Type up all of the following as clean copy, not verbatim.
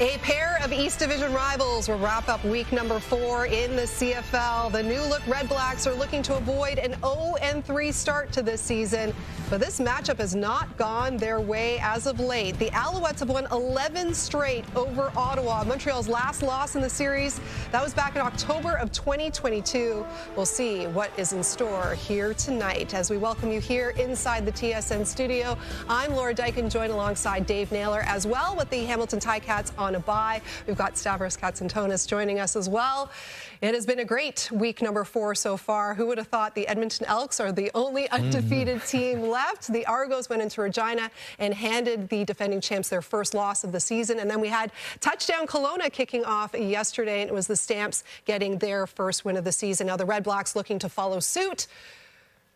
A pair of East Division rivals will wrap up week number 4 in the CFL. The new-look REDBLACKS are looking to avoid an 0-3 start to this season, but this matchup has not gone their way as of late. The Alouettes have won 11 straight over Ottawa. Montreal's last loss in the series, that was back in October of 2022. We'll see what is in store here tonight as we welcome you here inside the TSN studio. I'm Laura Dyken, joined alongside Dave Naylor as well with the Hamilton Ticats on a bye. We've got Stavros Katsantonis joining us as well. It has been a great week number 4 so far. Who would have thought the Edmonton Elks are the only undefeated team left? The Argos went into Regina and handed the defending champs their first loss of the season. And then we had Touchdown Kelowna kicking off yesterday, and it was the Stamps getting their first win of the season. Now the REDBLACKS looking to follow suit.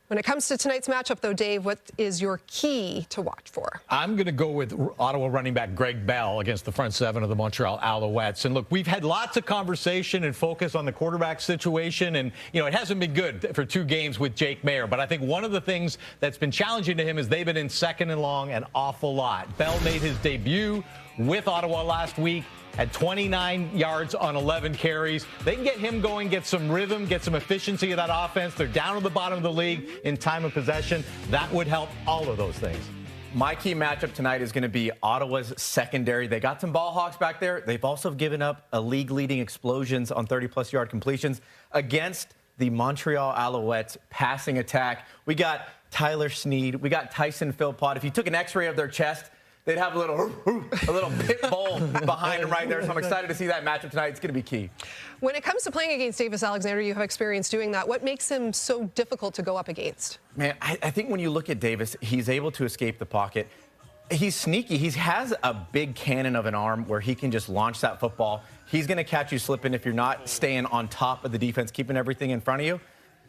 When it comes to tonight's matchup, though, Dave, what is your key to watch for? I'm going to go with Ottawa running back Greg Bell against the front seven of the Montreal Alouettes. And look, we've had lots of conversation and focus on the quarterback situation. And, you know, it hasn't been good for 2 games with Jake Maier. But I think one of the things that's been challenging to him is they've been in second and long an awful lot. Bell made his debut with Ottawa last week. Had 29 yards on 11 carries. They can get him going, get some rhythm, get some efficiency of that offense. They're down at the bottom of the league in time of possession. That would help all of those things. My key matchup tonight is going to be Ottawa's secondary. They got some ball hawks back there. They've also given up a league-leading explosions on 30-plus yard completions against the Montreal Alouettes passing attack. We got Tyler Sneed. We got Tyson Philpott. If you took an X-ray of their chest, they'd have a little pit bull behind them right there. So I'm excited to see that matchup tonight. It's going to be key. When it comes to playing against Davis Alexander, you have experience doing that. What makes him so difficult to go up against? Man, I think when you look at Davis, he's able to escape the pocket. He's sneaky. He has a big cannon of an arm where he can just launch that football. He's going to catch you slipping if you're not staying on top of the defense, keeping everything in front of you.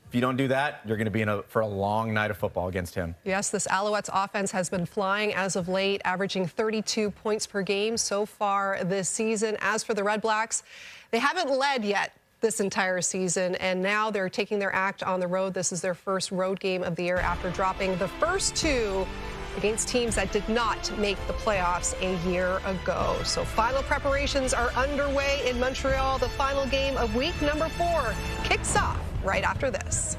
If you don't do that, you're going to be for a long night of football against him. Yes, this Alouettes offense has been flying as of late, averaging 32 points per game so far this season. As for the REDBLACKS, they haven't led yet this entire season, and now they're taking their act on the road. This is their first road game of the year after dropping the first 2 against teams that did not make the playoffs a year ago. So final preparations are underway in Montreal. The final game of week number 4 kicks off right after this.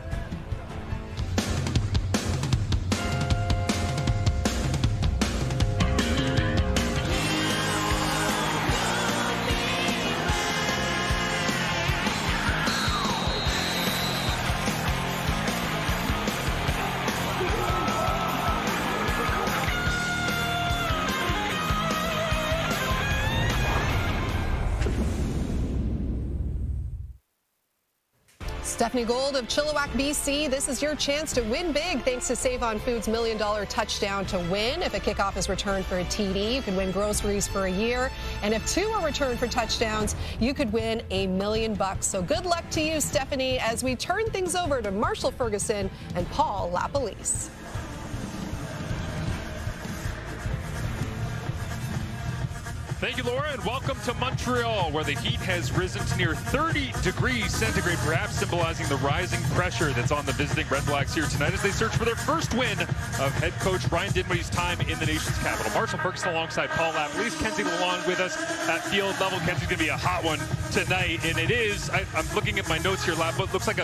Stephanie Gold of Chilliwack, BC. This is your chance to win big thanks to Save On Foods' $1 Million Touchdown to Win. If a kickoff is returned for a TD, you can win groceries for a year. And if 2 are returned for touchdowns, you could win $1 million. So good luck to you, Stephanie, as we turn things over to Marshall Ferguson and Paul LaPolice. Thank you, Laura, and welcome to Montreal, where the heat has risen to near 30 degrees centigrade, perhaps symbolizing the rising pressure that's on the visiting REDBLACKS here tonight as they search for their first win of head coach Brian Dinwiddie's time in the nation's capital. Marshall Ferguson alongside Paul LaPolice. Kenzie Lalonde with us at field level. Kenzie's going to be a hot one tonight, and it is. I'm looking at my notes here, Lap, but it looks like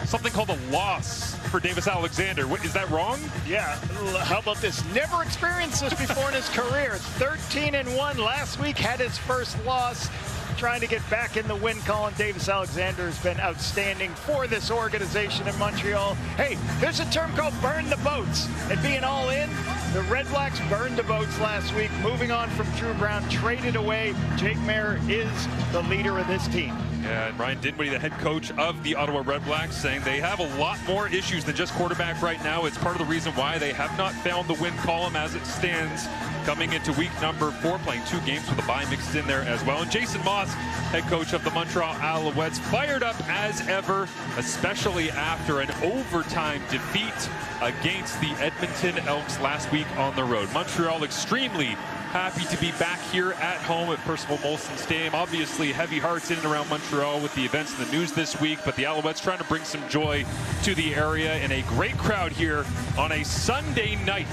something called a loss for Davis Alexander. Is that wrong? Yeah. How about this? Never experienced this before in his career. 13-1 last week, had his first loss. Trying to get back in the win column. Davis Alexander has been outstanding for this organization in Montreal. Hey, there's a term called burn the boats. And being all in, the REDBLACKS burned the boats last week. Moving on from Drew Brown, traded away. Jake Maier is the leader of this team. Yeah, and Brian Dinwiddie, the head coach of the Ottawa REDBLACKS, saying they have a lot more issues than just quarterback right now. It's part of the reason why they have not found the win column as it stands coming into week number 4, playing 2 games with a bye mixed in there as well. And Jason Moss, head coach of the Montreal Alouettes, fired up as ever, especially after an overtime defeat against the Edmonton Elks last week on the road. Montreal extremely happy to be back here at home at Percival Molson Stadium. Obviously, heavy hearts in and around Montreal with the events in the news this week, but the Alouettes trying to bring some joy to the area, and a great crowd here on a Sunday night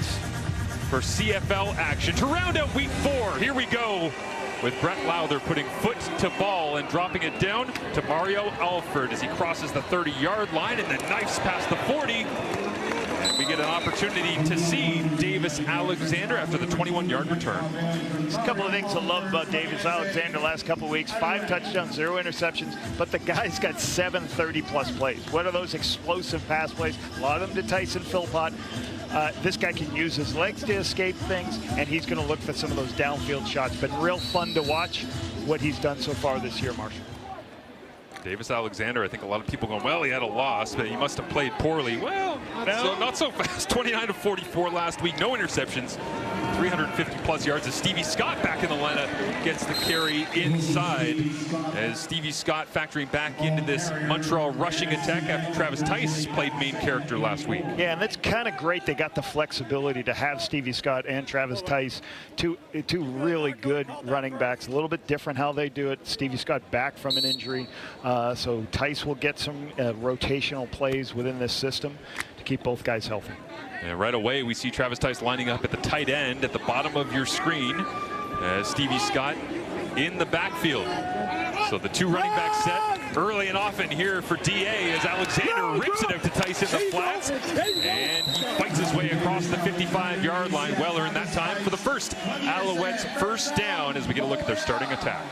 for CFL action. To round out week 4, here we go. with Brett Lowther putting foot to ball and dropping it down to Mario Alford as he crosses the 30-yard line and then knifes past the 40. And we get an opportunity to see Davis Alexander after the 21-yard return. There's a couple of things to love about Davis Alexander last couple of weeks. 5 touchdowns, 0 interceptions, but the guy's got 7 30-plus plays. What are those explosive pass plays? A lot of them to Tyson Philpott. This guy can use his legs to escape things, and he's going to look for some of those downfield shots. Been real fun to watch what he's done so far this year, Marshall. Davis Alexander, I think a lot of people going, well, he had a loss, but he must have played poorly. Well, not so fast. 29 of 44 last week, no interceptions. 350-plus yards as Stevie Scott back in the lineup gets the carry inside as Stevie Scott factoring back into this Montreal rushing attack after Travis Tice played main character last week. Yeah, and that's kind of great. They got the flexibility to have Stevie Scott and Travis Tice, two really good running backs. A little bit different how they do it. Stevie Scott back from an injury, so Tice will get some rotational plays within this system to keep both guys healthy. And right away, we see Travis Tice lining up at the tight end at the bottom of your screen as Stevie Scott in the backfield. So the 2 running back set early and often here for DA as Alexander rips it out to Tice in the flats. And he fights his way across the 55-yard line. Well earned that time for the first Alouettes first down as we get a look at their starting attack.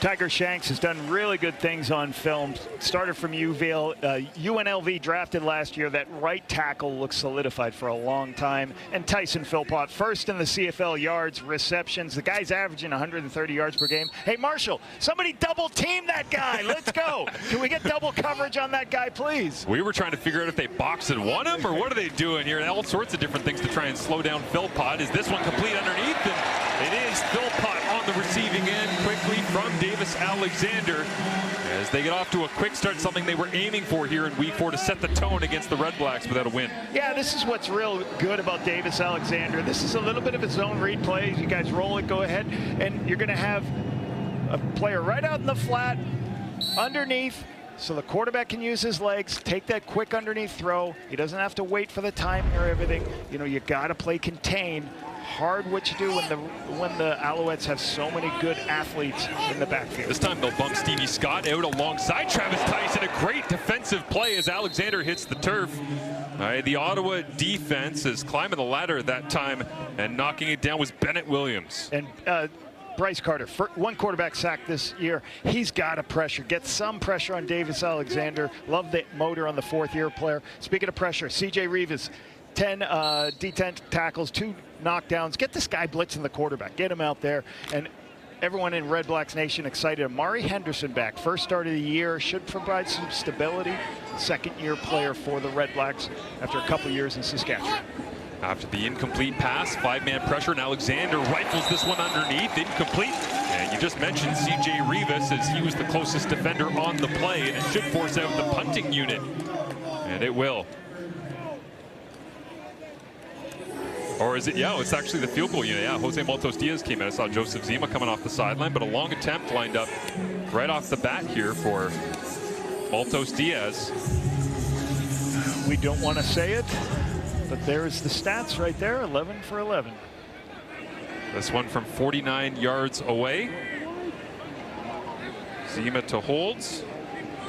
Tiger Shanks has done really good things on film. Started from UVale. UNLV drafted last year. That right tackle looks solidified for a long time. And Tyson Philpott, first in the CFL yards, receptions. The guy's averaging 130 yards per game. Hey, Marshall, somebody double team that guy. Let's go. Can we get double coverage on that guy, please? We were trying to figure out if they box and won him or what are they doing here? All sorts of different things to try and slow down Philpott. Is this one complete underneath? And it is Philpott on the receiving end quickly from Davis Alexander as they get off to a quick start, something they were aiming for here in week 4 to set the tone against the REDBLACKS without a win. Yeah, this is what's real good about Davis Alexander. This is a little bit of a zone read play. You guys roll it, go ahead, and you're going to have a player right out in the flat, underneath, so the quarterback can use his legs, take that quick underneath throw. He doesn't have to wait for the timing or everything. You know, you got to play contain. Hard what you do when the Alouettes have so many good athletes in the backfield. This time they'll bump Stevie Scott out alongside Travis Tice in a great defensive play as Alexander hits the turf. All right, the Ottawa defense is climbing the ladder at that time, and knocking it down was Bennett Williams. And Bryce Carter, one quarterback sack this year. He's got to pressure, get some pressure on Davis Alexander. Love the motor on the 4th-year player. Speaking of pressure, CJ Rivas, 10 D10 tackles, 2 knockdowns. Get this guy blitzing the quarterback. Get him out there. And everyone in REDBLACKS Nation excited. Amari Henderson back. First start of the year. Should provide some stability. 2nd-year player for the REDBLACKS after a couple years in Saskatchewan. After the incomplete pass, 5-man pressure, and Alexander rifles this one underneath, incomplete. And you just mentioned CJ Rivas as he was the closest defender on the play, and it should force out the punting unit. And it will. Or is it? Yeah, it's actually the field goal unit. Yeah, Jose Maltos Diaz came in. I saw Joseph Zima coming off the sideline, but a long attempt lined up right off the bat here for Maltos Diaz. We don't want to say it, but there's the stats right there, 11 for 11. This one from 49 yards away. Zima to holds.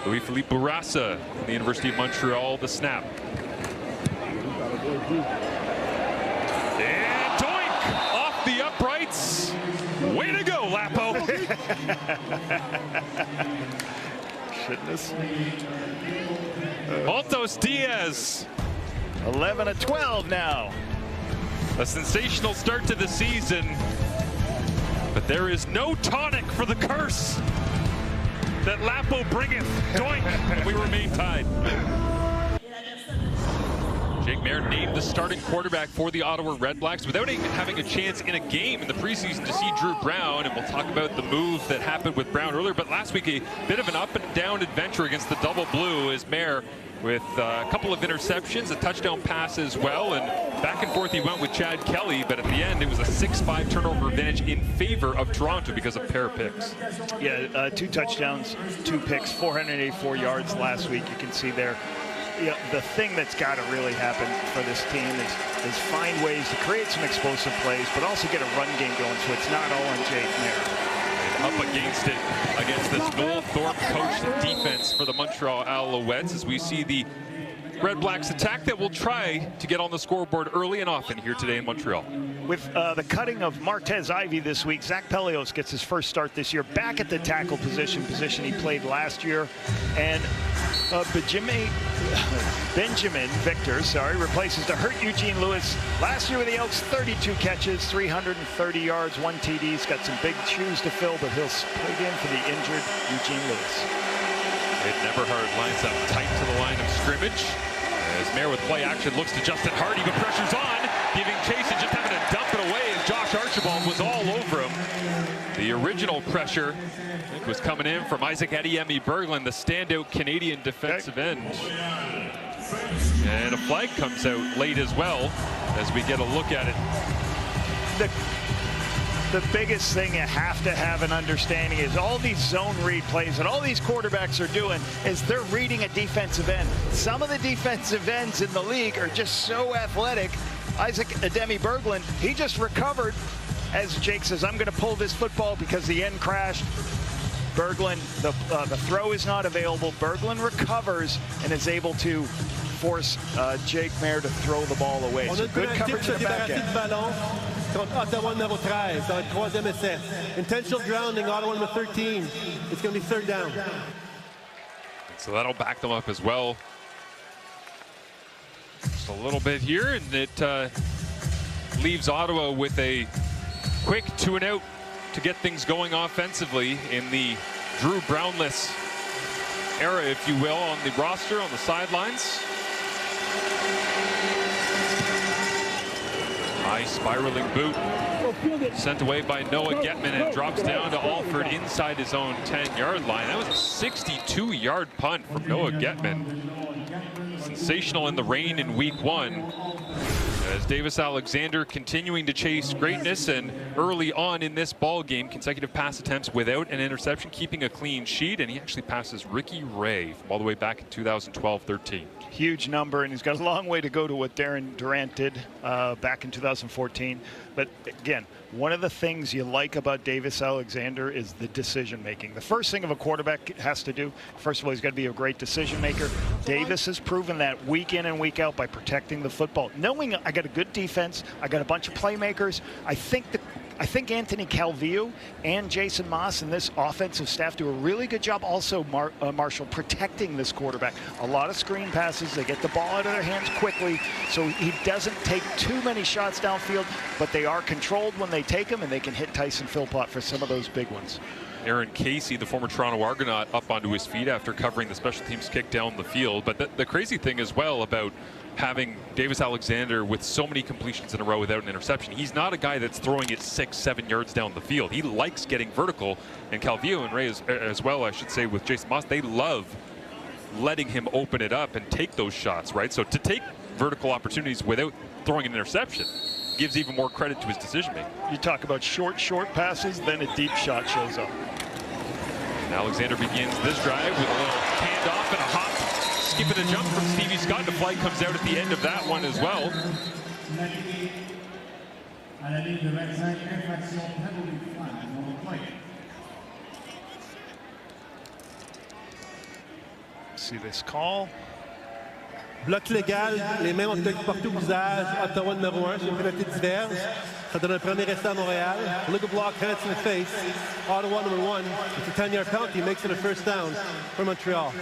Louis-Philippe Bourassa from the University of Montreal, the snap. And doink! Off the uprights. Way to go, Lapo. Goodness. Maltos Diaz. 11 of 12 now. A sensational start to the season. But there is no tonic for the curse that Lapo bringeth. Doink, and we remain tied. Jake Mayer named the starting quarterback for the Ottawa REDBLACKS without even having a chance in a game in the preseason to see Drew Brown, and we'll talk about the move that happened with Brown earlier. But last week, a bit of an up and down adventure against the double blue as Mayer with a couple of interceptions, a touchdown pass as well, and back and forth he went with Chad Kelly, but at the end it was a 6-5 turnover advantage in favor of Toronto because of pair picks. Yeah, 2 touchdowns, 2 picks, 484 yards last week. You can see there. the thing that's got to really happen for this team is find ways to create some explosive plays, but also get a run game going so it's not all on Jake Mayer. Up against it, against this Noel Thorpe coached defense for the Montreal Alouettes, as we see the Red Blacks attack that will try to get on the scoreboard early and often here today in Montreal. With the cutting of Martez Ivey this week, Zach Pelios gets his first start this year back at the tackle position he played last year. And Benjamin Victor, replaces the hurt Eugene Lewis. Last year with the Elks, 32 catches, 330 yards, 1 TD. He's got some big shoes to fill, but he'll plug in for the injured Eugene Lewis. Ed Neverhard lines up tight to the line of scrimmage. As Mayer with play action looks to Justin Hardy, but pressure's on, giving chase and just having to dump it away as Josh Archibald was all over him. The original pressure, I think, was coming in from Isaac Adiemi Berglund, the standout Canadian defensive end. And a flag comes out late as well as we get a look at it. The biggest thing you have to have an understanding is all these zone read plays that all these quarterbacks are doing is they're reading a defensive end. Some of the defensive ends in the league are just so athletic. Isaac Ademi Berglund, he just recovered. As Jake says, I'm going to pull this football because the end crashed. Berglund, the throw is not available. Berglund recovers and is able to force Jake Mayer to throw the ball away. So good coverage in the back end. Contre Ottawa numéro 13, ça va être 3e essai. Intentional grounding, Ottawa number 13. It's going to be 3rd down. So that'll back them up as well. Just a little bit here, and it leaves Ottawa with a quick 2-and-out to get things going offensively in the Drew Brownless era, if you will, on the roster, on the sidelines. High spiraling boot sent away by Noah Getman and drops down to Alford inside his own 10-yard line. That was a 62-yard punt from Noah Getman. Sensational in the rain in week 1. As Davis Alexander continuing to chase greatness, and early on in this ball game, consecutive pass attempts without an interception, keeping a clean sheet, and he actually passes Ricky Ray from all the way back in 2012-13. Huge number, and he's got a long way to go to what Darren Durant did back in 2014. But again, one of the things you like about Davis Alexander is the decision making. The first thing of a quarterback has to do, first of all, he's got to be a great decision maker. Davis has proven that week in and week out by protecting the football. Knowing I got a good defense, I got a bunch of playmakers, I think Anthony Calvillo and Jason Moss and this offensive staff do a really good job also, Marshall, protecting this quarterback. A lot of screen passes. They get the ball out of their hands quickly, so he doesn't take too many shots downfield, but they are controlled when they take them, and they can hit Tyson Philpott for some of those big ones. Aaron Casey, the former Toronto Argonaut, up onto his feet after covering the special teams kick down the field. But the crazy thing as well about having Davis Alexander with so many completions in a row without an interception, he's not a guy that's throwing it 6-7 yards down the field. He likes getting vertical, and Calvillo and Ray as well, I should say, with Jason Moss, they love letting him open it up and take those shots, right? So to take vertical opportunities without throwing an interception gives even more credit to his decision making. You talk about short passes, then a deep shot shows up. And Alexander begins this drive with a little handoff and a hop, skip and a jump from Stevie Scott. The flag comes out at the end of that one as well. See this call. Bloc légal, les mains ont été portées au visage. Ottawa numéro 1, c'est une pénalité diverse. Ça donne un premier essai à Montréal. Legal block, hands in the face. Ottawa number 1, it's a 10-yard penalty, makes it a 1st down for Montreal.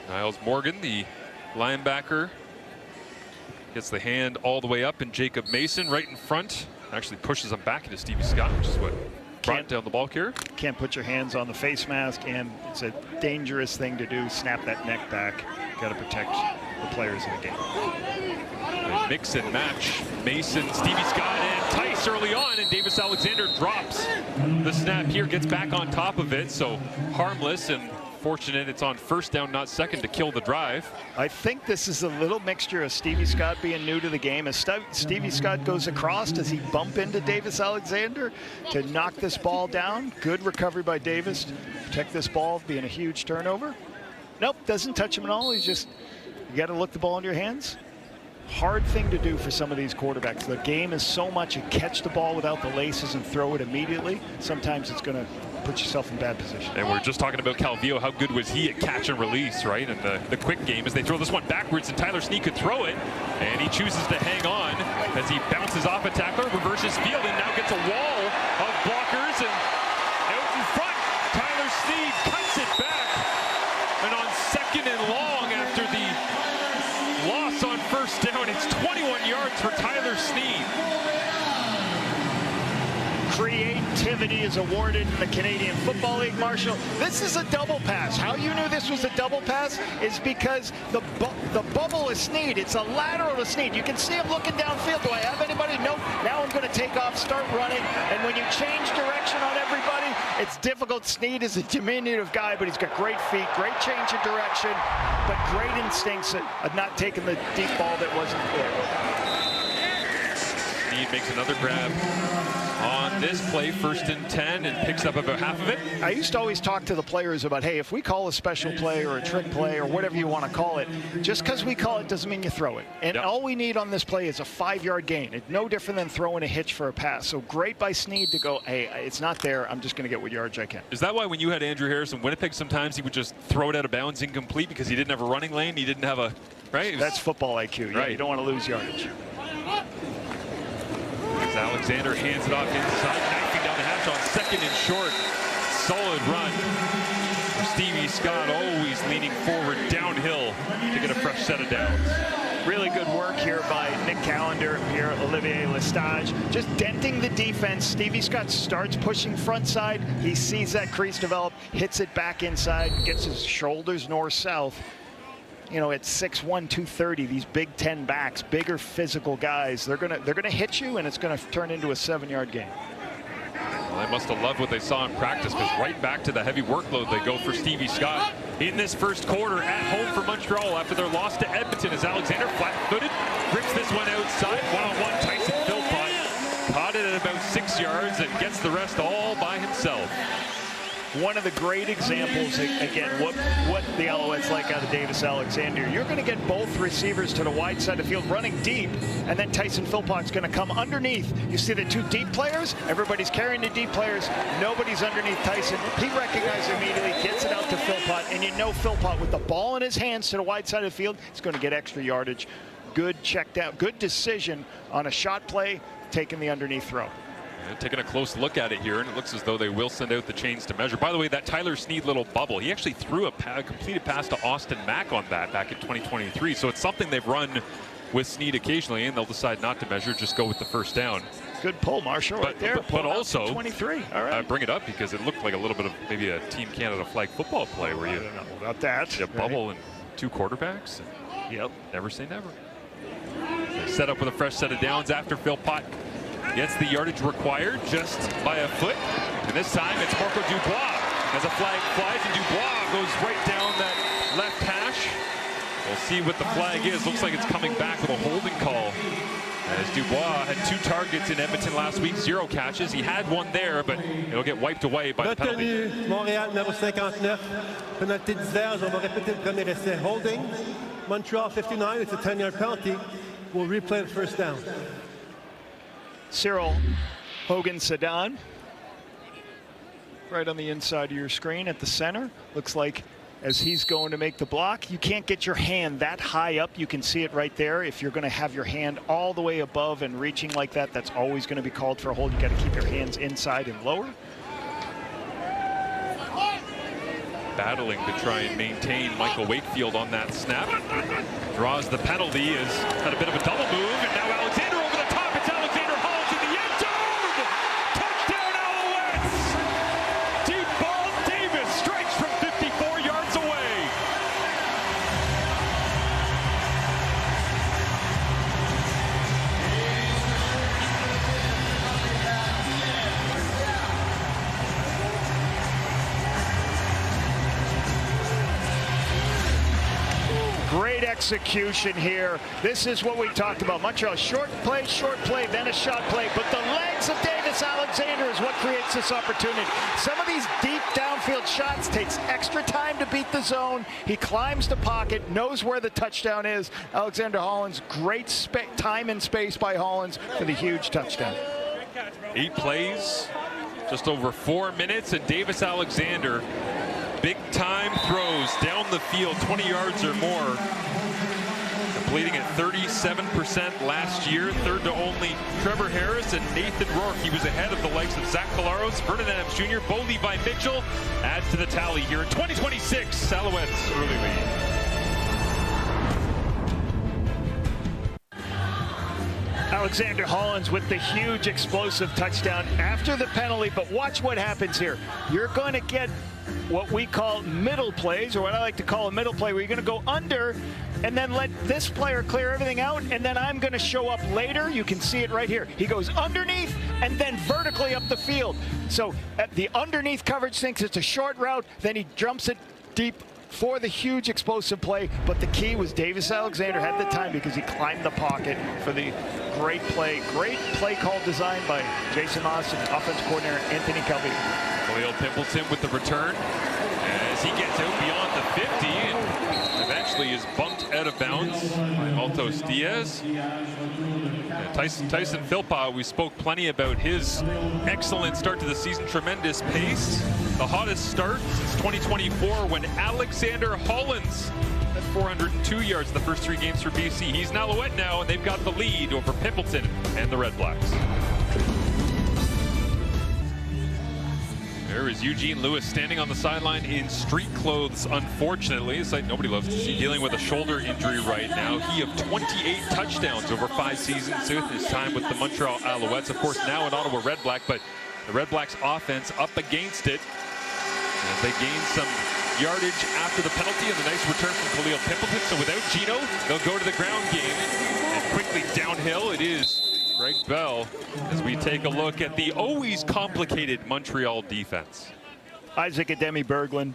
Niles Morgan, the linebacker, gets the hand all the way up, and Jacob Mason right in front actually pushes him back into Stevie Scott, which is what brought down the ball carrier. Can't put your hands on the face mask, and it's a dangerous thing to do. Snap that neck back. Got to protect the players in the game. And mix and match. Mason, Stevie Scott, and Tice early on, and Davis Alexander drops the snap here, gets back on top of it, so harmless and fortunate it's on 1st down, not 2nd, to kill the drive. I think this is a little mixture of Stevie Scott being new to the game. As Stevie Scott goes across, does he bump into Davis Alexander to knock this ball down? Good recovery by Davis to protect this ball being a huge turnover. Nope, doesn't touch him at all. He's just, you got to look the ball into your hands. Hard thing to do for some of these quarterbacks. The game is so much, you catch the ball without the laces and throw it immediately. Sometimes it's going to put yourself in bad position. And we're just talking about Calvillo. How good was he at catch and release, right? And the quick game as they throw this one backwards, and Tyler Snead could throw it, and he chooses to hang on as he bounces off a tackler, reverses field, and now gets a wall of blockers, and out in front, Tyler Snead cuts it back. And on 2nd and long after the loss on 1st down, it's 21 yards for Tyler Snead. Creativity is awarded in the Canadian Football League, Marshall. This is a double pass. How you knew this was a double pass is because the bubble is Snead. It's a lateral to Snead. You can see him looking downfield. Do I have anybody? Nope. Now I'm going to take off, start running. And when you change direction on everybody, it's difficult. Snead is a diminutive guy, but he's got great feet, great change of direction, but great instincts of not taking the deep ball that wasn't there. Snead makes another grab on this play, 1st and 10, and picks up about half of it. I used to always talk to the players about, hey, if we call a special play or a trick play or whatever you want to call it, just because we call it doesn't mean you throw it. And all we need on this play is a 5-yard gain. It's no different than throwing a hitch for a pass. So great by Snead to go, hey, it's not there. I'm just going to get what yards I can. Is that why when you had Andrew Harris in Winnipeg, sometimes he would just throw it out of bounds incomplete because he didn't have a running lane? He didn't have a, right? That's football IQ. Yeah, you don't want to lose yardage. As Alexander hands it off inside, knifing down the hatch on 2nd and short. Solid run. Stevie Scott always leaning forward downhill to get a fresh set of downs. Really good work here by Nick Callender, Pierre-Olivier Lestage. Just denting the defense. Stevie Scott starts pushing front side. He sees that crease develop, hits it back inside, gets his shoulders north-south. You know, at 6'1", 230, these Big Ten backs, bigger physical guys, they're gonna hit you, and it's gonna turn into a 7-yard gain. Well, they must have loved what they saw in practice, because right back to the heavy workload they go for Stevie Scott in this first quarter at home for Montreal after their loss to Edmonton, as Alexander flat-footed rips this one outside, one-on-one. Tyson Philpott caught it at about 6 yards and gets the rest all by himself. One of the great examples, again, what the Alouettes like out of Davis Alexander. You're going to get both receivers to the wide side of the field running deep, and then Tyson Philpott's going to come underneath. You see the 2 deep players, everybody's carrying the deep players, nobody's underneath Tyson. He recognizes immediately, gets it out to Philpott, and you know Philpott with the ball in his hands to the wide side of the field, he's going to get extra yardage. Good checked out, good decision on a shot play, taking the underneath throw. Taking a close look at it here, and it looks as though they will send out the chains to measure. By the way, that Tyler Snead little bubble, he actually threw a completed pass to Austin Mack on that back in 2023. So it's something they've run with Snead occasionally, and they'll decide not to measure, just go with the first down. Good pull, Marshall, right there. But also, 23. All right. Bring it up because it looked like a little bit of maybe a Team Canada flag football play where you don't know about that. You bubble and 2 quarterbacks. Yep. Never say never. They set up with a fresh set of downs after Philpott gets the yardage required just by a foot. And this time it's Marco Dubois as a flag flies, and Dubois goes right down that left hash. We'll see what the flag is. Looks like it's coming back with a holding call, as Dubois had 2 targets in Edmonton last week, 0 catches. He had one there, but it'll get wiped away by the penalty. Retenu, Montréal, numéro 59. Penalty diverge. On va répéter le premier essai. Holding. Montreal 59. It's a 10-yard penalty. We'll replay the first down. Cyril Hogan-Sedan, right on the inside of your screen at the center. Looks like as he's going to make the block, you can't get your hand that high up. You can see it right there. If you're going to have your hand all the way above and reaching like that, that's always going to be called for a hold. You got to keep your hands inside and lower. Battling to try and maintain Michael Wakefield on that snap. Draws the penalty, has had a bit of a double move, and now Alexander over the top. It's Alexander Hall in the end zone! Touchdown Alouettes! Deep ball, Davis strikes from 54 yards away. Great execution here. This is what we talked about. Montreal, short play, then a shot play. But the legs of Davis Alexander is what creates this opportunity. Some of these deep downfield shots, takes extra time to beat the zone. He climbs the pocket, knows where the touchdown is. Alexander Hollins, great time and space by Hollins for the huge touchdown. 8 plays, just over 4 minutes, and Davis Alexander, big time throws down the field, 20 yards or more. Completing at 37% last year, third to only Trevor Harris and Nathan Rourke. He was ahead of the likes of Zach Collaros, Vernon Adams Jr., Bo Levi Mitchell. Adds to the tally here in 2026. Alouettes early lead. Alexander Hollins with the huge explosive touchdown after the penalty, but watch what happens here. You're going to get what we call middle plays, or what I like to call a middle play, where you're going to go under and then let this player clear everything out, and then I'm going to show up later. You can see it right here. He goes underneath and then vertically up the field. So the underneath coverage thinks it's a short route, then he jumps it deep for the huge explosive play, but the key was Davis Alexander had the time because he climbed the pocket for the great play call designed by Jason Austin, offensive coordinator Anthony Calvillo. Khalil Pimpleton with the return as he gets out beyond the 50 and eventually is bumped out of bounds by Maltos Diaz. Tyson Philpott, we spoke plenty about his excellent start to the season, tremendous pace. The hottest start since 2024 when Alexander Hollins had 402 yards the first 3 games for BC. He's an Alouette now, and they've got the lead over Pimpleton and the Red Blacks. There is Eugene Lewis standing on the sideline in street clothes, unfortunately. It's like nobody loves to see, dealing with a shoulder injury right now. He of 28 touchdowns over 5 seasons with his time with the Montreal Alouettes. Of course, now an Ottawa Red Black, but the Red Blacks offense up against it. As they gain some yardage after the penalty and the nice return from Khalil Pimpleton. So without Gino, they'll go to the ground game. And quickly downhill, it is Greg Bell as we take a look at the always complicated Montreal defense. Isaac Ademi Berglund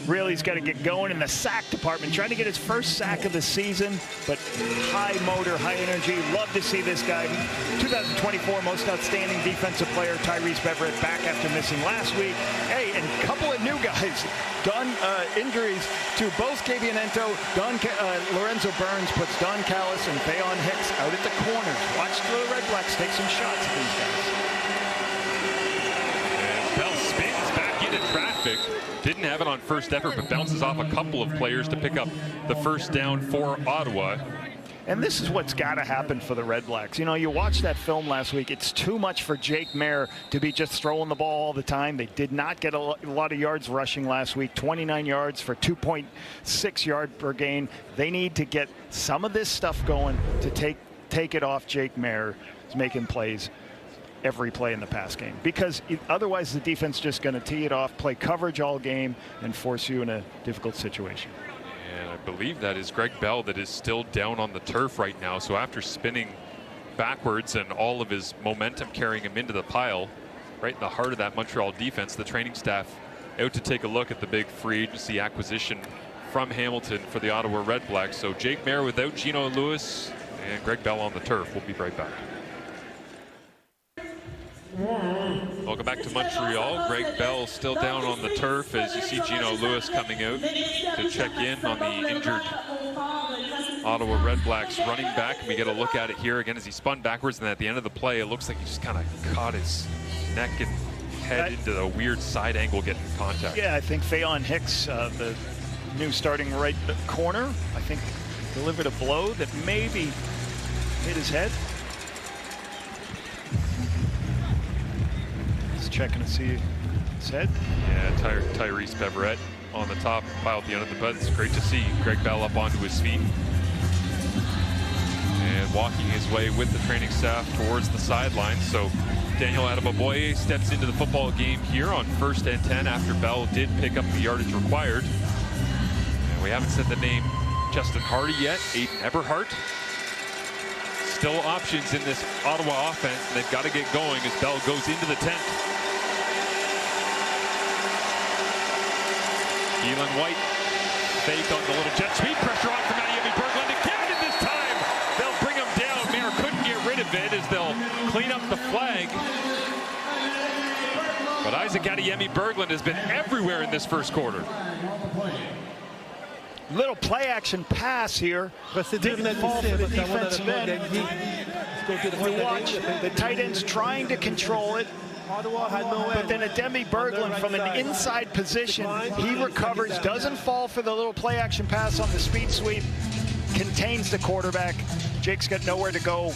really has got to get going in the sack department, trying to get his first sack of the season, but high motor, high energy. Love to see this guy. 2024 most outstanding defensive player, Tyrese Beverett, back after missing last week. Hey, and a couple of new guys. Injuries to both Cavianento, Lorenzo Burns puts Don Callis and Fayon Hicks out at the corners. Watch the Red Blacks take some shots at these guys. And Bell spins back into traffic. Didn't have it on first effort, but bounces off a couple of players to pick up the first down for Ottawa. And this is what's got to happen for the Red Blacks. You know, you watched that film last week. It's too much for Jake Maier to be just throwing the ball all the time. They did not get a lot of yards rushing last week. 29 yards for 2.6 yard per gain. They need to get some of this stuff going to take it off Jake Maier. He's making plays every play in the pass game, because otherwise the defense just going to tee it off, play coverage all game, and force you in a difficult situation. And I believe that is Greg Bell that is still down on the turf right now. So after spinning backwards and all of his momentum carrying him into the pile, right in the heart of that Montreal defense, the training staff out to take a look at the big free agency acquisition from Hamilton for the Ottawa Red Blacks. So Jake Maier without Gino Lewis and Greg Bell on the turf. We'll be right back. Welcome back to Montreal. Greg Bell still down on the turf as you see Gino Lewis coming out to check in on the injured Ottawa Red Blacks running back. And we get a look at it here again as he spun backwards, and at the end of the play it looks like he just kind of caught his neck and head into a weird side angle getting contact. Yeah, I think Fayon Hicks, the new starting right corner, I think delivered a blow that maybe hit his head. Checking to see his head. Yeah, Tyrese Beverett on the top, pile at the end of the bed. It's great to see Greg Bell up onto his feet and walking his way with the training staff towards the sideline. So Daniel Adamaboye steps into the football game here on 1st and 10 after Bell did pick up the yardage required. And we haven't said the name Justin Hardy yet. Aiden Eberhardt. Still options in this Ottawa offense, and they've got to get going as Bell goes into the tent. Keelan White fake on the little jet sweep, pressure on from Ademi Berglund again, and this time they'll bring him down. Maier couldn't get rid of it as they'll clean up the flag. But Isaac Adeyemi-Berglund has been everywhere in this first quarter. Little play action pass here. Didn't fall for the defensive end. You watch the tight ends trying to control it. But then Adeyemi-Berglund from an inside position, he recovers, doesn't fall for the little play action pass on the speed sweep, contains the quarterback. Jake's got nowhere to go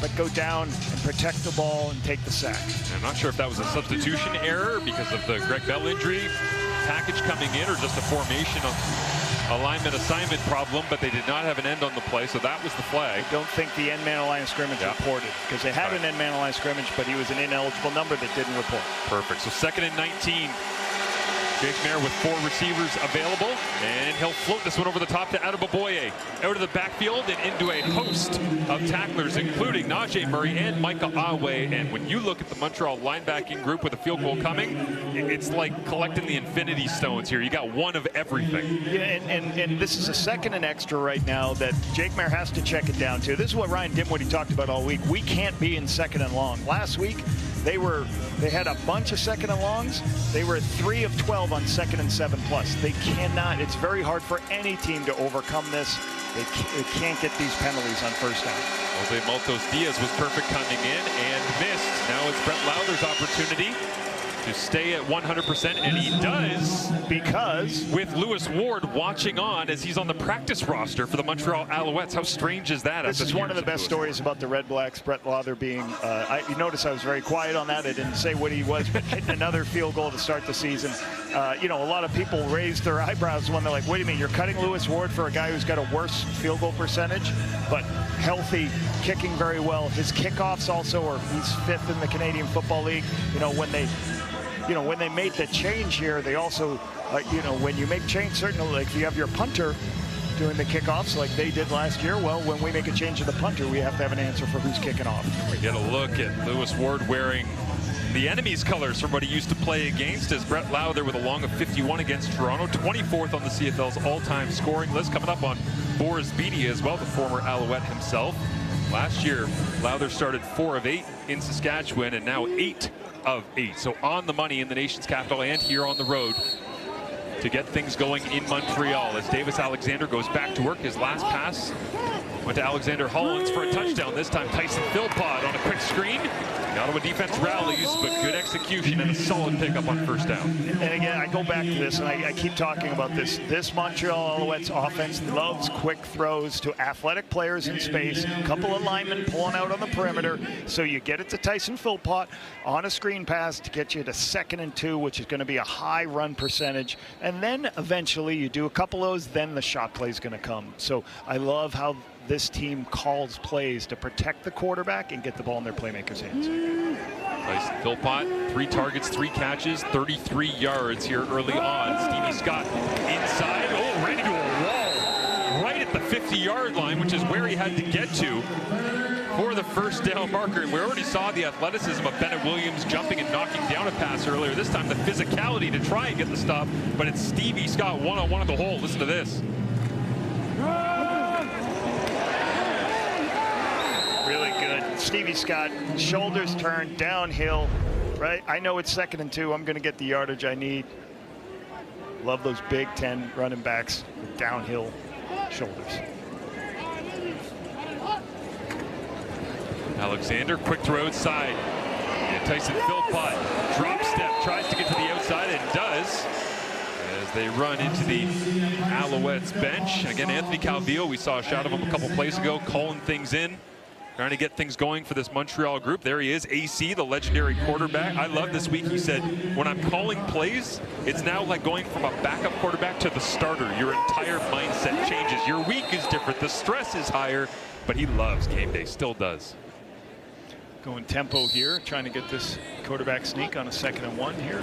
but go down and protect the ball and take the sack. I'm not sure if that was a substitution error because of the Greg Bell injury package coming in, or just a formation of alignment assignment problem, but they did not have an end on the play, so that was the flag. I don't think the end man line of scrimmage reported, because they had an end man line of scrimmage, but he was an ineligible number that didn't report. Perfect. So 2nd and 19. Jake Maier with 4 receivers available, and he'll float this one over the top to Adeboboye. Out of the backfield and into a host of tacklers, including Najee Murray and Micah Awe. And when you look at the Montreal linebacking group with a field goal coming, it's like collecting the infinity stones here. You got one of everything. Yeah, and this is a 2nd and extra right now that Jake Maier has to check it down to. This is what Ryan Dimwitty talked about all week. We can't be in 2nd and long. Last week, they had a bunch of 2nd and longs. They were 3 of 12 on 2nd and 7+. They cannot. It's very hard for any team to overcome this. They can't get these penalties on 1st down. Jose Maltos Diaz was perfect coming in and missed. Now it's Brett Lowther's opportunity to stay at 100%, and he does, because with Lewis Ward watching on as he's on the practice roster for the Montreal Alouettes. How strange is that? This is one of the best stories about the Red Blacks. Brett Lowther being, you notice I was very quiet on that. I didn't say what he was, but hitting another field goal to start the season. You know, a lot of people raised their eyebrows when they're like, wait a minute, you're cutting Lewis Ward for a guy who's got a worse field goal percentage, but healthy, kicking very well. His kickoffs also he's 5th in the Canadian Football League. You know, when they made the change here, they also, when you make change, certainly, like if you have your punter doing the kickoffs like they did last year, well, when we make a change to the punter, we have to have an answer for who's kicking off. We get a look at Lewis Ward wearing the enemy's colors from what he used to play against, as Brett Lowther with a long of 51 against Toronto, 24th on the CFL's all-time scoring list. Coming up on Boris Beatty as well, the former Alouette himself. Last year, Lowther started 4 of 8 in Saskatchewan, and now 8 of 8. So on the money in the nation's capital and here on the road to get things going in Montreal, as Davis Alexander goes back to work. His last pass went to Alexander Hollins for a touchdown. This time Tyson Philpott on a quick screen. The Ottawa defense rallies, but good execution and a solid pickup on 1st down. And again, I go back to this, and I keep talking about this. This Montreal Alouettes offense loves quick throws to athletic players in space. A couple of linemen pulling out on the perimeter. So you get it to Tyson Philpott on a screen pass to get you to 2nd and 2, which is going to be a high run percentage. And then eventually you do a couple of those, then the shot play is going to come. So I love how this team calls plays to protect the quarterback and get the ball in their playmakers' hands. Tyson Philpott, 3 targets, 3 catches, 33 yards here early on. Stevie Scott inside. Oh, right into a wall. Right at the 50-yard line, which is where he had to get to for the 1st down marker. And we already saw the athleticism of Bennett Williams jumping and knocking down a pass earlier. This time the physicality to try and get the stop, but it's Stevie Scott one-on-one at the hole. Listen to this. Really good. Stevie Scott, shoulders turned, downhill, right? I know it's 2nd and 2. I'm going to get the yardage I need. Love those Big Ten running backs with downhill shoulders. Alexander, quick throw outside. And Tyson Philpott, drop step, tries to get to the outside and does. As they run into the Alouettes bench. Again, Anthony Calvillo, we saw a shot of him a couple plays ago, calling things in, trying to get things going for this Montreal group. There he is, AC, the legendary quarterback. I love this week. He said, when I'm calling plays, it's now like going from a backup quarterback to the starter. Your entire mindset changes. Your week is different. The stress is higher, but he loves game day, still does. Going tempo here, trying to get this quarterback sneak on a 2nd and 1 here.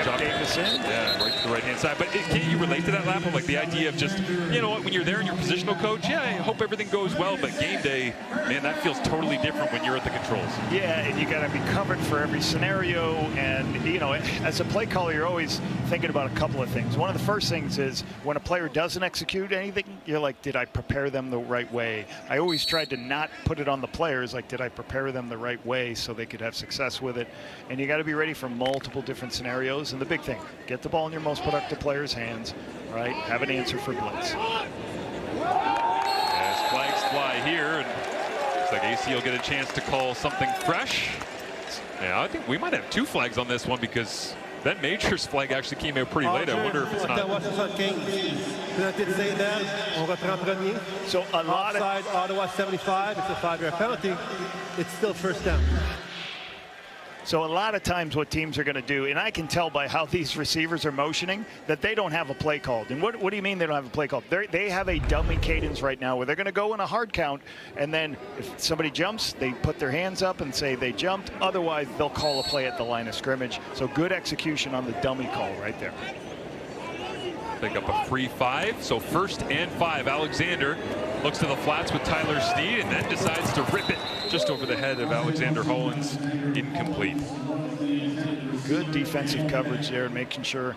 Drop Davis in. Yeah, right right-hand side. But can you relate to that, Lapo? Like the idea of just, you know what, when you're there and you're positional coach, yeah, I hope everything goes well, but game day, man, that feels totally different when you're at the controls. Yeah, and you got to be covered for every scenario. And, you know, as a play caller, you're always thinking about a couple of things. One of the first things is when a player doesn't execute anything, you're like, did I prepare them the right way? I always tried to not put it on the players, like, did I prepare them the right way so they could have success with it? And you got to be ready for multiple different scenarios. And the big thing, get the ball in your most productive player's hands, right? Have an answer for blitz. As flags fly here, and looks like AC will get a chance to call something fresh. Yeah, I think we might have 2 flags on this one because Ben Major's flag actually came out pretty late. I wonder if it's not. So a lot of Ottawa 75. It's a 5-yard penalty. It's still first down. So a lot of times what teams are going to do, and I can tell by how these receivers are motioning, that they don't have a play called. And what do you mean they don't have a play called? They have a dummy cadence right now where they're going to go in a hard count, and then if somebody jumps, they put their hands up and say they jumped. Otherwise, they'll call a play at the line of scrimmage. So good execution on the dummy call right there. Pick up a free 5, so 1st and 5. Alexander looks to the flats with Tyler Sneed and then decides to rip it just over the head of Alexander Hollins. Incomplete. Good defensive coverage there, making sure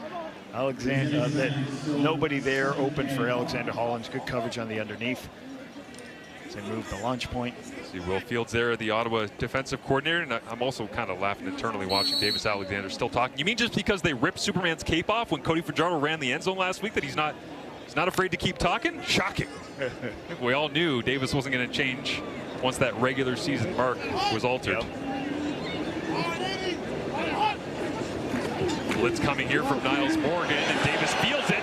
Alexander that nobody there open for Alexander Hollins. Good coverage on the underneath. As they move the launch point. See Will Fields there, the Ottawa defensive coordinator, and I'm also kind of laughing internally watching Davis Alexander still talking. You mean just because they ripped Superman's cape off when Cody Fajardo ran the end zone last week that he's not afraid to keep talking? Shocking. I think we all knew Davis wasn't going to change once that regular season mark was altered. Yep. Blitz coming here from Niles Morgan, and Davis feels it.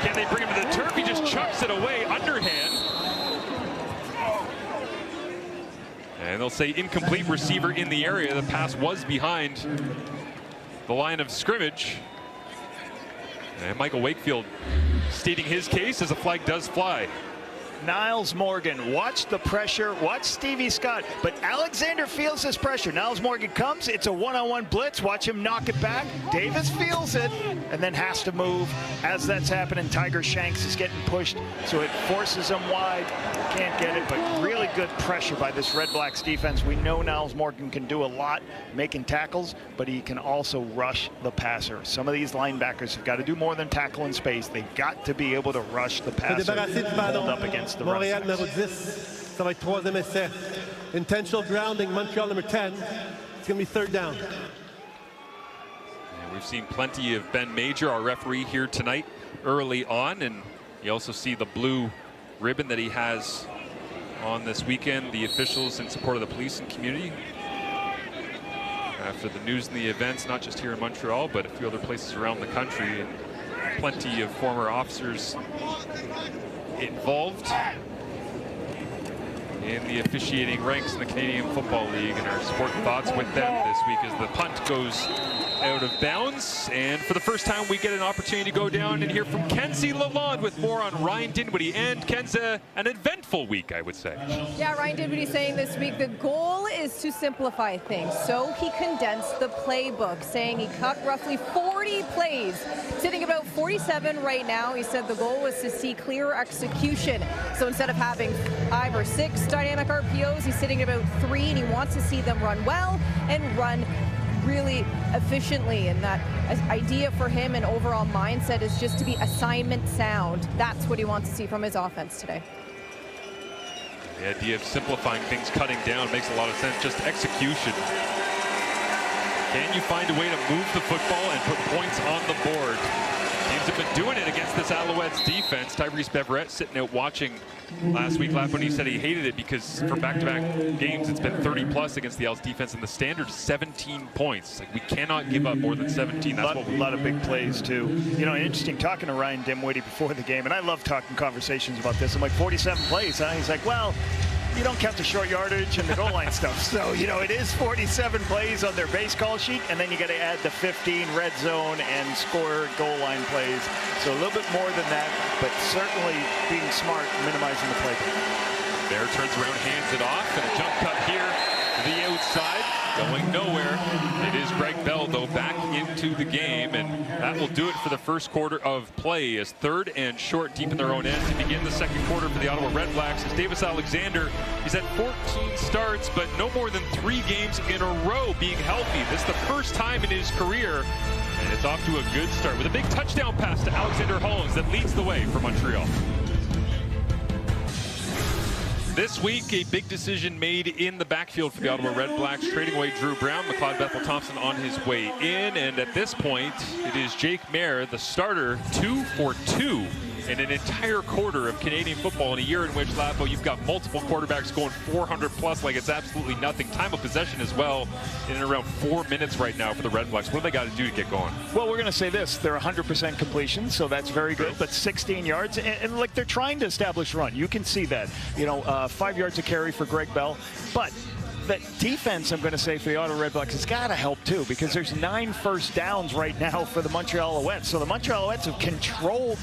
Can they bring him to the turf? He just chucks it away, underhand. And they'll say incomplete, receiver in the area. The pass was behind the line of scrimmage. And Michael Wakefield stating his case as a flag does fly. Niles Morgan, watch the pressure, watch Stevie Scott, but Alexander feels this pressure. Niles Morgan comes, it's a one-on-one blitz, watch him knock it back. Davis feels it and then has to move. As that's happening, Tiger Shanks is getting pushed, so it forces him wide. Can't get it, but really good pressure by this Red Blacks defense. We know Niles Morgan can do a lot making tackles, but he can also rush the passer. Some of these linebackers have got to do more than tackle in space. They've got to be able to rush the passer, hold up against the Montreal numéro 10, ça va être 3e essai. Intentional grounding, Montreal number 10. It's going to be 3rd down. And we've seen plenty of Ben Major, our referee here tonight, early on, and you also see the blue ribbon that he has on this weekend. The officials in support of the police and community after the news and the events, not just here in Montreal, but a few other places around the country, and plenty of former officers involved in the officiating ranks in the Canadian Football League, and our sport thoughts with them this week as the punt goes out of bounds. And for the first time, we get an opportunity to go down and hear from Kenzie Lalonde with more on Ryan Dinwiddie. And Kenza, an eventful week, I would say. Yeah, Ryan Dinwiddie saying this week the goal is to simplify things. So he condensed the playbook, saying he cut roughly 40 plays, sitting about 47 right now. He said the goal was to see clearer execution. So instead of having 5 or 6 dynamic RPOs, he's sitting at about 3, and he wants to see them run well and run really efficiently. And that idea for him and overall mindset is just to be assignment sound. That's what he wants to see from his offense today. The idea of simplifying things, cutting down, makes a lot of sense. Just execution. Can you find a way to move the football and put points on the board? Teams have been doing it against this Alouettes defense. Tyrese Beverette sitting out watching last week. When he said he hated it because for back-to-back games it's been 30+ against the Owls defense, and the standard is 17 points. It's like we cannot give up more than 17. That's a lot of big plays too. You know, interesting talking to Ryan Dinwiddie before the game, and I love talking conversations about this. I'm like, 47 plays, huh? He's like, well, you don't count the short yardage and the goal line stuff. So, you know, it is 47 plays on their base call sheet, and then you got to add the 15 red zone and score goal line plays. So a little bit more than that, but certainly being smart, minimizing the play. Bear turns around, hands it off, and a jump cut here to the outside. going nowhere. It is Greg Bell, though, back into the game, and that will do it for the first quarter of play as 3rd and short deep in their own end to begin the second quarter for the Ottawa Redblacks. As Davis Alexander, he's had 14 starts, but no more than 3 games in a row being healthy. This is the first time in his career, and it's off to a good start with a big touchdown pass to Alexander Hollins that leads the way for Montreal. This week, a big decision made in the backfield for the Ottawa Redblacks, trading away Drew Brown, McLeod Bethel-Thompson on his way in, and at this point, it is Jake Maier, the starter, 2 for 2 in an entire quarter of Canadian football in a year in which, Lavo, you've got multiple quarterbacks going 400 plus like it's absolutely nothing. Time of possession as well in around 4 minutes right now for the Redblacks. What do they got to do to get going? Well, we're going to say this. They're 100% completion, so that's very good. But 16 yards, and like they're trying to establish run. You can see that. 5 yards a carry for Greg Bell. But the defense, I'm going to say, for the Ottawa Redblacks has got to help too, because there's 9 first downs right now for the Montreal Alouettes. So the Montreal Alouettes have controlled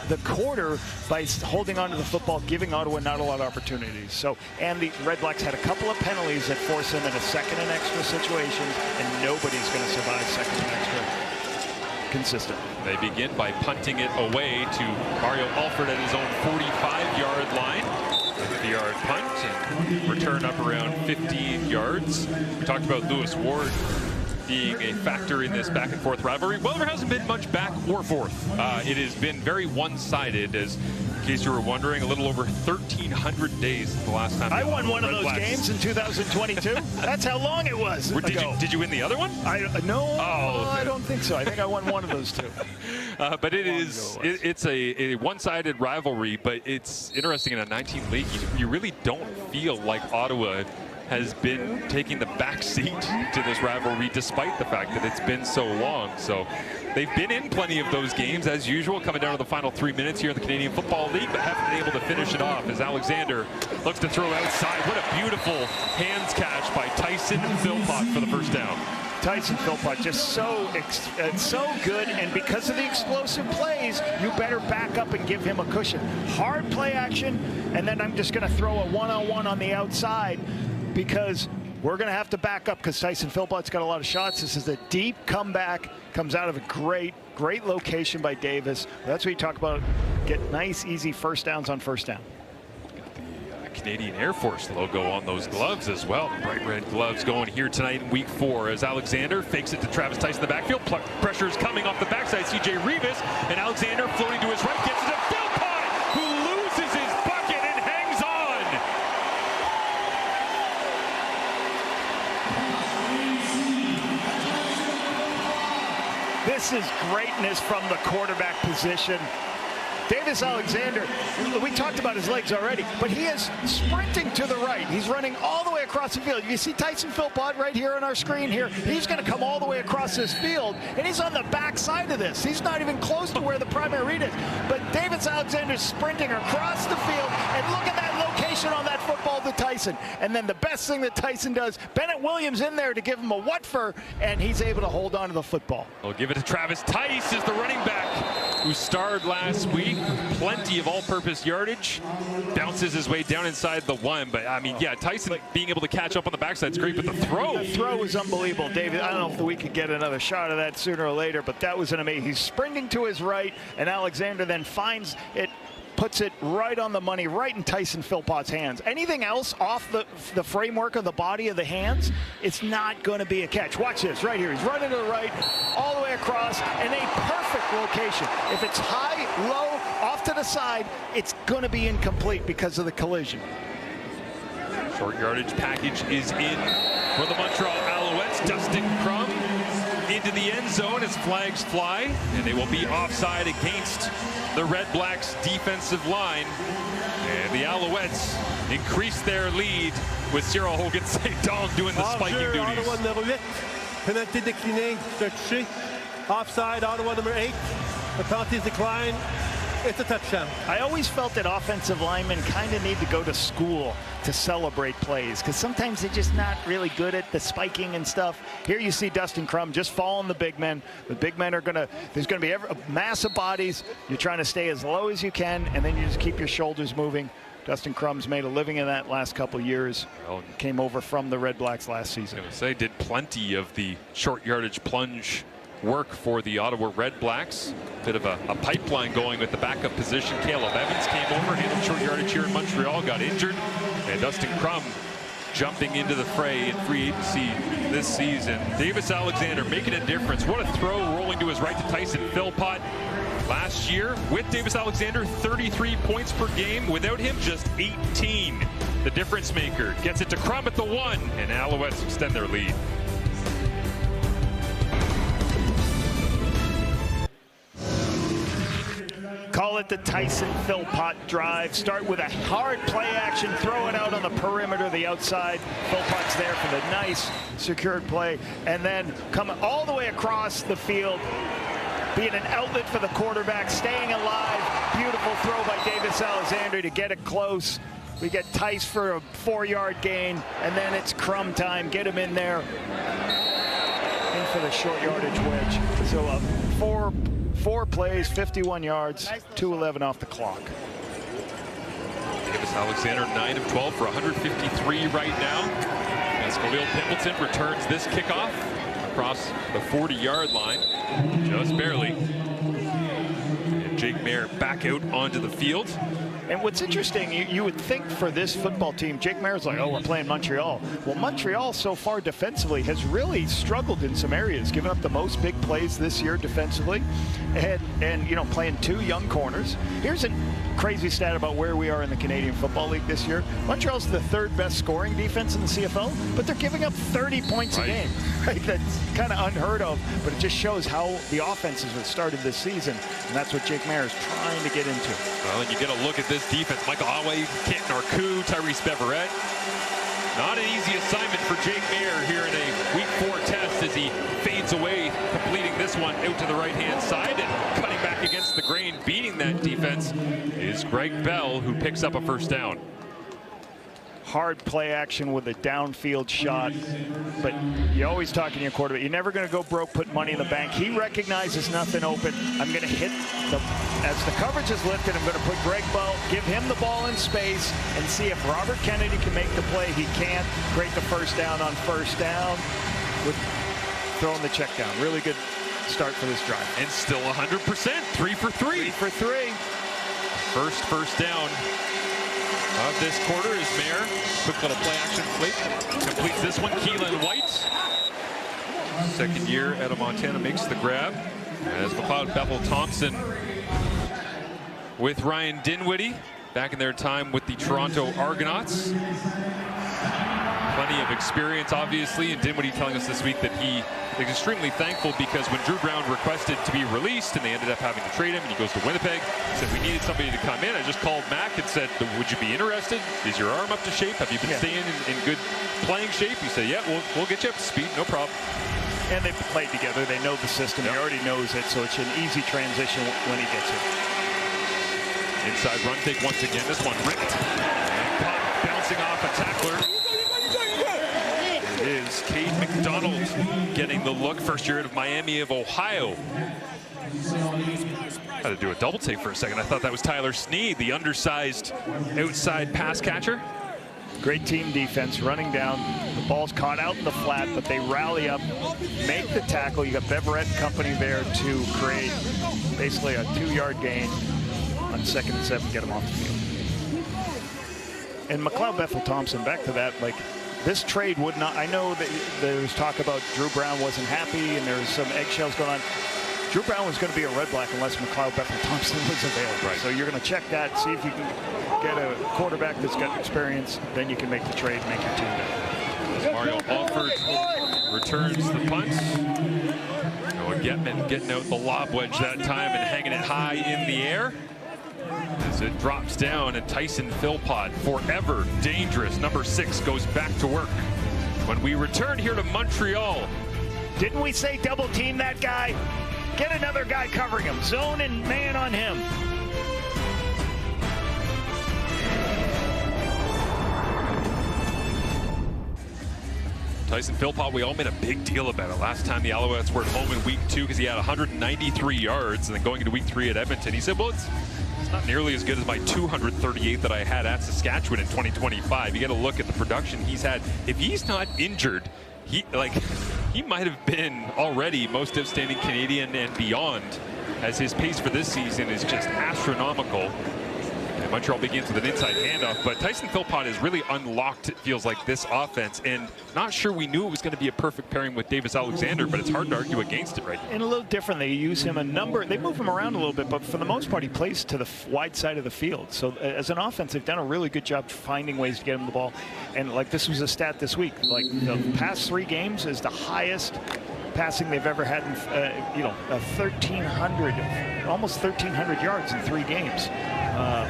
the quarter by holding on to the football, giving Ottawa not a lot of opportunities. So, and the Redblacks had a couple of penalties that force them into second and extra situations, and nobody's going to survive second and extra consistently. They begin by punting it away to Mario Alford at his own 45-yard line. 50-yard punt and return up around 15 yards. We talked about Lewis Ward being a factor in this back and forth rivalry. Well, there hasn't been much back or forth. It has been very one-sided, as in case you were wondering, a little over 1,300 days since the last time. I won one of those games in 2022. That's how long it was. Did you win the other one? No, okay. I don't think so. I think I won one of those 2. But it's a one-sided rivalry, but it's interesting in a 19 league. You really don't feel like Ottawa has been taking the back seat to this rivalry, despite the fact that it's been so long. So they've been in plenty of those games, as usual, coming down to the final 3 minutes here in the Canadian Football League, but haven't been able to finish it off as Alexander looks to throw outside. What a beautiful hands catch by Tyson Philpott for the first down. Tyson Philpott just so good, and because of the explosive plays, you better back up and give him a cushion. Hard play action, and then I'm just going to throw a one-on-one on the outside, because we're going to have to back up because Tyson Philpott's got a lot of shots. This is a deep comeback, comes out of a great location by Davis. That's what you talk about. Get nice, easy first downs on first down. Canadian Air Force logo on those gloves as well. Bright red gloves going here tonight in week 4 as Alexander fakes it to Travis Tyson in the backfield. Pressure is coming off the backside. CJ Revis, and Alexander floating to his right gets it to Philpott, who loses his bucket and hangs on. This is greatness from the quarterback position. Davis Alexander, we talked about his legs already, but he is sprinting to the right. He's running all the way across the field. You see Tyson Philpott right here on our screen here. He's going to come all the way across this field, and he's on the back side of this. He's not even close to where the primary read is. But Davis Alexander's sprinting across the field, and look at that location on that football to Tyson. And then the best thing that Tyson does, Bennett Williams in there to give him a what for, and he's able to hold on to the football. We'll give it to Travis Tice as the running back who starred last week. Plenty of all-purpose yardage. Bounces his way down inside the 1. But, I mean, yeah, Tyson being able to catch up on the backside is great, but the throw. The throw was unbelievable, David. I don't know if we could get another shot of that sooner or later, but that was an amazing. He's sprinting to his right, and Alexander then finds it, puts it right on the money, right in Tyson Philpott's hands. Anything else off the framework of the body of the hands, it's not going to be a catch. Watch this right here. He's running to the right, all the way across, and a perfect location. If it's high, low, off to the side, it's going to be incomplete because of the collision. Short yardage package is in for the Montreal Alouettes. Dustin Crum into the end zone as flags fly, and they will be offside against the Redblacks defensive line. And the Alouettes increase their lead with Cyril Hogan St. Dong doing the spiking duties. Ottawa number 8, penalty décliné, touché. Offside, Ottawa number 8, the penalties decline. It's a touchdown. I always felt that offensive linemen kind of need to go to school to celebrate plays, because sometimes they're just not really good at the spiking and stuff. Here you see Dustin Crum just following the big men. The big men are there's going to be a mass of bodies. You're trying to stay as low as you can, and then you just keep your shoulders moving. Dustin Crum's made a living in that last couple years. Well, came over from the Red Blacks last season. I was going to say, did plenty of the short yardage plunge work for the Ottawa Red Blacks. Bit of a pipeline going with the backup position. Caleb Evans came over, handled short yardage here in Montreal, got injured, and Dustin Crum jumping into the fray in free agency this season. Davis Alexander making a difference. What a throw, rolling to his right to Tyson Philpott. Last year, with Davis Alexander, 33 points per game. Without him, just 18. The difference maker gets it to Crum at the 1, and Alouettes extend their lead. Call it the Tyson Philpott drive. Start with a hard play action, throw it out on the perimeter, the outside. Philpott's there for the nice secured play, and then come all the way across the field, being an outlet for the quarterback, staying alive. Beautiful throw by Davis Alexander to get it close. We get Tice for a 4-yard gain, and then it's Crum time. Get him in there. In for the short yardage wedge. So four plays, 51 yards, 2:11 off the clock. Davis Alexander, 9 of 12 for 153 right now. As Khalil Pimpleton returns this kickoff across the 40-yard line, just barely. And Jake Mayer back out onto the field. And what's interesting, you would think for this football team, Jake Mayer's like, oh, we're playing Montreal. Well, Montreal so far defensively has really struggled in some areas, giving up the most big plays this year defensively, and you know, playing 2 young corners. Here's a crazy stat about where we are in the Canadian Football League this year. Montreal's the 3rd best scoring defense in the CFL, but they're giving up 30 points a game. Right? That's kind of unheard of, but it just shows how the offenses have started this season, and that's what Jake Mayer is trying to get into. Well, and you get a look at this defense. Michael Alouette, Kenton Arcou, Tyrese Beverette. Not an easy assignment for Jake Mayer here in a Week 4 test as he fades away, completing this one out to the right-hand side and cutting back against the grain. Beating that defense is Greg Bell, who picks up a first down. Hard play action with a downfield shot, but you always talking to your quarterback. You're never going to go broke, put money in the bank. He recognizes nothing open. I'm going to hit as the coverage is lifted, I'm going to put Greg Bell, give him the ball in space, and see if Robert Kennedy can make the play. He can't. Great the first down on first down with throwing the check down. Really good start for this drive. And still 100%, 3 for 3. 3 for 3. First down of this quarter is Mayer. Quick little play action flick. Completes this one. Keelan White, second year out of Montana, makes the grab. As McLeod Bethel-Thompson with Ryan Dinwiddie back in their time with the Toronto Argonauts. Plenty of experience, obviously, and Dinwiddie telling us this week that he is extremely thankful because when Drew Brown requested to be released and they ended up having to trade him and he goes to Winnipeg, he said, we needed somebody to come in. I just called Mac and said, would you be interested? Is your arm up to shape? Have you been staying in good playing shape? He said, yeah, we'll get you up to speed, no problem. And they've played together. They know the system. He already knows it, so it's an easy transition when he gets it. Inside run fake once again. This one ripped. And bouncing off a tackler. It is Cade McDonald getting the look. First year out of Miami of Ohio. Had to do a double take for a second. I thought that was Tyler Sneed, the undersized outside pass catcher. Great team defense running down. The ball's caught out in the flat, but they rally up, make the tackle. You got Beverette and company there to create basically a 2-yard gain on 2nd and 7, get them off the field. And McLeod Bethel-Thompson, back to that, like, this trade would not, I know that there was talk about Drew Brown wasn't happy and there was some eggshells going on. Drew Brown was going to be a Red Black unless McLeod Bethel-Thompson was available. Right. So you're going to check that, see if you can get a quarterback that's got experience, then you can make the trade, make your team better. Mario Alford returns the punt. Noah Getman getting out the lob wedge that time and hanging it high in the air. As it drops down, and Tyson Philpott, forever dangerous, number 6, goes back to work. When we return here to Montreal. Didn't we say double team that guy? Get another guy covering him. Zone and man on him. Tyson Philpott, we all made a big deal about it last time the Alouettes were at home in Week 2 because he had 193 yards, and then going into Week 3 at Edmonton, he said, well, It's not nearly as good as my 238 that I had at Saskatchewan in 2025. You got to look at the production he's had. If he's not injured, he might have been already most outstanding Canadian and beyond, as his pace for this season is just astronomical. And Montreal begins with an inside handoff, but Tyson Philpott has really unlocked, it feels like, this offense, and not sure we knew it was going to be a perfect pairing with Davis Alexander, but it's hard to argue against it right now. And a little different. They use him they move him around a little bit, but for the most part, he plays to the wide side of the field. So as an offense, they've done a really good job finding ways to get him the ball. And like, this was a stat this week, like the past 3 games is the highest passing they've ever had in, 1,300, almost 1,300 yards in 3 games.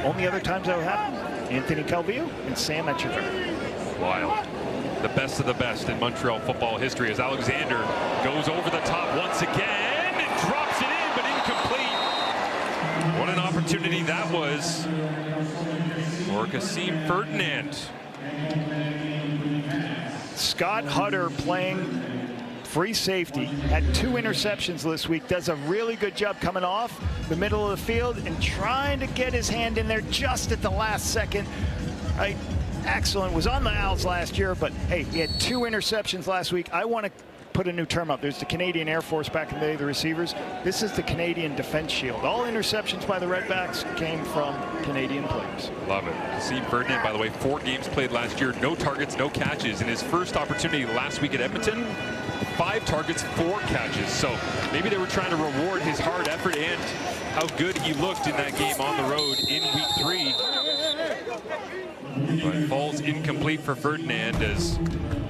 Only other times that would happen, Anthony Calvillo and Sam Etcheverry. Wild. The best of the best in Montreal football history as Alexander goes over the top once again and drops it in, but incomplete. What an opportunity that was for Kasim Ferdinand. Scott Hutter playing free safety, had 2 interceptions this week, does a really good job coming off the middle of the field and trying to get his hand in there just at the last second. Right? Excellent. Was on the Owls last year, but hey, he had 2 interceptions last week. I want to put a new term up. There's the Canadian Air Force back in the day, the receivers. This is the Canadian Defense Shield. All interceptions by the Redbacks came from Canadian players. Love it. Kasim Ferdinand, by the way, 4 games played last year, no targets, no catches. In his first opportunity last week at Edmonton, 5 targets, 4 catches. So maybe they were trying to reward his hard effort and how good he looked in that game on the road in week 3. But falls incomplete for Ferdinand as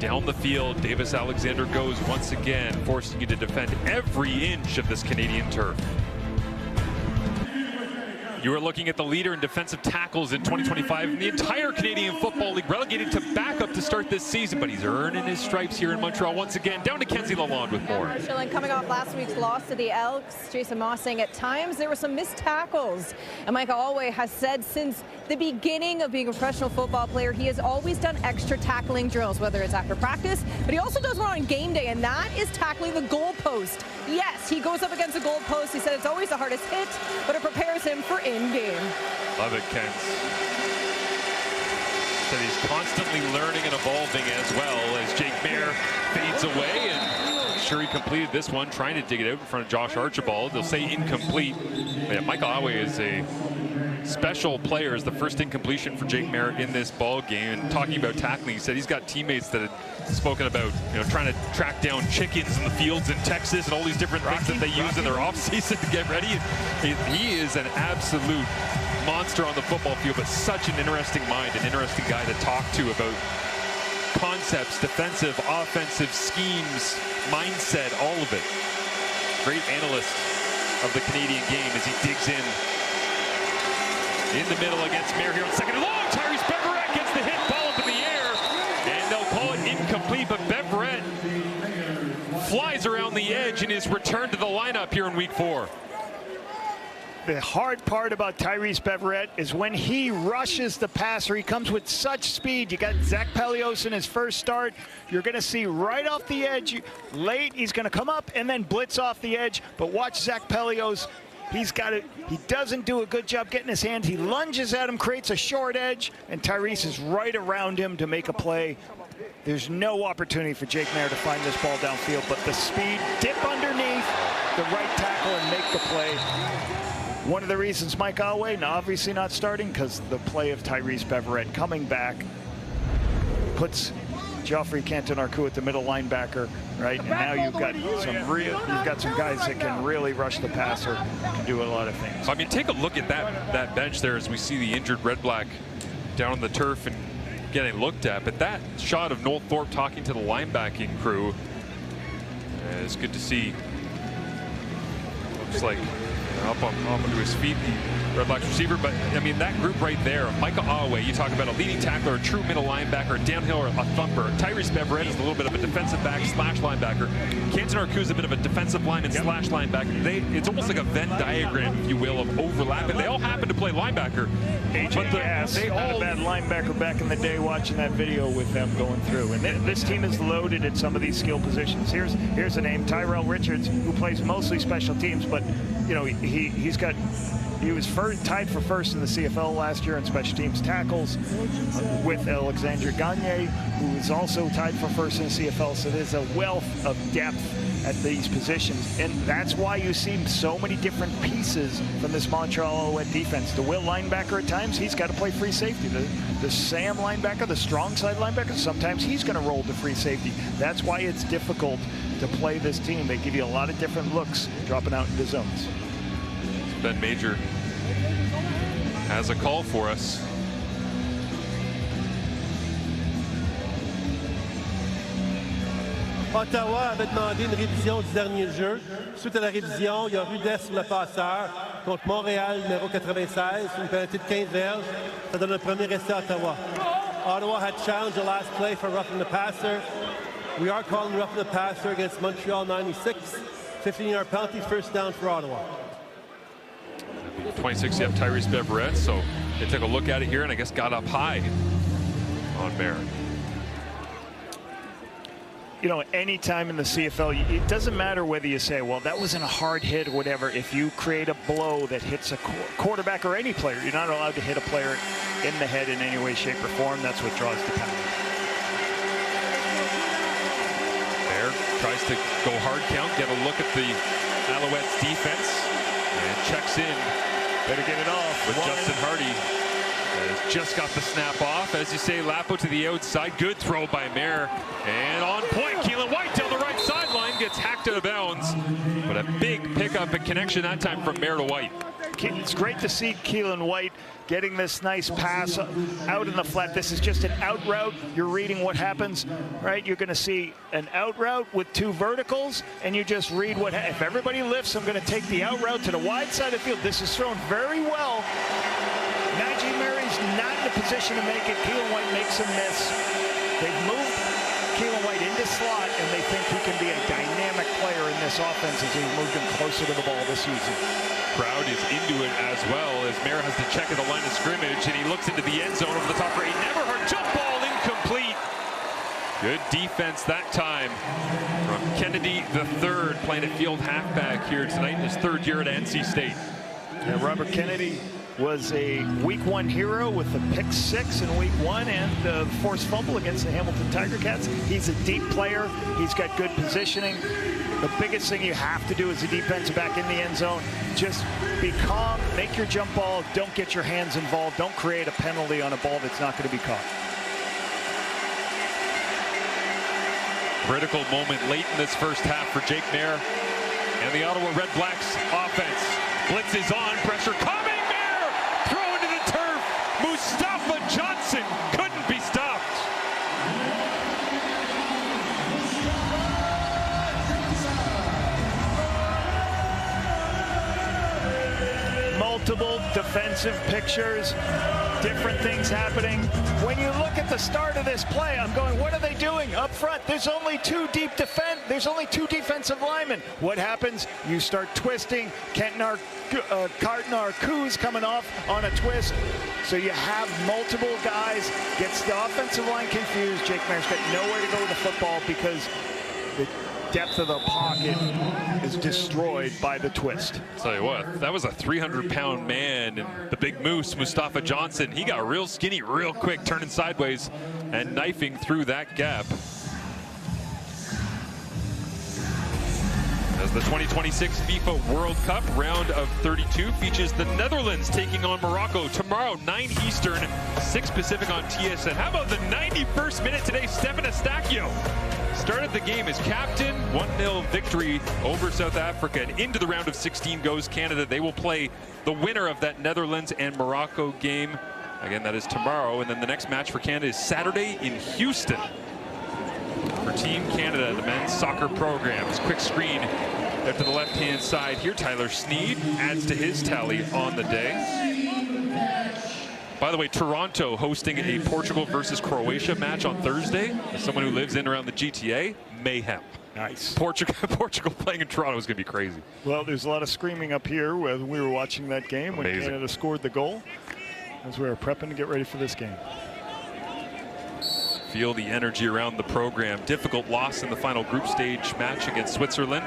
down the field, Davis Alexander goes once again, forcing you to defend every inch of this Canadian turf. You are looking at the leader in defensive tackles in 2025 in the entire Canadian Football League, relegated to backup to start this season, but he's earning his stripes here in Montreal once again. Down to Kenzie Lalonde with more. Schilling coming off last week's loss to the Elks. Jason Moss saying at times there were some missed tackles. And Micah Alway has said since the beginning of being a professional football player, he has always done extra tackling drills, whether it's after practice, but he also does one on game day, and that is tackling the goalpost. Yes, he goes up against the goalpost. He said it's always the hardest hit, but it prepares him for in-game. Love it, Ken. That he's constantly learning and evolving as well as Jake Mayer fades away, and I'm sure he completed this one, trying to dig it out in front of Josh Archibald. They'll say incomplete. Yeah, Michael Alway is a special player, is the first incompletion for Jake Mayer in this ball game. And talking about tackling, he said he's got teammates that had spoken about, trying to track down chickens in the fields in Texas and all these different things that they use in their offseason to get ready. He is an absolute monster on the football field, but such an interesting mind, an interesting guy to talk to about concepts, defensive, offensive schemes, mindset, all of it. Great analyst of the Canadian game as he digs in the middle against Mayer here on second and long. Tyrese Beverette gets the hit, ball up in the air, and they'll call it incomplete, but Beverette flies around the edge in his return to the lineup here in week 4. The hard part about Tyrese Beverette is when he rushes the passer, he comes with such speed. You got Zach Pelios in his first start. You're going to see right off the edge, late, he's going to come up and then blitz off the edge. But watch Zach Pelios. He doesn't do a good job getting his hands. He lunges at him, creates a short edge, and Tyrese is right around him to make a play. There's no opportunity for Jake Mayer to find this ball downfield, but the speed, dip underneath the right tackle and make the play. One of the reasons Mike Alway, obviously not starting, because the play of Tyrese Beverette coming back puts Geoffrey Canton-Arcou at the middle linebacker, right? And now you've got some guys that can really rush the passer, can do a lot of things. I mean, take a look at that bench there as we see the injured Red Black down on the turf and getting looked at. But that shot of Noel Thorpe talking to the linebacking crew is good to see. Looks like up onto his feet, the Red Blacks receiver. But I mean, that group right there, Micah Alway, you talk about a leading tackler, a true middle linebacker, a downhill or a thumper. Tyrese Beverette is a little bit of a defensive back slash linebacker. Canton-Arcou is a bit of a defensive lineman slash linebacker. It's almost like a Venn diagram, if you will, of overlapping. They all happen to play linebacker. AJ Gass, they all had linebacker back in the day, watching that video with them going through. And this team is loaded at some of these skill positions. Here's a name, Tyrell Richards, who plays mostly special teams, but you know, he was tied for first in the CFL last year in special teams tackles with Alexandre Gagne, who is also tied for first in the CFL. So there's a wealth of depth at these positions, and that's why you see so many different pieces from this Montreal Alouette defense. The Will linebacker at times, he's got to play free safety. The Sam linebacker, the strong side linebacker, sometimes he's going to roll to free safety. That's why it's difficult to play this team. They give you a lot of different looks dropping out into zones. Ben Major has a call for us. Ottawa avait demandé une révision du dernier jeu. Suite à la révision, il y a rudesse sur le passeur contre Montréal, numéro 96, une pénalité de 15 verges. Ça donne un premier essai à Ottawa. Ottawa had challenged the last play for roughing the passer. We are calling roughing the passer against Montreal 96. 15-yard penalty, first down for Ottawa. 26, you have Tyrese Beverett, so they took a look at it here and I guess got up high on Barrett. You know, anytime in the CFL, it doesn't matter whether you say, well, that wasn't a hard hit or whatever. If you create a blow that hits a quarterback or any player, you're not allowed to hit a player in the head in any way, shape, or form. That's what draws the penalty. Bear tries to go hard count, get a look at the Alouettes defense, and checks in. Better get it off. With Justin Hardy. Has just got the snap off. As you say, Lapo to the outside. Good throw by Mayer. And on point, Keelan White down the right sideline gets hacked out of bounds. But a big pickup and connection that time from Mayer to White. It's great to see Keelan White getting this nice pass out in the flat. This is just an out route. You're reading what happens, right? You're going to see an out route with two verticals, and you just read what if everybody lifts, I'm going to take the out route to the wide side of the field. This is thrown very well. Najee Mary's not in a position to make it. Keelan White makes a miss. They've moved Keelan White into slot, and they think he can be a dynamic player in this offense as he's moved him closer to the ball this season. Crowd is into it as well as Mayer has to check at the line of scrimmage, and he looks into the end zone over the top for a never heard jump ball, incomplete. Good defense that time from Kennedy III, playing at field halfback here tonight in his third year at NC State. Yeah, Robert Kennedy was a Week 1 hero with the pick-6 in Week 1 and the forced fumble against the Hamilton Tiger Cats. He's a deep player. He's got good positioning. The biggest thing you have to do as a defensive back in the end zone, just be calm, make your jump ball, don't get your hands involved, don't create a penalty on a ball that's not going to be caught. Critical moment late in this first half for Jake Mayer and the Ottawa REDBLACKS offense. Blitz is on, pressure coming. Throw into the turf. Mustafa Johnson couldn't be stopped. Multiple defensive pictures, different things happening. When you look at the start of this play, I'm going, what are they doing up front? There's only two defensive linemen. What happens? You start twisting. Carton Arcoo's coming off on a twist. So you have multiple guys. Gets the offensive line confused. Jake Mayer's got nowhere to go with the football because the depth of the pocket is destroyed by the twist. I'll tell you what, that was a 300-pound man, and the big moose, Mustafa Johnson, he got real skinny real quick, turning sideways and knifing through that gap. As the 2026 FIFA World Cup round of 32 features the Netherlands taking on Morocco tomorrow, 9 Eastern, 6 Pacific on TSN. How about the 91st minute today? Stefan Eustáquio started the game as captain. 1-0 victory over South Africa, and into the round of 16 goes Canada. They will play the winner of that Netherlands and Morocco game. Again, that is tomorrow, and then the next match for Canada is Saturday in Houston. For Team Canada, the men's soccer programs. Quick screen out to the left-hand side here. Tyler Sneed adds to his tally on the day. By the way, Toronto hosting a Portugal versus Croatia match on Thursday. As someone who lives in and around the GTA, mayhem. Nice. Portugal playing in Toronto is going to be crazy. Well, there's a lot of screaming up here when we were watching that game. Amazing. When Canada scored the goal as we were prepping to get ready for this game. Feel the energy around the program. Difficult loss in the final group stage match against Switzerland.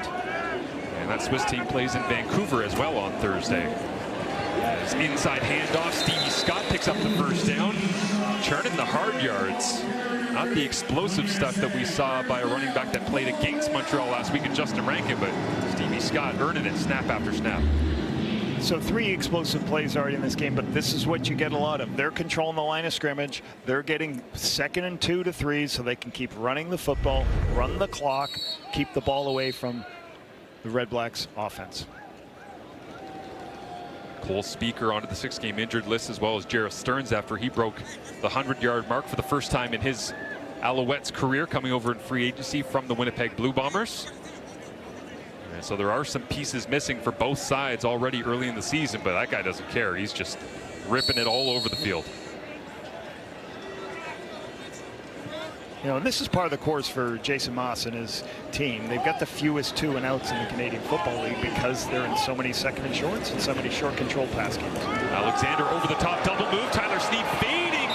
And that Swiss team plays in Vancouver as well on Thursday. As inside handoff, Stevie Scott picks up the first down, churning the hard yards. Not the explosive stuff that we saw by a running back that played against Montreal last week in Justin Rankin, but Stevie Scott earning it snap after snap. So 3 explosive plays already in this game, but this is what you get a lot of. They're controlling the line of scrimmage. They're getting 2nd and 2 to 3 so they can keep running the football, run the clock, keep the ball away from the Red Blacks offense. Cole Speaker onto the 6-game injured list, as well as Jarrett Stearns after he broke the 100-yard mark for the first time in his Alouettes career, coming over in free agency from the Winnipeg Blue Bombers. And so there are some pieces missing for both sides already early in the season, but that guy doesn't care. He's just ripping it all over the field. You know, and this is part of the course for Jason Moss and his team. They've got the fewest 2 and outs in the Canadian Football League because they're in so many 2nd and shorts and so many short control pass games. Alexander over the top, double move. Tyler Sneed fading.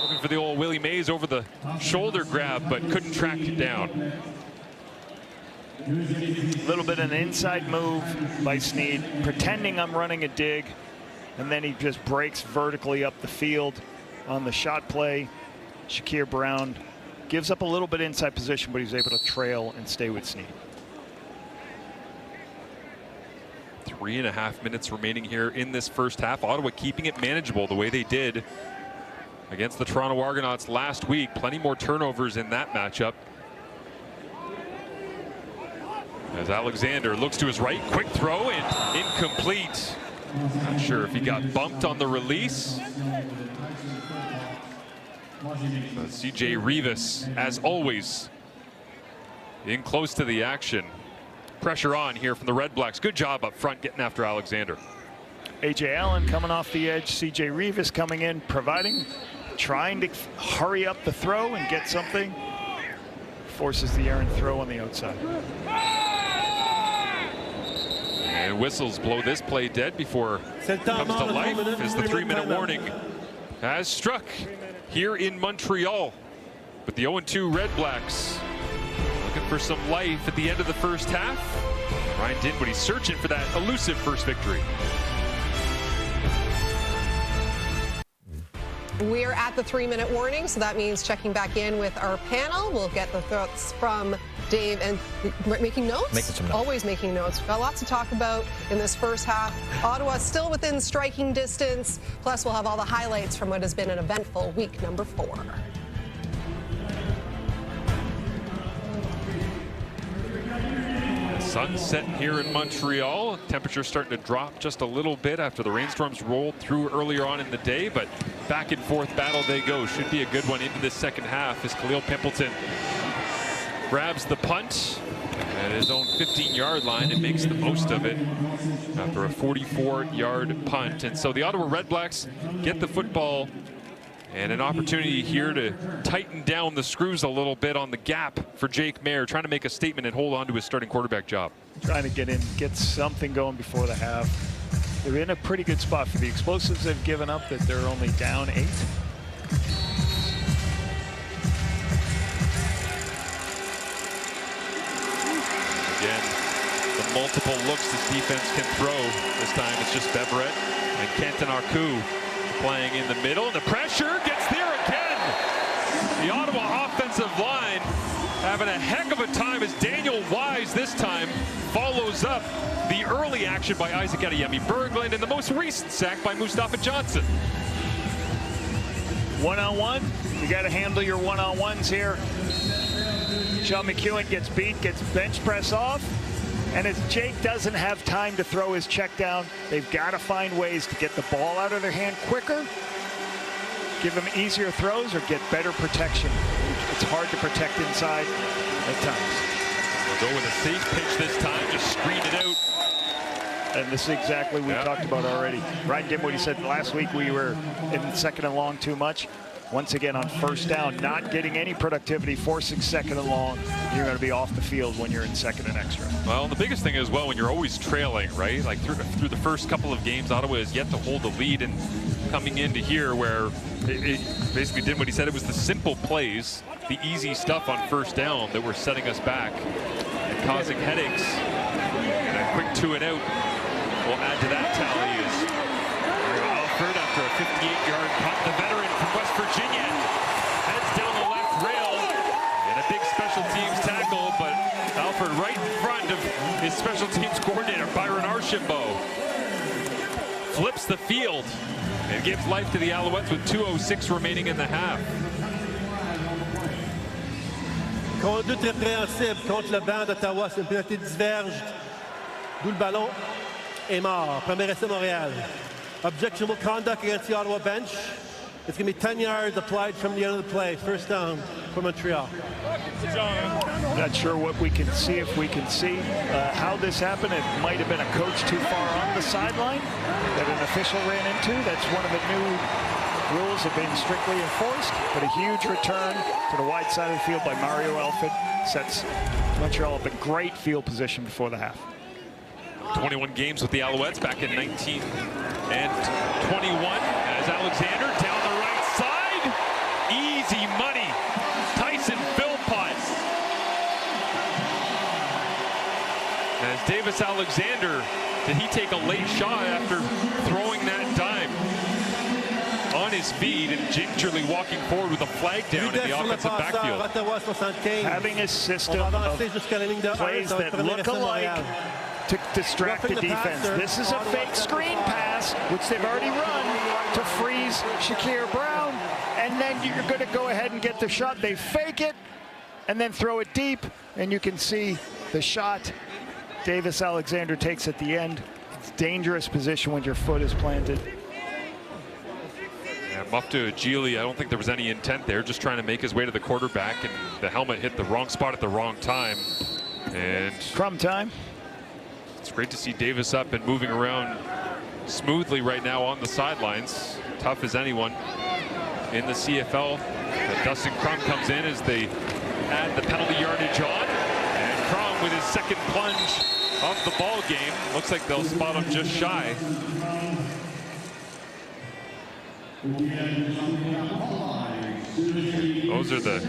Looking for the old Willie Mays over the shoulder grab, but couldn't track it down. A little bit of an inside move by Sneed, pretending I'm running a dig, and then he just breaks vertically up the field on the shot play. Shakir Brown gives up a little bit inside position, but he's able to trail and stay with Sneed. 3.5 minutes remaining here in this first half. Ottawa keeping it manageable the way they did against the Toronto Argonauts last week. Plenty more turnovers in that matchup. As Alexander looks to his right, quick throw and incomplete. Not sure if he got bumped on the release. CJ Rivas, as always, in close to the action. Pressure on here from the Red Blacks. Good job up front getting after Alexander. A.J. Allen coming off the edge. CJ Rivas coming in, trying to hurry up the throw and get something. Forces the errant throw on the outside. And whistles blow this play dead before it comes to life as the 3-minute warning has struck here in Montreal. But the 0-2 Red Blacks looking for some life at the end of the first half. Ryan Dinwiddie searching for that elusive first victory. We're at the 3-minute warning, so that means checking back in with our panel. We'll get the thoughts from Dave and making notes. Making some notes. Always making notes. Got lots to talk about in this first half. Ottawa still within striking distance. Plus, we'll have all the highlights from what has been an eventful week number 4. Sun setting here in Montreal. Temperature starting to drop just a little bit after the rainstorms rolled through earlier on in the day, but back and forth battle they go. Should be a good one into this second half as Khalil Pimpleton grabs the punt at his own 15-yard line and makes the most of it after a 44-yard punt. And so the Ottawa Red Blacks get the football and an opportunity here to tighten down the screws a little bit on the gap for Jake Maier, trying to make a statement and hold on to his starting quarterback job. Trying to get something going before the half. They're in a pretty good spot for the explosives they've given up, that they're only down 8. Again, the multiple looks this defense can throw. This time it's just Beverett and Kenton Arku playing in the middle, and the pressure gets there again. The Ottawa offensive line having a heck of a time as Daniel Wise this time follows up the early action by Isaac Adeyemi Berglund and the most recent sack by Mustafa Johnson. One-on-one, you got to handle your one-on-ones here. Sean McEwen gets beat, gets bench press off, and as Jake doesn't have time to throw his check down, they've got to find ways to get the ball out of their hand quicker, give them easier throws, or get better protection. It's hard to protect inside at times. We'll go with a safe pitch this time, just screen it out. And this is exactly what we talked about already. Ryan Dinwiddie said last week we were in second and long too much. Once again on first down, not getting any productivity, forcing second and long. You're going to be off the field when you're in second and extra. Well, the biggest thing is, well, when you're always trailing, right? Like through the first couple of games, Ottawa has yet to hold the lead, and coming into here where it basically did what he said. It was the simple plays, the easy stuff on first down that were setting us back and causing headaches. And quick 2 and out will add to that tally is Alford after a 58-yard punt. The veteran from West Virginia heads down the left rail and a big special teams tackle, but Alford right in front of his special teams coordinator, Byron Archambault, flips the field and gives life to the Alouettes with 2:06 remaining in the half. Conduite répréhensible contre le banc d'Ottawa. C'est une pénalité de 10 verges. D'où le ballon est mort. Premier essai Montréal. Objectionable conduct against the Ottawa bench. It's going to be 10 yards applied from the end of the play. First down for Montreal. Not sure what we can see, if we can see how this happened. It might have been a coach too far on the sideline that an official ran into. That's one of the new rules have been strictly enforced, but a huge return to the wide side of the field by Mario Alford sets Montreal up in great field position before the half. 21 games with the Alouettes back in 19 and 21 as Alexander down the right side. Easy money. Tyson Philpott. As Davis Alexander, did he take a late shot after throwing that dime on his feet and gingerly walking forward with a flag down in the offensive backfield? Having a system of plays that look alike to distract the defense. This is a fake screen pass, which they've already run to freeze Shakir Brown, and then you're going to go ahead and get the shot. They fake it and then throw it deep, and you can see the shot Davis Alexander takes at the end. It's dangerous position when your foot is planted. Yeah, Mufta Ejili, I don't think there was any intent there, just trying to make his way to the quarterback, and the helmet hit the wrong spot at the wrong time. And crumb time. It's great to see Davis up and moving around smoothly right now on the sidelines. Tough as anyone in the CFL. But Dustin Crum comes in as they add the penalty yardage on. And Crum with his second plunge of the ball game. Looks like they'll spot him just shy. Those are the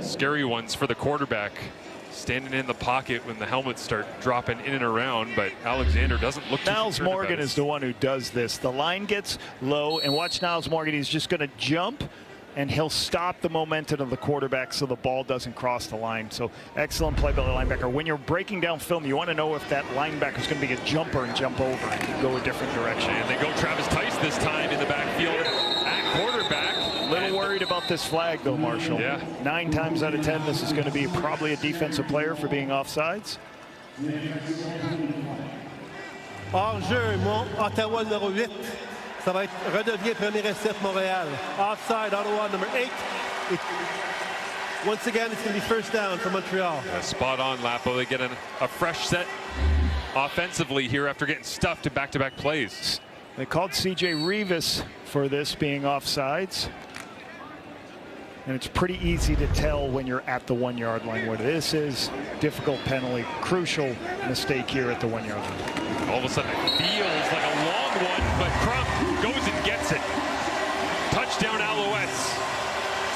scary ones for the quarterback. Standing in the pocket when the helmets start dropping in and around, but Alexander doesn't look too Niles Morgan is the one who does this. The line gets low, and watch Niles Morgan. He's just going to jump, and he'll stop the momentum of the quarterback so the ball doesn't cross the line. So excellent play by the linebacker. When you're breaking down film, you want to know if that linebacker is going to be a jumper and jump over and go a different direction. And they go Travis Tice this time in the backfield at quarterback. Little worried about this flag, though, Marshall. Yeah. 9 times out of 10, this is going to be probably a defensive player for being offsides. Hors-jeu, Ottawa numéro 8. Ça va être redevient premier essai pour Montréal. Offside, Ottawa number 8. Once again, it's going to be first down for Montreal. Yeah, spot on, Lapo. They get a fresh set offensively here after getting stuffed in back-to-back plays. They called C.J. Rivas for this being offsides. And it's pretty easy to tell when you're at the 1-yard line what this is. Difficult penalty, crucial mistake here at the 1-yard line. All of a sudden it feels like a long one, but Crump goes and gets it. Touchdown Alouettes.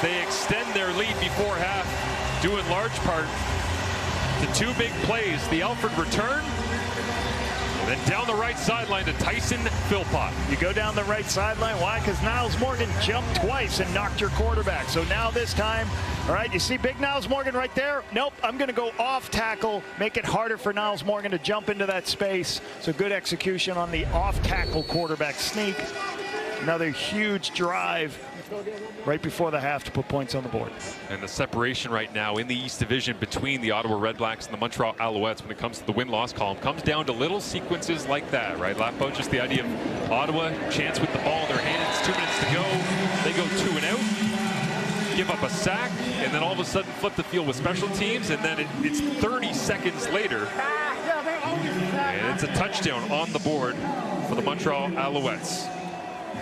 They extend their lead before half, due in large part to 2 big plays. The Alford return, and then down the right sideline to Tyson Philpott. You go down the right sideline. Why? Because Niles Morgan jumped twice and knocked your quarterback. So now this time, all right, you see big Niles Morgan right there? Nope, I'm going to go off tackle, make it harder for Niles Morgan to jump into that space. So good execution on the off tackle quarterback sneak. Another huge drive right before the half to put points on the board. And the separation right now in the East Division between the Ottawa REDBLACKS and the Montreal Alouettes when it comes to the win-loss column comes down to little sequences like that, right, Lapo? Just the idea of Ottawa, chance with the ball in their hands, 2 minutes to go. They go 2 and out, give up a sack, and then all of a sudden flip the field with special teams, and then it's 30 seconds later, and it's a touchdown on the board for the Montreal Alouettes.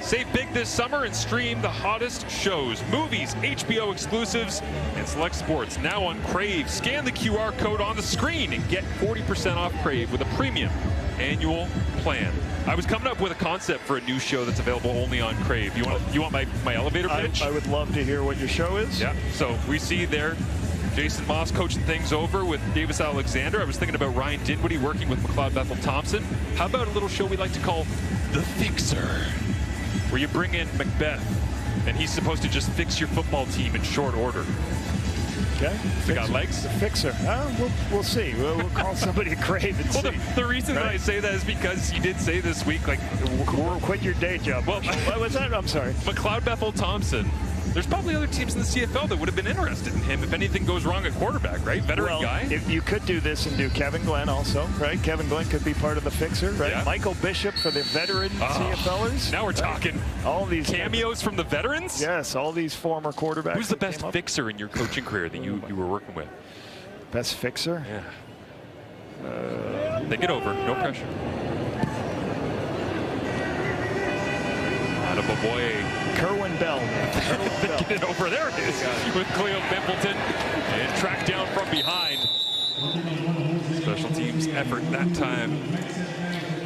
Save big this summer and stream the hottest shows, movies, HBO exclusives, and select sports now on Crave. Scan the QR code on the screen and get 40% off Crave with a premium annual plan. I was coming up with a concept for a new show that's available only on Crave. You want my elevator pitch? I would love to hear what your show is. Yeah, so we see there Jason Moss coaching things over with Davis Alexander. I was thinking about Ryan Dinwiddie working with McLeod Bethel-Thompson. How about a little show we like to call The Fixer, where you bring in Macbeth, and he's supposed to just fix your football team in short order. Okay. They got legs? The Fixer. We'll see. We'll call somebody Crave and see. The reason that I say that is because you did say this week, like, quit your day job. Well, what was that? I'm sorry. McLeod Bethel-Thompson. There's probably other teams in the CFL that would have been interested in him if anything goes wrong at quarterback, right? Veteran guy. If you could do this and do Kevin Glenn also, right? Kevin Glenn could be part of the Fixer, right? Yeah. Michael Bishop for the veteran CFLers. Now we're talking. All these cameos from the veterans? Yes, all these former quarterbacks. Who's the best fixer in your coaching career that you were working with? Best fixer? Yeah. Think it over. No pressure. Attaboy. Kerwin Bell. Get it over. There it is. With Cleo Pimpleton. And tracked down from behind. Special teams effort that time.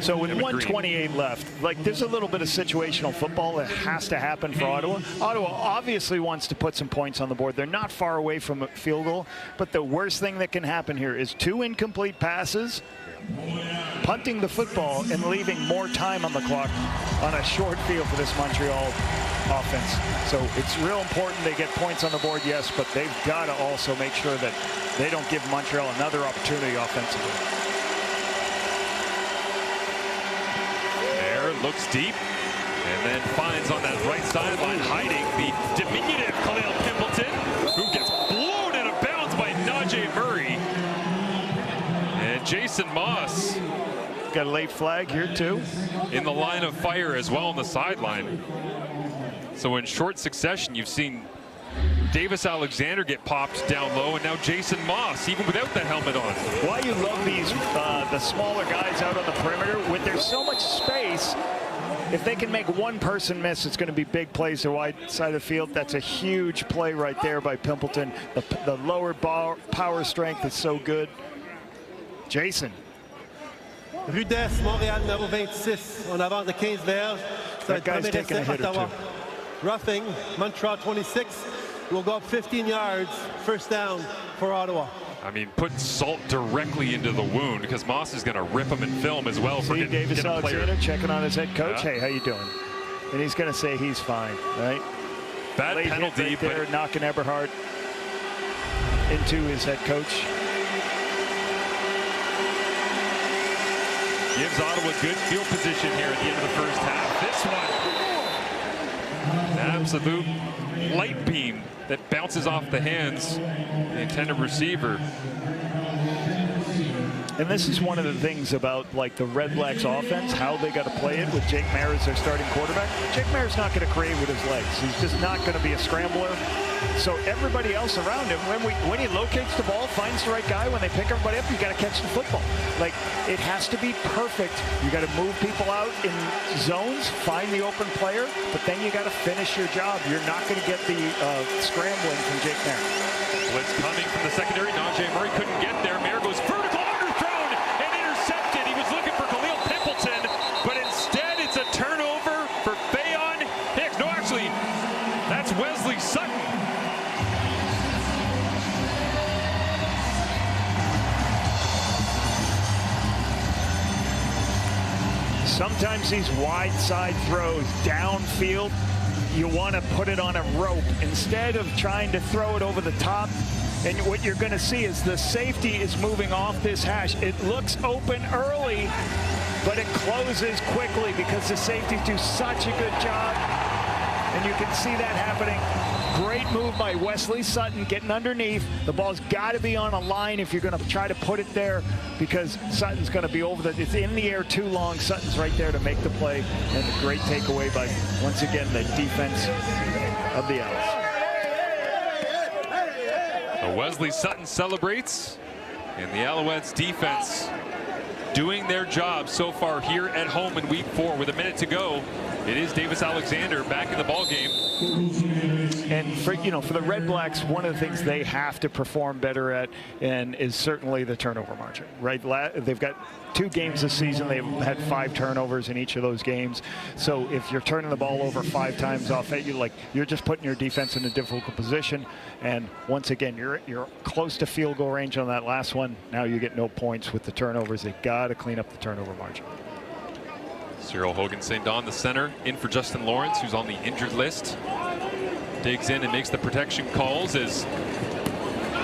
So with 1:28 left, like, there's a little bit of situational football that has to happen for Ottawa. Ottawa obviously wants to put some points on the board. They're not far away from a field goal, but the worst thing that can happen here is 2 incomplete passes, punting the football, and leaving more time on the clock on a short field for this Montreal offense. So it's real important they get points on the board, yes, but they've got to also make sure that they don't give Montreal another opportunity offensively. Looks deep and then finds on that right sideline, hiding the diminutive Khalil Pimpleton, who gets blown out of bounds by Najee Murray. And Jason Moss got a late flag here too in the line of fire as well on the sideline. So in short succession, you've seen Davis Alexander get popped down low, and now Jason Moss, even without the helmet on. Why you love these the smaller guys out on the perimeter, when there's so much space, if they can make one person miss, it's going to be big plays to the wide side of the field. That's a huge play right there by Pimpleton. The lower power strength is so good. Jason. Rudesse, Montréal, numéro 26. On avance de 15 verges. That guy's taking a hit or two. Roughing, Montreal 26. Will go up 15 yards, first down for Ottawa. I mean, putting salt directly into the wound, because Moss is going to rip him and film as well. See Davis Alexander checking on his head coach. Yeah. Hey, how you doing? And he's going to say he's fine, right? Bad Late penalty, right there, but knocking Eberhardt into his head coach. Gives Ottawa good field position here at the end of the first half. This one, an absolute light beam that bounces off the hands of the intended receiver. And this is one of the things about, like, the Red Blacks offense, how they got to play it with Jake Maier as their starting quarterback. Jake Maier's not going to create with his legs. He's just not going to be a scrambler. So everybody else around him, when he locates the ball, finds the right guy, when they pick everybody up, you got to catch the football. Like, it has to be perfect. You got to move people out in zones, find the open player, but then you got to finish your job. You're not going to get the scrambling from Jake Maier. Blitz coming from the secondary. Najee Murray couldn't get there. Maier goes vertical, underthrown, and intercepted. He was looking for Khalil Pimpleton, but instead it's a turnover for Faion Hicks. No, actually, that's Wesley Sutton. Sometimes these wide side throws downfield, you want to put it on a rope instead of trying to throw it over the top. And what you're going to see is the safety is moving off this hash. It looks open early, but it closes quickly because the safeties do such a good job. And you can see that happening. Great move by Wesley Sutton getting underneath. The ball's got to be on a line if you're going to try to put it there, because Sutton's going to be over it's in the air too long. Sutton's right there to make the play. And a great takeaway by, once again, the defense of the Owls. So Wesley Sutton celebrates, and the Alouettes defense doing their job so far here at home in week 4. With a minute to go, it is Davis Alexander back in the ball game. And for the Red Blacks, one of the things they have to perform better at is certainly the turnover margin, right? They've got 2 games this season. They've had 5 turnovers in each of those games. So if you're turning the ball over 5 times off at you, you're just putting your defense in a difficult position. And once again, you're close to field goal range on that last one. Now you get no points with the turnovers. They got to clean up the turnover margin. Cyril Hogan St. Don, the center, in for Justin Lawrence, who's on the injured list. Digs in and makes the protection calls as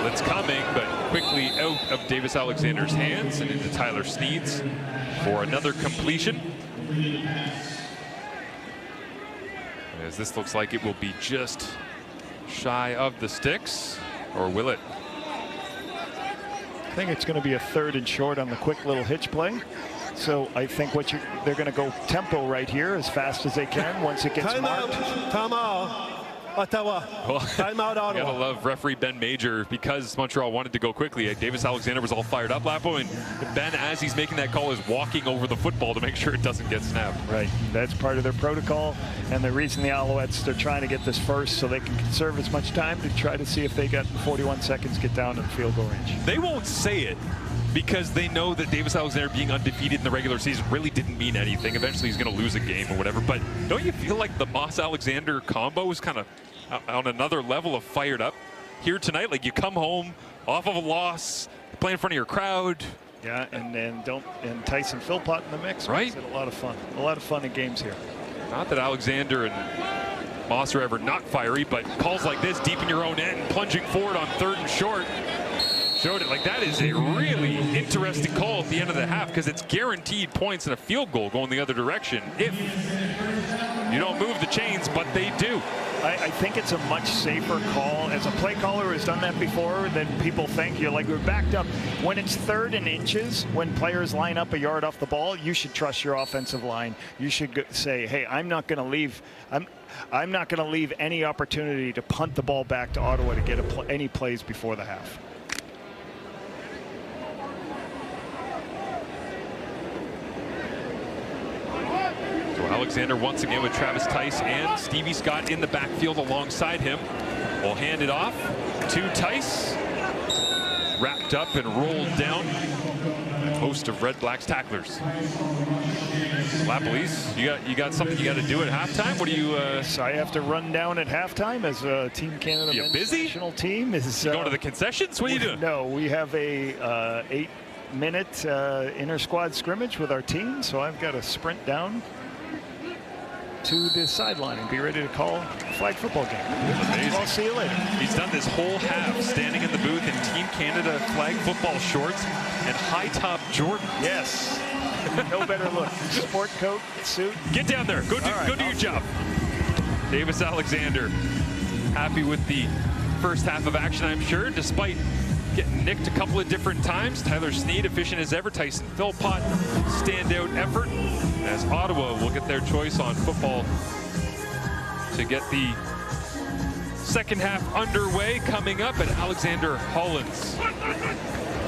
it's coming, but quickly out of Davis Alexander's hands and into Tyler Sneed's for another completion. As this looks like it will be just shy of the sticks, or will it? I think it's going to be a 3rd and short on the quick little hitch play. So I think they're going to go tempo right here as fast as they can once it gets marked. Timeout. Ottawa. Well, Timeout, Ottawa. Gotta love referee Ben Major, because Montreal wanted to go quickly. Davis Alexander was all fired up, Lapo, and Ben, as he's making that call, is walking over the football to make sure it doesn't get snapped. Right. That's part of their protocol, and the reason the Alouettes, they're trying to get this first so they can conserve as much time to try to see if they got 41 seconds get down to the field goal range. They won't say it, because they know that Davis Alexander being undefeated in the regular season really didn't mean anything. Eventually he's going to lose a game or whatever. But don't you feel like the Moss-Alexander combo is kind of on another level of fired up here tonight? Like, you come home off of a loss, play in front of your crowd. Yeah, and Tyson Philpott in the mix. Right. A lot of fun. A lot of fun in games here. Not that Alexander and Moss are ever not fiery, but calls like this deep in your own end, plunging forward on 3rd and short. Showed it. Like, that is a really interesting call at the end of the half, because it's guaranteed points and a field goal going the other direction if you don't move the chains, but they do. I think it's a much safer call. As a play caller who has done that before, than people think. You're like, we're backed up. When it's 3rd and inches, when players line up a yard off the ball, you should trust your offensive line. You should say, hey, I'm not going to leave. I'm not going to leave any opportunity to punt the ball back to Ottawa to get any plays before the half. Alexander once again with Travis Tice and Stevie Scott in the backfield alongside him. We'll hand it off to Tice. Wrapped up and rolled down. A host of Red Blacks tacklers. Lapalese, you got something you got to do at halftime? What do you? So I have to run down at halftime as a Team Canada men's national team. Is going to the concessions? What are you doing? No, we have a 8-minute inter-squad scrimmage with our team, so I've got to sprint down to the sideline and be ready to call a flag football game. Amazing. I'll see you later. He's done this whole half standing in the booth in Team Canada flag football shorts and high top Jordan. Yes. No better look. Sport coat, suit. Get down there. Go do your job. Davis Alexander happy with the first half of action, I'm sure, despite getting nicked a couple of different times. Tyler Sneed, efficient as ever. Tyson Philpott, standout effort. As Ottawa will get their choice on football to get the second half underway coming up. And Alexander Hollins,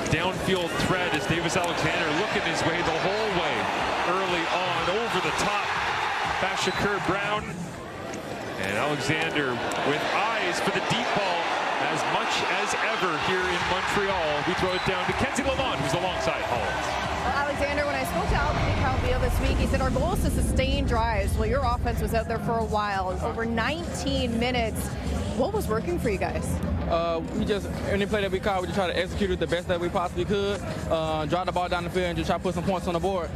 downfield threat as Davis Alexander looking his way the whole way early on over the top. Bashakur Brown and Alexander with eyes for the deep ball as much as ever here in Montreal. We throw it down to Kenzie Lalonde, who's alongside Hollins. Well, Alexander, when I spoke to Albany Calvillo this week, he said our goal is to sustain drives. Well, your offense was out there for a while, over 19 minutes. What was working for you guys? We just, any play that we caught, we just try to execute it the best that we possibly could, drive the ball down the field and just try to put some points on the board.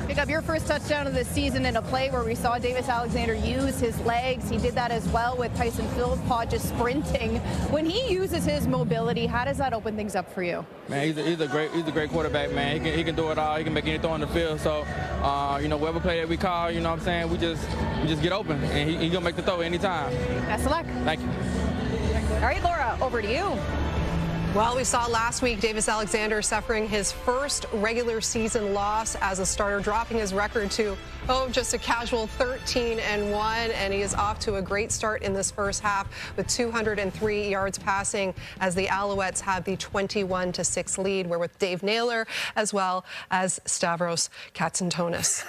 Pick up your first touchdown of the season in a play where we saw Davis Alexander use his legs. He did that as well with Tyson Philpott just sprinting. When he uses his mobility, how does that open things up for you? Man, he's a great quarterback, man. He can do it all. He can make any throw on the field. So, whatever play that we call, you know what I'm saying, we just get open, and he's gonna make the throw anytime. Best of luck. Thank you. All right, Laura, over to you. Well, we saw last week Davis Alexander suffering his first regular season loss as a starter, dropping his record to, just a casual 13-1, and he is off to a great start in this first half with 203 yards passing as the Alouettes have the 21-6 lead. We're with Dave Naylor as well as Stavros Katsantonis.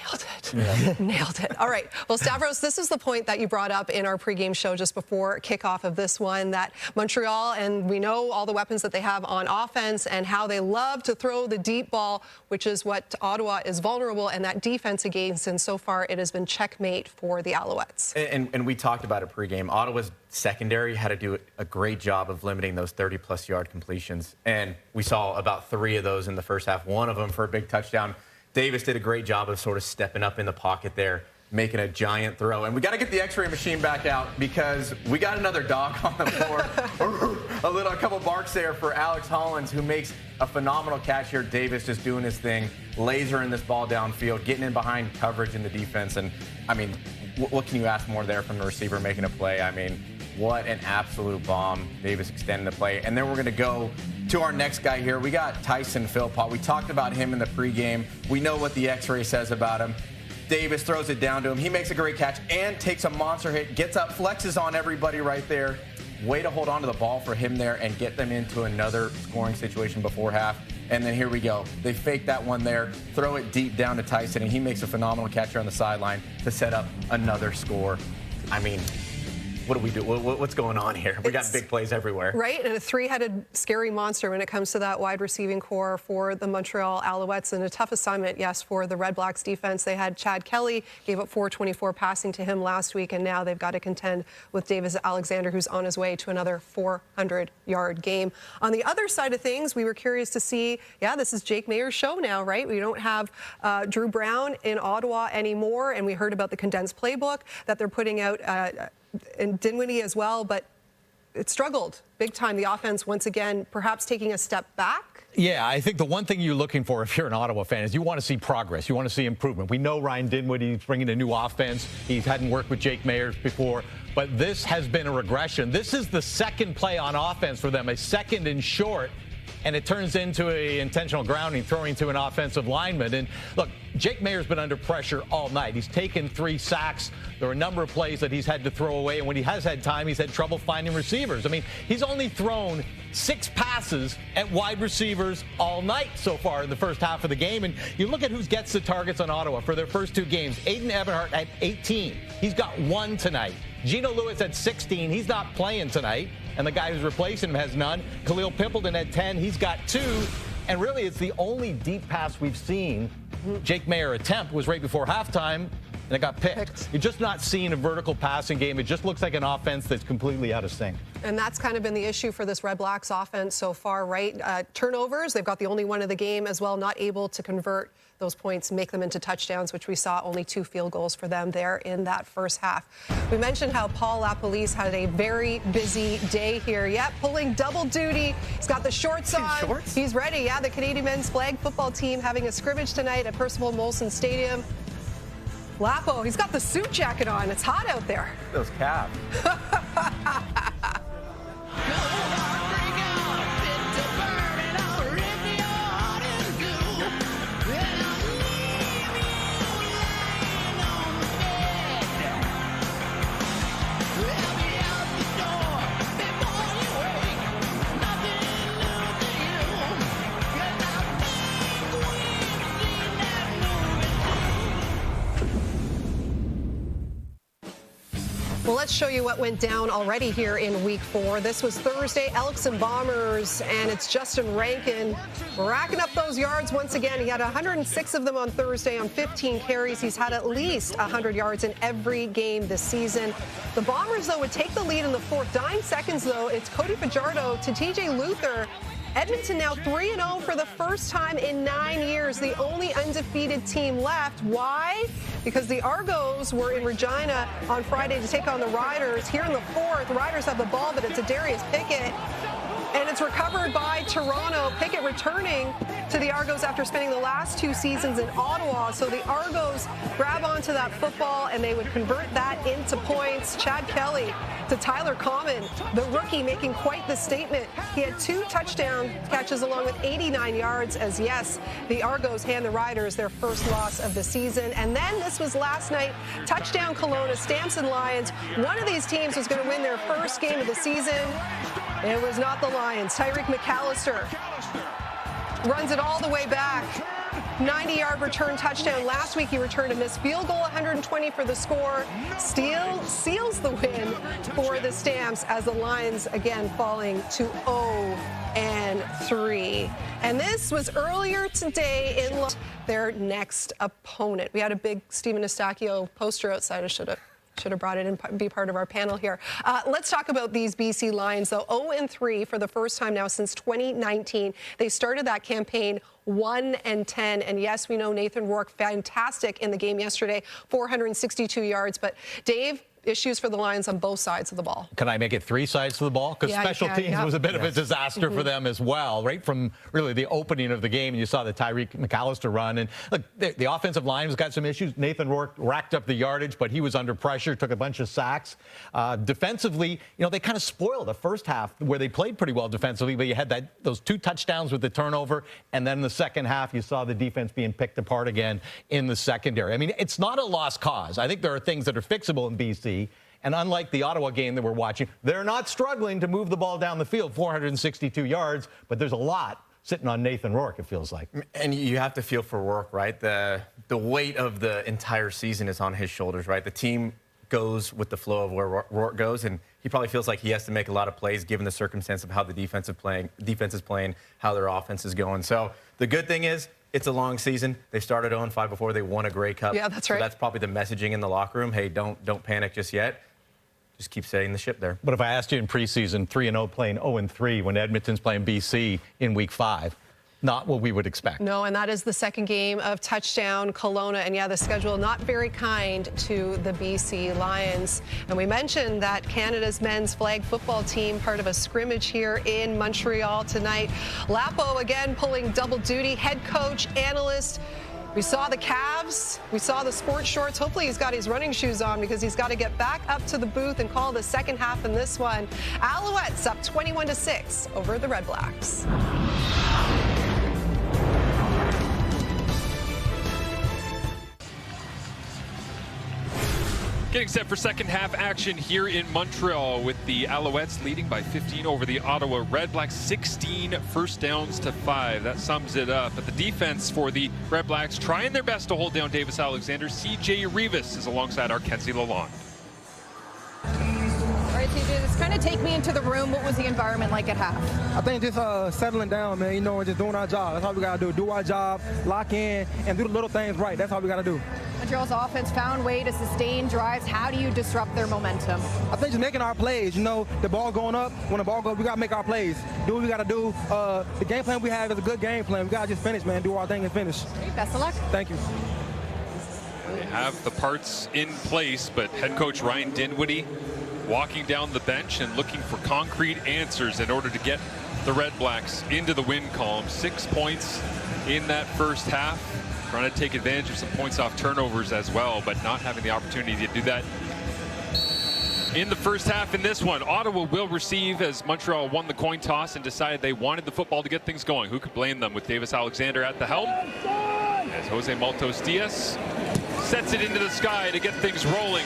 Nailed it. Yeah. Nailed it. All right. Well, Stavros, this is the point that you brought up in our pregame show just before kickoff of this one, that Montreal, and we know all the weapons that they have on offense and how they love to throw the deep ball, which is what Ottawa is vulnerable and that defense against. And so far, it has been checkmate for the Alouettes. And we talked about it pregame. Ottawa's secondary had to do a great job of limiting those 30-plus yard completions. And we saw about 3 of those in the first half, one of them for a big touchdown. Davis did a great job of sort of stepping up in the pocket there, making a giant throw. And we got to get the x-ray machine back out because we got another dog on the floor. a couple barks there for Alex Hollins, who makes a phenomenal catch here. Davis just doing his thing, lasering this ball downfield, getting in behind coverage in the defense. And, I mean, what can you ask more there from the receiver making a play? I mean, what an absolute bomb. Davis extending the play. And then we're going to go to our next guy here. We got Tyson Philpott. We talked about him in the pregame. We know what the x-ray says about him. Davis throws it down to him. He makes a great catch and takes a monster hit, gets up, flexes on everybody right there. Way to hold on to the ball for him there and get them into another scoring situation before half. And then here we go. They fake that one there, throw it deep down to Tyson, and he makes a phenomenal catch here on the sideline to set up another score. I mean, what do we do? What's going on here? We got big plays everywhere. Right, and a 3-headed scary monster when it comes to that wide receiving core for the Montreal Alouettes, and a tough assignment, yes, for the Red Blacks defense. They had Chad Kelly, gave up 424 passing to him last week, and now they've got to contend with Davis Alexander, who's on his way to another 400-yard game. On the other side of things, we were curious to see, this is Jake Mayer's show now, right? We don't have Drew Brown in Ottawa anymore, and we heard about the condensed playbook that they're putting out and Dinwiddie as well, but it struggled big time. The offense, once again, perhaps taking a step back. Yeah, I think the one thing you're looking for if you're an Ottawa fan is you want to see progress. You want to see improvement. We know Ryan Dinwiddie's bringing a new offense. He hadn't worked with Jake Mayers before, but this has been a regression. This is the second play on offense for them, a second and short, and it turns into an intentional grounding, throwing to an offensive lineman. And look, Jake Mayer's been under pressure all night. He's taken 3 sacks. There are a number of plays that he's had to throw away, and when he has had time, he's had trouble finding receivers. I mean, he's only thrown 6 passes at wide receivers all night so far in the first half of the game. And you look at who gets the targets on Ottawa for their first 2 games. Aiden Eberhardt at 18. He's got 1 tonight. Gino Lewis at 16. He's not playing tonight. And the guy who's replacing him has none. Khalil Pimpleton at 10. He's got 2. And really, it's the only deep pass we've seen Jake Mayer attempt was right before halftime, and it got picked. You're just not seeing a vertical passing game. It just looks like an offense that's completely out of sync. And that's kind of been the issue for this Red Blacks offense so far, right? Turnovers, they've got the only one of the game as well, not able to convert those points, make them into touchdowns, which we saw only 2 field goals for them there in that first half. We mentioned how Paul LaPolice had a very busy day here. Pulling double duty. He's got the shorts on. Shorts? He's ready. The Canadian men's flag football team having a scrimmage tonight at Percival Molson Stadium. Lapo, he's got the suit jacket on. It's hot out there. Those calves. Well, let's show you what went down already here in Week 4. This was Thursday, Elks and Bombers, and it's Justin Rankin racking up those yards once again. He had 106 of them on Thursday on 15 carries. He's had at least 100 yards in every game this season. The Bombers, though, would take the lead in the 4th. Dying seconds, though, it's Cody Fajardo to TJ Luther. Edmonton now 3-0 for the first time in 9 years, the only undefeated team left. Why? Because the Argos were in Regina on Friday to take on the Riders. Here in the 4th, the Riders have the ball, but it's a Darius Pickett And it's recovered by Toronto. Pickett returning to the Argos after spending the last 2 seasons in Ottawa. So the Argos grab onto that football, and they would convert that into points. Chad Kelly to Tyler Common, the rookie, making quite the statement. He had 2 touchdown catches along with 89 yards as, yes, the Argos hand the Riders their first loss of the season. And then this was last night, touchdown Kelowna, Stamps and Lions. One of these teams was going to win their first game of the season. It was not the Lions. Tyreek McAllister runs it all the way back. 90-yard return touchdown. Last week he returned a missed field goal, 120 for the score. Seals the win for the Stamps as the Lions again falling to 0-3. And this was earlier today in their next opponent. We had a big Stephen Eustachio poster outside. I should have brought it in and be part of our panel here. Let's talk about these BC Lions, though. 0-3 for the first time now since 2019. They started that campaign 1-10. And yes, we know Nathan Rourke, fantastic in the game yesterday, 462 yards. But Dave, issues for the Lions on both sides of the ball. Can I make it 3 sides to the ball? Because special teams was a bit of a disaster for them as well, right from really the opening of the game. And you saw the Tyreek McAllister run. And look, the offensive line has got some issues. Nathan Rourke racked up the yardage, but he was under pressure, took a bunch of sacks. Defensively, they kind of spoiled the first half where they played pretty well defensively, but you had those 2 touchdowns with the turnover. And then in the second half, you saw the defense being picked apart again in the secondary. I mean, it's not a lost cause. I think there are things that are fixable in BC. And unlike the Ottawa game that we're watching, they're not struggling to move the ball down the field, 462 yards, but there's a lot sitting on Nathan Rourke, it feels like. And you have to feel for Rourke, right? The weight of the entire season is on his shoulders, right? The team goes with the flow of where Rourke goes, and he probably feels like he has to make a lot of plays given the circumstance of how the defense is playing, how their offense is going. So the good thing is, it's a long season. They started 0-5 before they won a Grey Cup. Yeah, that's right. So that's probably the messaging in the locker room. Hey, don't panic just yet. Just keep setting the ship there. But if I asked you in preseason, 3-0 playing 0-3 when Edmonton's playing BC in week 5, not what we would expect. No, and that is the second game of touchdown Kelowna. And yeah, the schedule not very kind to the BC Lions. And we mentioned that Canada's men's flag football team, part of a scrimmage here in Montreal tonight. Lapo again pulling double duty, head coach, analyst. We saw the calves, we saw the sports shorts. Hopefully he's got his running shoes on because he's got to get back up to the booth and call the second half in this one. Alouettes up 21-6 over the REDBLACKS. Getting set for second half action here in Montreal with the Alouettes leading by 15 over the Ottawa REDBLACKS, 16 first downs to 5. That sums it up. But the defense for the REDBLACKS trying their best to hold down Davis Alexander. CJ Rivas is alongside our Kenzie Lalonde. All right, CJ, just kind of take me into the room. What was the environment like at half? I think just settling down, man, and just doing our job. That's all we got to do. Do our job, lock in, and do the little things right. That's all we got to do. Montreal's offense found way to sustain drives. How do you disrupt their momentum? I think just making our plays. The ball going up. When the ball goes, we got to make our plays. Do what we got to do. The game plan we have is a good game plan. We got to just finish, man. Do our thing and finish. Great. Best of luck. Thank you. They have the parts in place, but head coach Ryan Dinwiddie walking down the bench and looking for concrete answers in order to get the REDBLACKS into the win column. 6 points in that first half. Trying to take advantage of some points off turnovers as well, but not having the opportunity to do that in the first half in this one. Ottawa will receive as Montreal won the coin toss and decided they wanted the football to get things going. Who could blame them with Davis Alexander at the helm? As Jose Maltos Diaz sets it into the sky to get things rolling.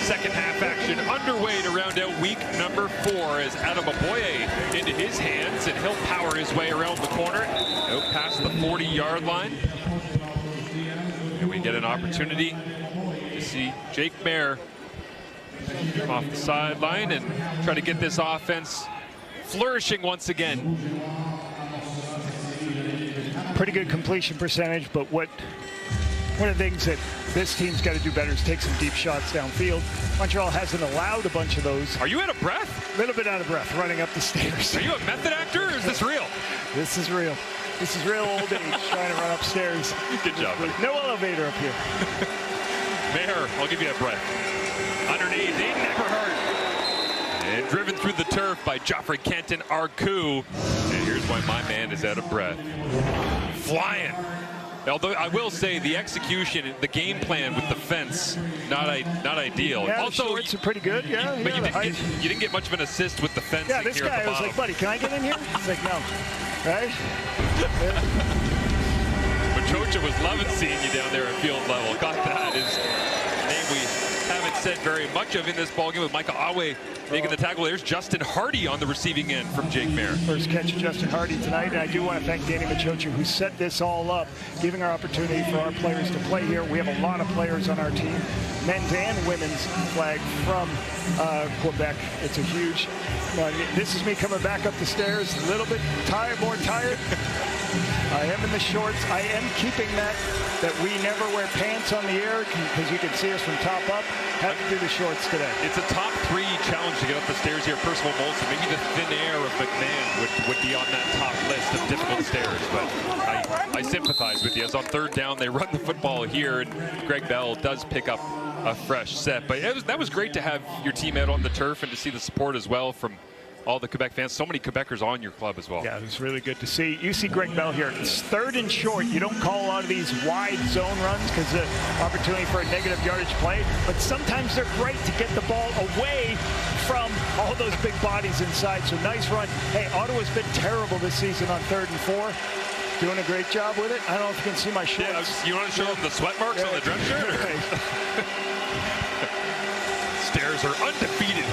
Second half action underway to round out week number 4 as Adama Boye into his hands, and he'll power his way around the corner out past the 40-yard line. And we get an opportunity to see Jake Mayer come off the sideline and try to get this offense flourishing once again. Pretty good completion percentage, but one of the things that this team's got to do better is take some deep shots downfield. Montreal hasn't allowed a bunch of those. Are you out of breath? A little bit out of breath running up the stairs. Are you a method actor, or is this real? This is real. This is real old age, trying to run upstairs. Good job. No elevator up here. Mayer, I'll give you a breath. Underneath, he never hurt. And driven through the turf by Joffrey Kenton Arku. And here's why my man is out of breath. Flying. Although I will say the execution, the game plan with the fence, not ideal. Yeah, also, it's pretty good. Yeah, but yeah, you didn't get much of an assist with the fencing. Yeah, this here guy at the was bottom. like, buddy, can I get in here? He's like, no. Right? Machocha was loving seeing you down there at field level. Got that. His name we haven't said very much of in this ballgame with Micah Awe making the tackle. There's Justin Hardy on the receiving end from Jake Mayer. First catch of Justin Hardy tonight, and I do want to thank Danny Machocha, who set this all up, giving our opportunity for our players to play here. We have a lot of players on our team, men's and women's flag from Quebec. It's a huge, this is me coming back up the stairs, a little bit tired, more tired. I am in the shorts. I am keeping that we never wear pants on the air because you can see us from top up. Had to do the shorts today. It's a top 3 challenge to get up the stairs here. Percival Molson, maybe the thin air of McMahon would be on that top list of difficult stairs. But I sympathize with you. As on third down, they run the football here, and Greg Bell does pick up a fresh set. But that was great to have your team out on the turf and to see the support as well from all the Quebec fans. So many Quebecers on your club as well. Yeah, it was really good to see. You see Greg Bell here. It's third and short. You don't call a lot of these wide zone runs because the opportunity for a negative yardage play. But sometimes they're great to get the ball away from all those big bodies inside. So nice run. Hey, Ottawa's been terrible this season on 3rd and 4. Doing a great job with it. I don't know if you can see my shorts. Yeah, you want to show them the sweat marks on the dress shirt? Stairs are undefeated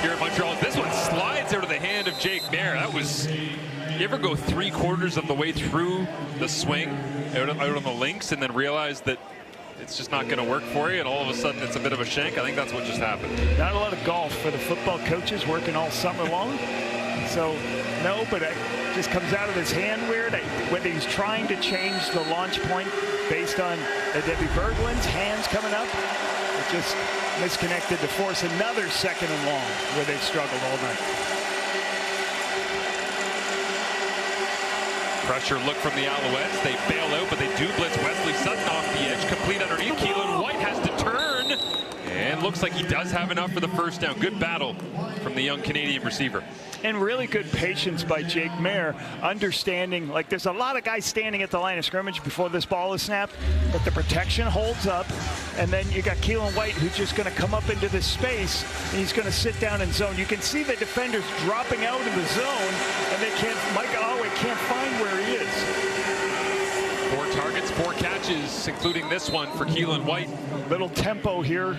here in Montreal. This one slides out of the hand of Jake Mayer. That was, you ever go 3/4 of the way through the swing out on the links and then realize that it's just not going to work for you and all of a sudden it's a bit of a shank? I think that's what just happened. Not a lot of golf for the football coaches working all summer long. So, no, but it just comes out of his hand weird. Whether he's trying to change the launch point based on Debbie Berglund's hands coming up, it just misconnected to force another 2nd and long where they've struggled all night. Pressure look from the Alouettes. They bail out, but they do blitz Wesley Sutton off the edge. Complete underneath. Keelan White has to turn. And looks like he does have enough for the first down. Good battle from the young Canadian receiver. And really good patience by Jake Mayer, understanding, like, there's a lot of guys standing at the line of scrimmage before this ball is snapped, but the protection holds up. And then you got Keelan White, who's just going to come up into this space, and he's going to sit down in zone. You can see the defenders dropping out of the zone, and they can't, Mike Awe can't find where he is. 4 targets, 4 catches, including this one for Keelan White. Little tempo here,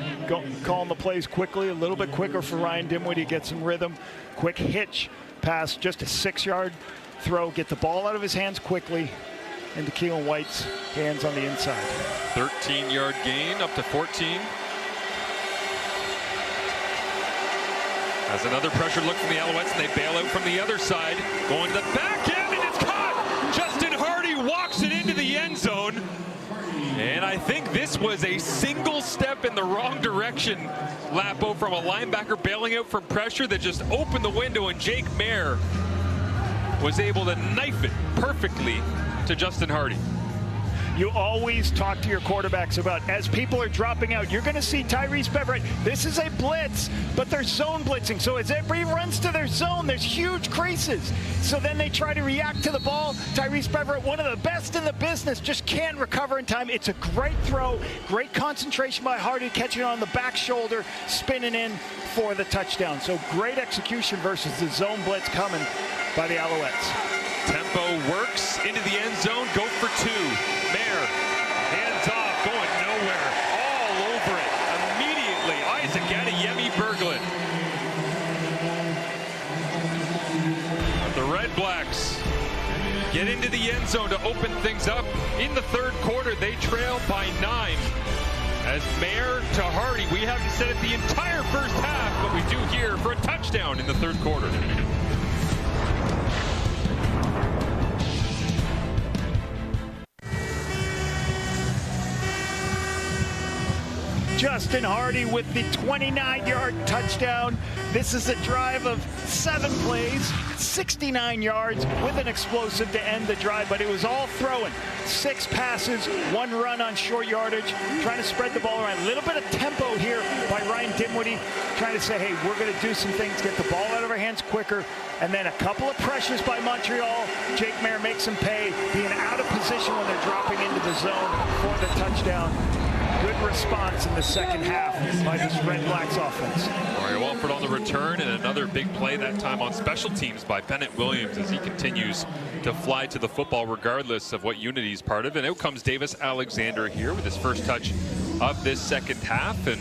calling the plays quickly, a little bit quicker for Ryan Dimwitty, get some rhythm. Quick hitch pass, just a 6-yard throw, get the ball out of his hands quickly into Keelan White's hands on the inside. 13-yard gain up to 14. As another pressure look from the Alouettes, and they bail out from the other side. Going to the back end, and it's caught! Justin Hardy walks it into the end zone. And I think this was a single step in the wrong direction, Lapo, from a linebacker bailing out from pressure that just opened the window, and Jake Mayer was able to knife it perfectly to Justin Hardy. You always talk to your quarterbacks about, as people are dropping out, you're going to see Tyrese Beverett. This is a blitz, but they're zone blitzing. So as everybody runs to their zone, there's huge creases. So then they try to react to the ball. Tyrese Beverett, one of the best in the business, just can't recover in time. It's a great throw, great concentration by Hardy, catching on the back shoulder, spinning in for the touchdown. So great execution versus the zone blitz coming by the Alouettes. Tempo works into the end zone, go for 2. Mayer, hands off, going nowhere, all over it. Immediately, Isaac Adeyemi Berglund. The Red Blacks get into the end zone to open things up. In the 3rd quarter, they trail by 9. As Mayer to Hardy, we haven't said it the entire first half, but we do here for a touchdown in the 3rd quarter. Justin Hardy with the 29-yard touchdown. This is a drive of 7 plays, 69 yards with an explosive to end the drive, but it was all throwing. 6 passes, 1 run on short yardage, trying to spread the ball around. A little bit of tempo here by Ryan Dinwiddie, trying to say, hey, we're going to do some things, get the ball out of our hands quicker. And then a couple of pressures by Montreal. Jake Mayer makes them pay, being out of position when they're dropping into the zone for the touchdown. Good response in the second half by this Red Blacks offense. Mario Walford on the return, and another big play, that time on special teams by Bennett Williams, as he continues to fly to the football regardless of what unit he's part of. And out comes Davis Alexander here with his first touch of this second half. And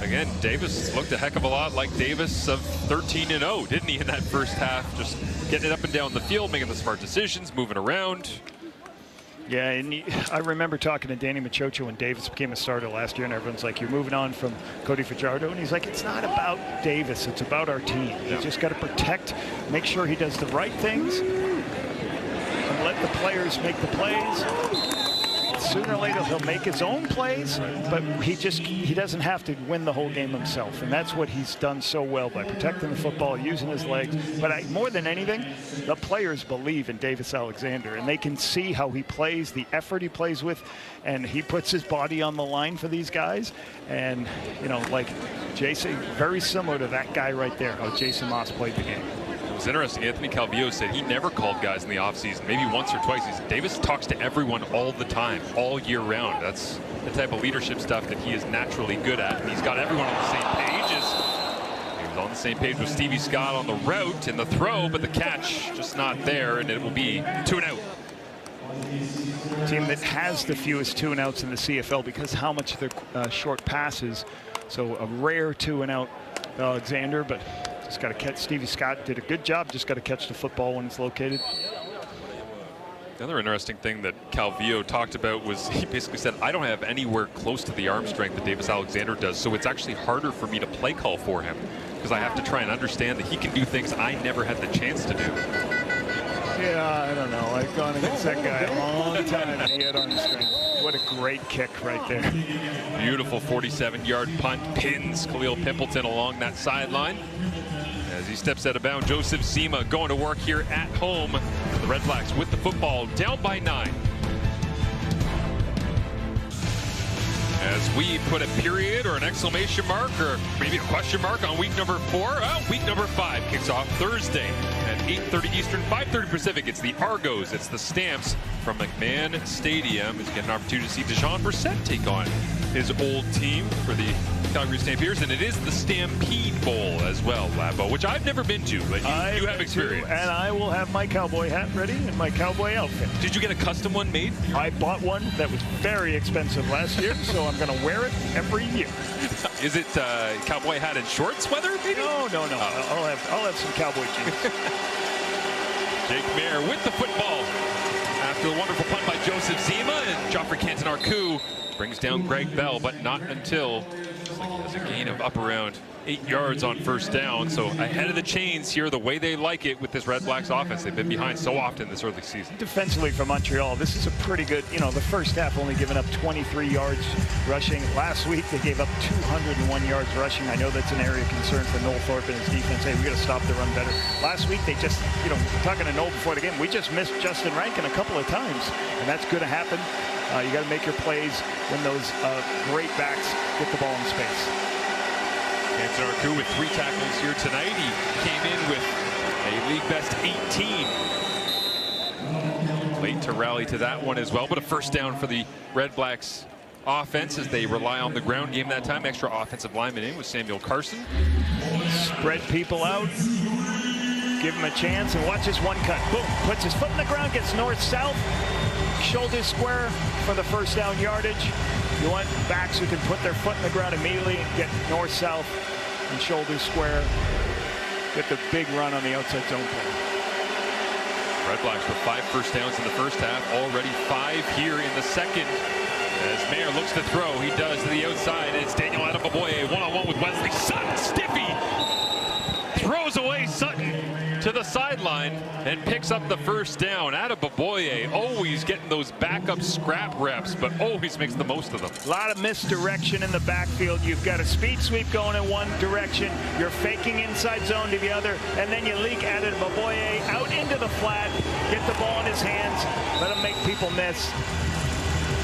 again, Davis looked a heck of a lot like Davis of 13-0, didn't he, in that first half? Just getting it up and down the field, making the smart decisions, moving around. Yeah, and I remember talking to Danny Machocha when Davis became a starter last year, and everyone's like, you're moving on from Cody Fajardo, and he's like, it's not about Davis, it's about our team. You just got to protect, make sure he does the right things, and let the players make the plays. Sooner or later he'll make his own plays, but he doesn't have to win the whole game himself, and that's what he's done so well by protecting the football, using his legs. But more than anything, the players believe in Davis Alexander, and they can see how he plays, the effort he plays with, and he puts his body on the line for these guys. And you know, like Jason, very similar to that guy right there, how Jason Moss played the game. It was interesting. Anthony Calvillo said he never called guys in the offseason, maybe once or twice. Davis talks to everyone all the time, all year round. That's the type of leadership stuff that he is naturally good at, and he's got everyone on the same page. He was on the same page with Stevie Scott on the route and the throw, but the catch just not there, and it will be 2 and out. Team that has the fewest 2 and outs in the CFL because how much they're short passes. So a rare 2 and out Alexander, but just got to catch. Stevie Scott did a good job. Just got to catch the football when it's located. The other interesting thing that Calvillo talked about was he basically said, I don't have anywhere close to the arm strength that Davis Alexander does, so it's actually harder for me to play call for him because I have to try and understand that he can do things I never had the chance to do. Yeah, I don't know. I've gone against that guy a long time, and he had arm strength. What a great kick right there. Beautiful 47-yard punt, pins Khalil Pimpleton along that sideline. As he steps out of bounds, Joseph Zima going to work here at home. The Red Blacks with the football, down by 9. As we put a period or an exclamation mark or maybe a question mark on week number 4. Oh, week number 5 kicks off Thursday at 8:30 Eastern, 5:30 Pacific. It's the Argos, it's the Stamps from McMahon Stadium. It's getting an opportunity to see Deshaun Brissett take on his old team for the Calgary Stampeders, and it is the Stampede Bowl as well, Labo, which I've never been to, but you have experience. And I will have my cowboy hat ready and my cowboy outfit. Did you get a custom one made? I bought one that was very expensive last year, so I'm going to wear it every year. Is it cowboy hat and shorts weather, maybe? No. Oh. I'll have some cowboy jeans. Jake Mayer with the football after the wonderful punt by Joseph Zima, and Joffrey Canton-Arcou brings down Greg Bell, but not until he has a gain of up around 8 yards on first down. So ahead of the chains here, the way they like it with this Red Blacks offense. They've been behind so often this early season. Defensively for Montreal, this is a pretty good, the first half only giving up 23 yards rushing. Last week they gave up 201 yards rushing. I know that's an area of concern for Noel Thorpe and his defense. Hey, we got to stop the run better. Last week they just, talking to Noel before the game, we just missed Justin Rankin a couple of times, and that's going to happen. You got to make your plays when those great backs get the ball in space. Canton-Arcou with 3 tackles here tonight. He came in with a league best 18. Late to rally to that one as well, but a first down for the Red Blacks offense as they rely on the ground game that time. Extra offensive lineman in with Samuel Carson. Spread people out. Give him a chance, and watch this one cut. Boom, puts his foot in the ground, gets north-south. Shoulders square for the first down yardage. You want backs who can put their foot in the ground immediately and get north-south and shoulders square. Get the big run on the outside zone play. Red Blacks with 5 first downs in the first half, already 5 here in the second. As Mayer looks to throw, he does to the outside. It's Daniel Adeboboye one-on-one with Wesley Sutton. Stiffy throws away Sutton. to the sideline and picks up the first down. Adebaboye always getting those backup scrap reps, but always makes the most of them. A lot of misdirection in the backfield. You've got a speed sweep going in one direction, you're faking inside zone to the other, and then you leak Adebaboye out into the flat, get the ball in his hands, let him make people miss.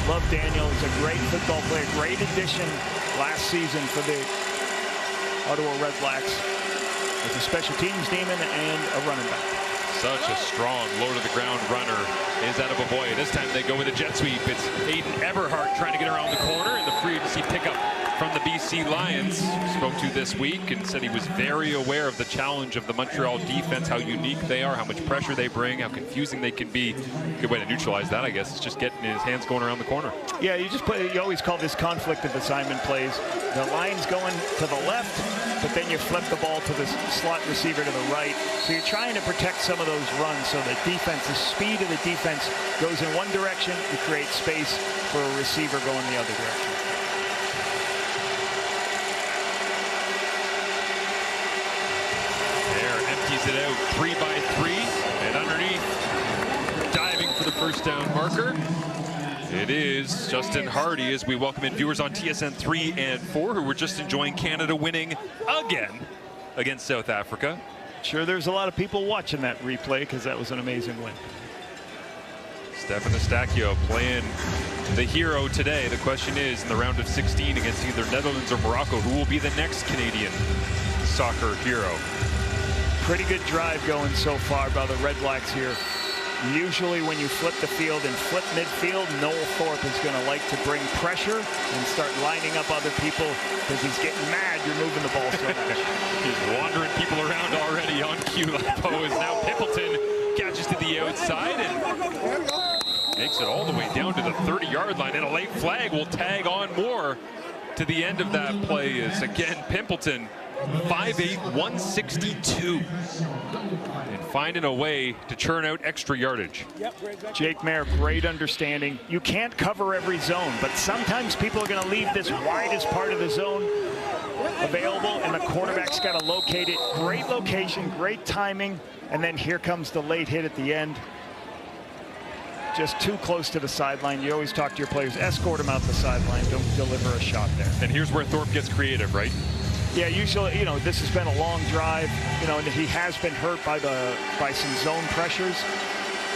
Love Daniel. He's a great football player, great addition last season for the Ottawa REDBLACKS. With a special teams demon and a running back. Such a strong low-to-the-ground runner is Adebaboye. This time they go with a jet sweep. It's Aiden Eberhardt trying to get around the corner, and the free agency pickup from the BC Lions. Spoke to this week and said he was very aware of the challenge of the Montreal defense, how unique they are, how much pressure they bring, how confusing they can be. Good way to neutralize that, I guess, is just getting his hands going around the corner. Yeah, you always call this conflict of assignment plays. The line's going to the left, but then you flip the ball to the slot receiver to the right. So you're trying to protect some of those runs so the defense, the speed of the defense goes in one direction, you create space for a receiver going the other direction. Empties it out 3 by 3, and underneath, diving for the first down marker, it is Justin Hardy, as we welcome in viewers on TSN 3 and 4 who were just enjoying Canada winning again against South Africa. Sure, there's a lot of people watching that replay because that was an amazing win. Stefan Eustáquio playing the hero today. The question is, in the round of 16 against either Netherlands or Morocco, who will be the next Canadian soccer hero? Pretty good drive going so far by the REDBLACKS here. Usually when you flip the field and flip midfield, Noel Thorpe is going to like to bring pressure and start lining up other people because he's getting mad you're moving the ball so much. He's wandering people around already on cue. Is now Pimpleton catches to the outside and makes it all the way down to the 30-yard line, and a late flag will tag on more to the end of that play. Is again Pimpleton, 5'8", 162, and finding a way to churn out extra yardage. Jake Mayer, great understanding. You can't cover every zone, but sometimes people are going to leave this widest part of the zone available, and the quarterback's got to locate it. Great location, great timing, and then here comes the late hit at the end. Just too close to the sideline. You always talk to your players, escort them out the sideline, don't deliver a shot there. And here's where Thorpe gets creative, right? Yeah, usually, you know, this has been a long drive, you know, and he has been hurt by some zone pressures.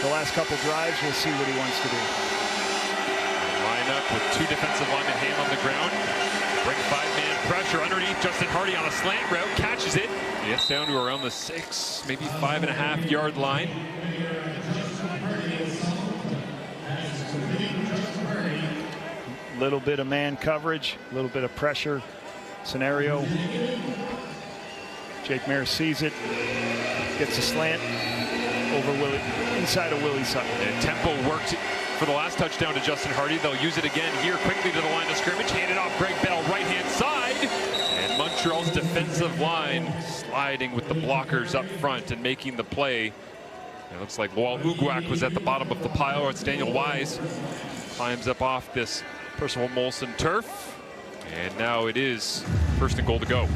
The last couple drives, we'll see what he wants to do. Line up with 2 defensive linemen, hand on the ground. Bring 5-man pressure underneath. Justin Hardy on a slant route, catches it. He gets down to around the 6, maybe 5.5-yard line. Little bit of man coverage, a little bit of pressure scenario. Jake Mayer sees it, gets a slant over inside of Willie Sutton. And tempo worked for the last touchdown to Justin Hardy. They'll use it again here quickly to the line of scrimmage. Handed off Greg Bell, right-hand side. And Montreal's defensive line sliding with the blockers up front and making the play. It looks like Wal Ugwak was at the bottom of the pile. It's Daniel Wise climbs up off this Percival Molson turf. And now it is 1st and goal to go.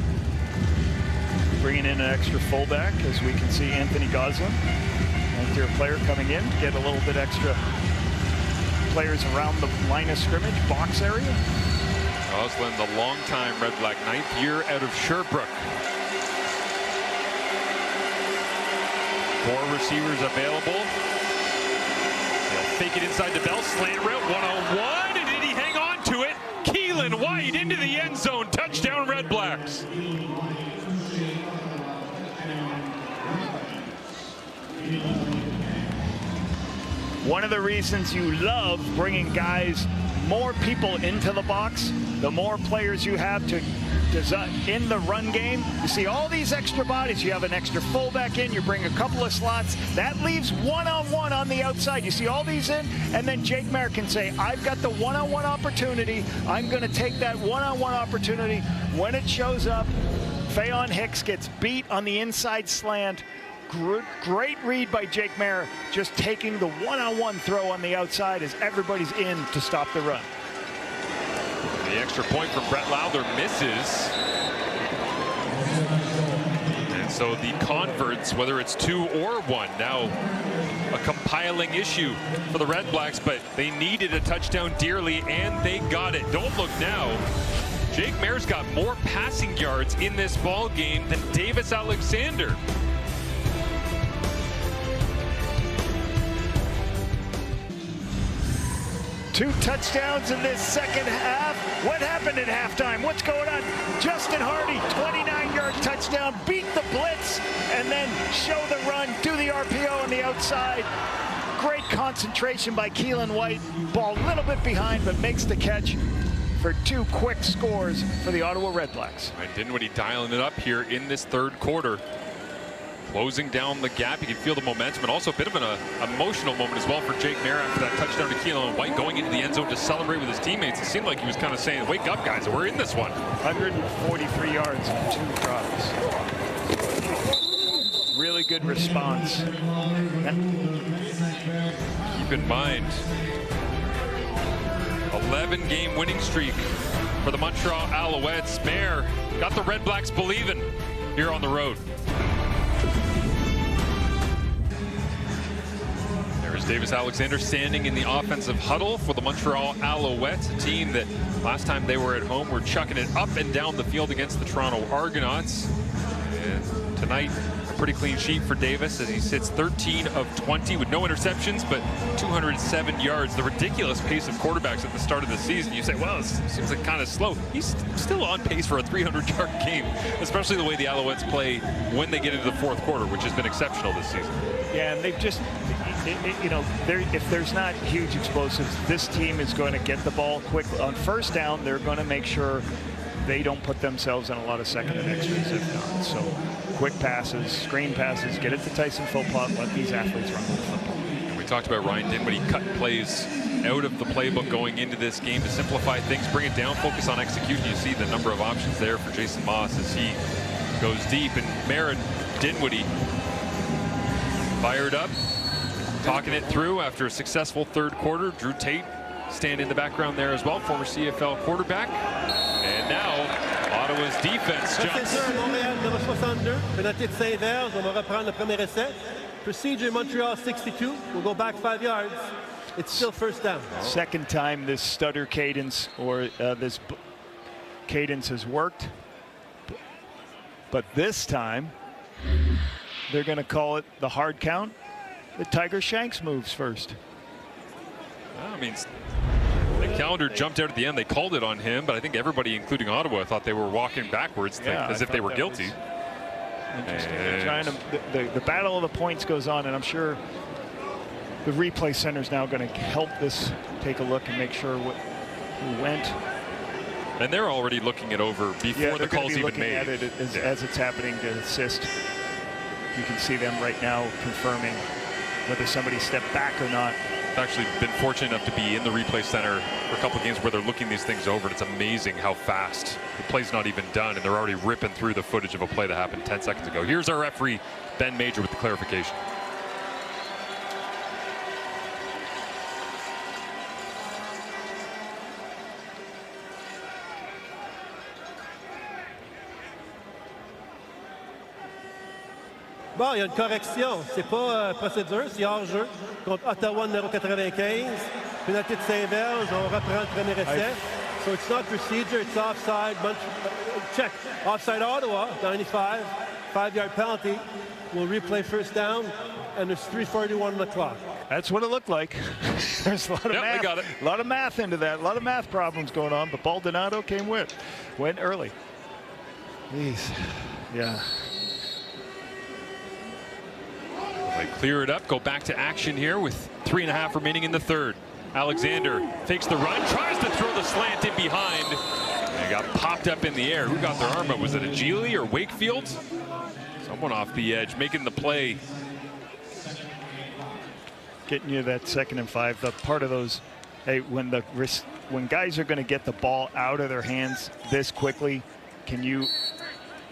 Bringing in an extra fullback, as we can see Anthony Goslin, interior player coming in, get a little bit extra players around the line of scrimmage, box area. Goslin, the longtime REDBLACK, 9th year out of Sherbrooke. 4 receivers available. They'll fake it inside the Bell, slant route, 1-on-1, and did he hang on to it? Keelan White into the end zone, touchdown REDBLACKS. One of the reasons you love bringing guys, more people into the box, the more players you have to design in the run game. You see all these extra bodies. You have an extra fullback in, you bring a couple of slots. That leaves one-on-one on the outside. You see all these in, and then Jake Mayer can say, I've got the one-on-one opportunity. I'm going to take that one-on-one opportunity. When it shows up, Fayon Hicks gets beat on the inside slant. Great read by Jake Mayer, just taking the one-on-one throw on the outside as everybody's in to stop the run. The extra point from Brett Lowther misses. And So the converts, whether it's 2 or 1, now a compiling issue for the Red Blacks, but they needed a touchdown dearly, and they got it. Don't look now. Jake Maier's got more passing yards in this ball game than Davis Alexander. Two touchdowns in this second half. What happened at halftime? What's going on? Justin Hardy, 29-yard touchdown, beat the blitz, and then show the run, do the RPO on the outside. Great concentration by Keelan White. Ball a little bit behind, but makes the catch for 2 quick scores for the Ottawa Redblacks. And Dinwiddie dialing it up here in this third quarter. Closing down the gap. You can feel the momentum, and also a bit of an emotional moment as well for Jake Maier after that touchdown to Keelan White, going into the end zone to celebrate with his teammates. It seemed like he was kind of saying, wake up, guys, we're in this one. 143 yards and 2 drives. Really good response. Keep in mind, 11-game winning streak for the Montreal Alouettes. Maier got the Red Blacks believing here on the road. There's Davis Alexander standing in the offensive huddle for the Montreal Alouettes, a team that last time they were at home were chucking it up and down the field against the Toronto Argonauts. And tonight, a pretty clean sheet for Davis as he sits 13 of 20 with no interceptions, but 207 yards. The ridiculous pace of quarterbacks at the start of the season. You say, well, it seems like kind of slow. He's still on pace for a 300-yard game, especially the way the Alouettes play when they get into the fourth quarter, which has been exceptional this season. Yeah, and they've just, you know, if there's not huge explosives, this team is going to get the ball quick. On first down, they're going to make sure they don't put themselves in a lot of second and extras if not. So quick passes, screen passes, get it to Tyson Philpott, let these athletes run with the football. And we talked about Ryan Dinwiddie cut plays out of the playbook going into this game to simplify things, bring it down, focus on execution. You see the number of options there for Jason Moss as he goes deep. And Maier and Dinwiddie fired up, talking it through after a successful third quarter. Drew Tate standing in the background there as well, former CFL quarterback. And now Ottawa's defense jumps. Montréal, numéro 62, pénalité de 5 verges. On va reprendre le premier essai. Procedure Montreal 62. We'll go back 5 yards. It's still first down. Second time this stutter cadence or this cadence has worked. But this time, they're going to call it the hard count. The Tiger Shanks moves first. Well, I mean, the calendar jumped out at the end. They called it on him, but I think everybody, including Ottawa, thought they were walking backwards as if they were guilty. Interesting. Trying to, the battle of the points goes on, and I'm sure the replay center is now going to help this take a look and make sure who went. And they're already looking it over before the call's even made. At it as it's happening to assist. You can see them right now confirming whether somebody stepped back or not. I've actually been fortunate enough to be in the replay center for a couple of games where they're looking these things over, and it's amazing how fast the play's not even done, and they're already ripping through the footage of a play that happened 10 seconds ago. Here's our referee, Ben Major, with the clarification. Bon, il y a une correction. C'est pas procédure, c'est hors-jeu contre Ottawa numéro 95. Pénalité de 5 verges. On reprend le premier essai. So it's not procedure, it's offside. Check. Offside Ottawa, 95. 5-yard penalty. We'll replay first down, and there's 3:41 on the clock. That's what it looked like. There's a lot of math. They got it. A lot of math into that. A lot of math problems going on, but Baldonado went early. Jeez. Yeah. They clear it up, go back to action here with 3.5 remaining in the third. Alexander takes the run, tries to throw the slant in behind. They got popped up in the air. Who got their arm up? Was it Agili or Wakefield? Someone off the edge making the play. Getting you that 2nd and 5. The part of those, hey, when guys are going to get the ball out of their hands this quickly, can you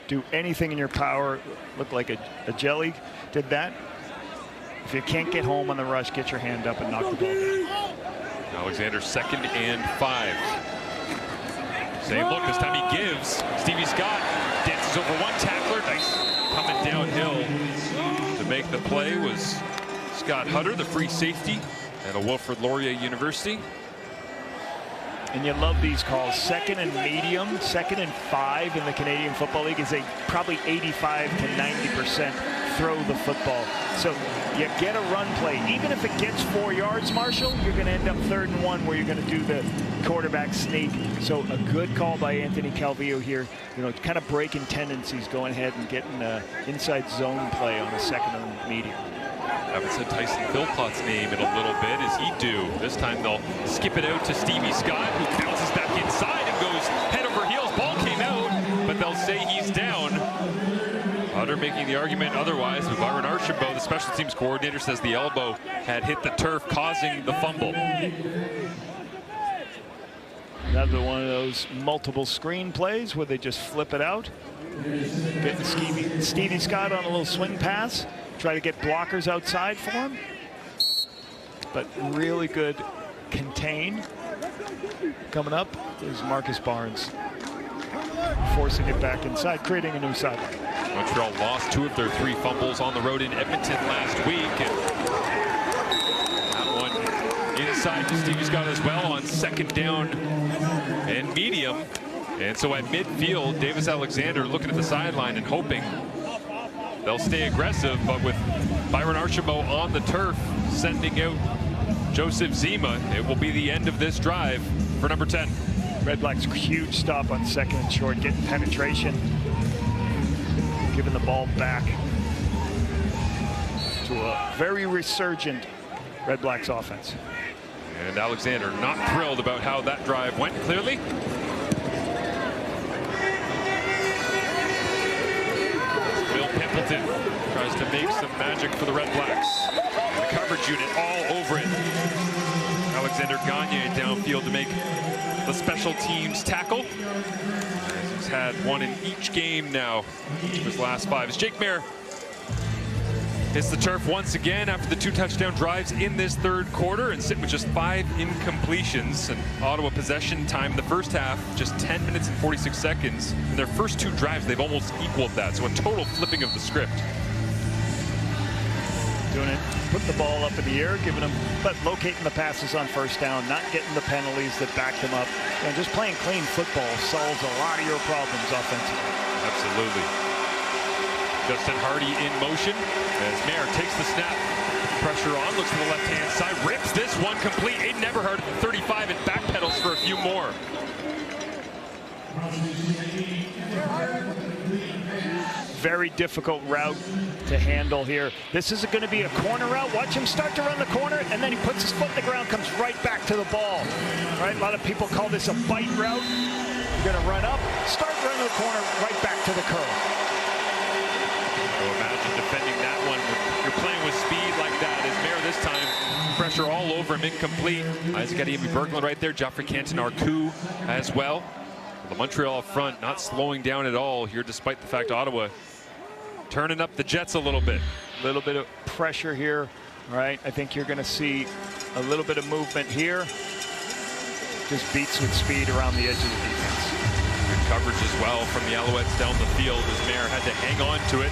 do anything in your power? Look like a jelly did that. If you can't get home on the rush, get your hand up and knock the ball down. Alexander 2nd and 5. Same look, this time he gives. Stevie Scott dances over one tackler. Nice coming down the play was Scott Hutter, the free safety at a Wilfrid Laurier University. And you love these calls. 2nd and medium, 2nd and 5 in the Canadian Football League is a probably 85 to 90% throw the football. So you get a run play. Even if it gets 4 yards, Marshall, you're going to end up 3rd and 1 where you're going to do the quarterback sneak. So a good call by Anthony Calvillo here. You know, kind of breaking tendencies, going ahead and getting inside zone play on a 2nd and medium. I haven't said Tyson Philpott's name in a little bit. Is he due? This time they'll skip it out to Stevie Scott, who bounces back inside and goes head over heels. Ball came out, but they'll say he's down. Hutter making the argument otherwise, but Byron Archambault, the special teams coordinator, says the elbow had hit the turf, causing the fumble. Another one of those multiple screen plays where they just flip it out. Getting Stevie Scott on a little swing pass. Try to get blockers outside for him. But really good contain. Coming up is Marcus Barnes. Forcing it back inside, creating a new sideline. Montreal lost 2 of their 3 fumbles on the road in Edmonton last week. And that one inside to Stevie Scott as well on 2nd down and medium. And so at midfield, Davis Alexander looking at the sideline and hoping they'll stay aggressive, but with Byron Archambault on the turf, sending out Joseph Zima, it will be the end of this drive for number 10. Redblacks huge stop on 2nd and short, getting penetration, giving the ball back to a very resurgent Redblacks offense. And Alexander not thrilled about how that drive went, clearly. Will Pimpleton tries to make some magic for the Redblacks. The coverage unit all over it. Alexander Gagne downfield to make the special teams tackle. He's had one in each game now, each of his last 5. As Jake Mayer hits the turf once again after the 2 touchdown drives in this 3rd quarter and sit with just 5 incompletions. And Ottawa possession time the first half, just 10 minutes and 46 seconds. In their first 2 drives, they've almost equaled that. So a total flipping of the script. Doing it, put the ball up in the air, giving them, but locating the passes on 1st down, not getting the penalties that back them up. And just playing clean football solves a lot of your problems offensively. Absolutely. Justin Hardy in motion as Mayer takes the snap. Pressure on, looks to the left-hand side, rips this one complete. Aiden Everhart at the 35 and backpedals for a few more. Very difficult route to handle here. This is going to be a corner route. Watch him start to run the corner, and then he puts his foot in the ground, comes right back to the ball. Right? A lot of people call this a bite route. You're going to run up, start running the corner, right back to the curl. So imagine defending that one. You're playing with speed like that. As Mayer this time, pressure all over him, incomplete. Isaac Adeyemi-Berglund right there. Geoffrey Canton-Arcou as well. The Montreal front not slowing down at all here, despite the fact Ottawa turning up the Jets a little bit. A little bit of pressure here, right? I think you're going to see a little bit of movement here. Just beats with speed around the edge of the defense. Good coverage as well from the Alouettes down the field as Mayer had to hang on to it.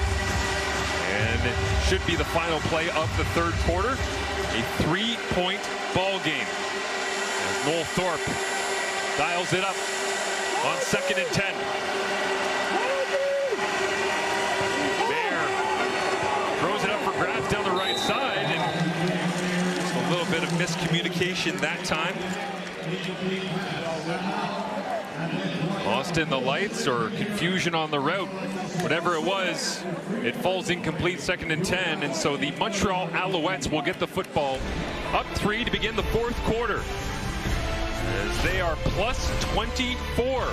And it should be the final play of the 3rd quarter. A 3-point ball game. As Noel Thorpe dials it up on 2nd and 10. Mayer throws it up for grabs down the right side, and just a little bit of miscommunication that time. Lost in the lights or confusion on the route. Whatever it was, it falls incomplete, 2nd and 10, and so the Montreal Alouettes will get the football up 3 to begin the 4th quarter. As they are plus 24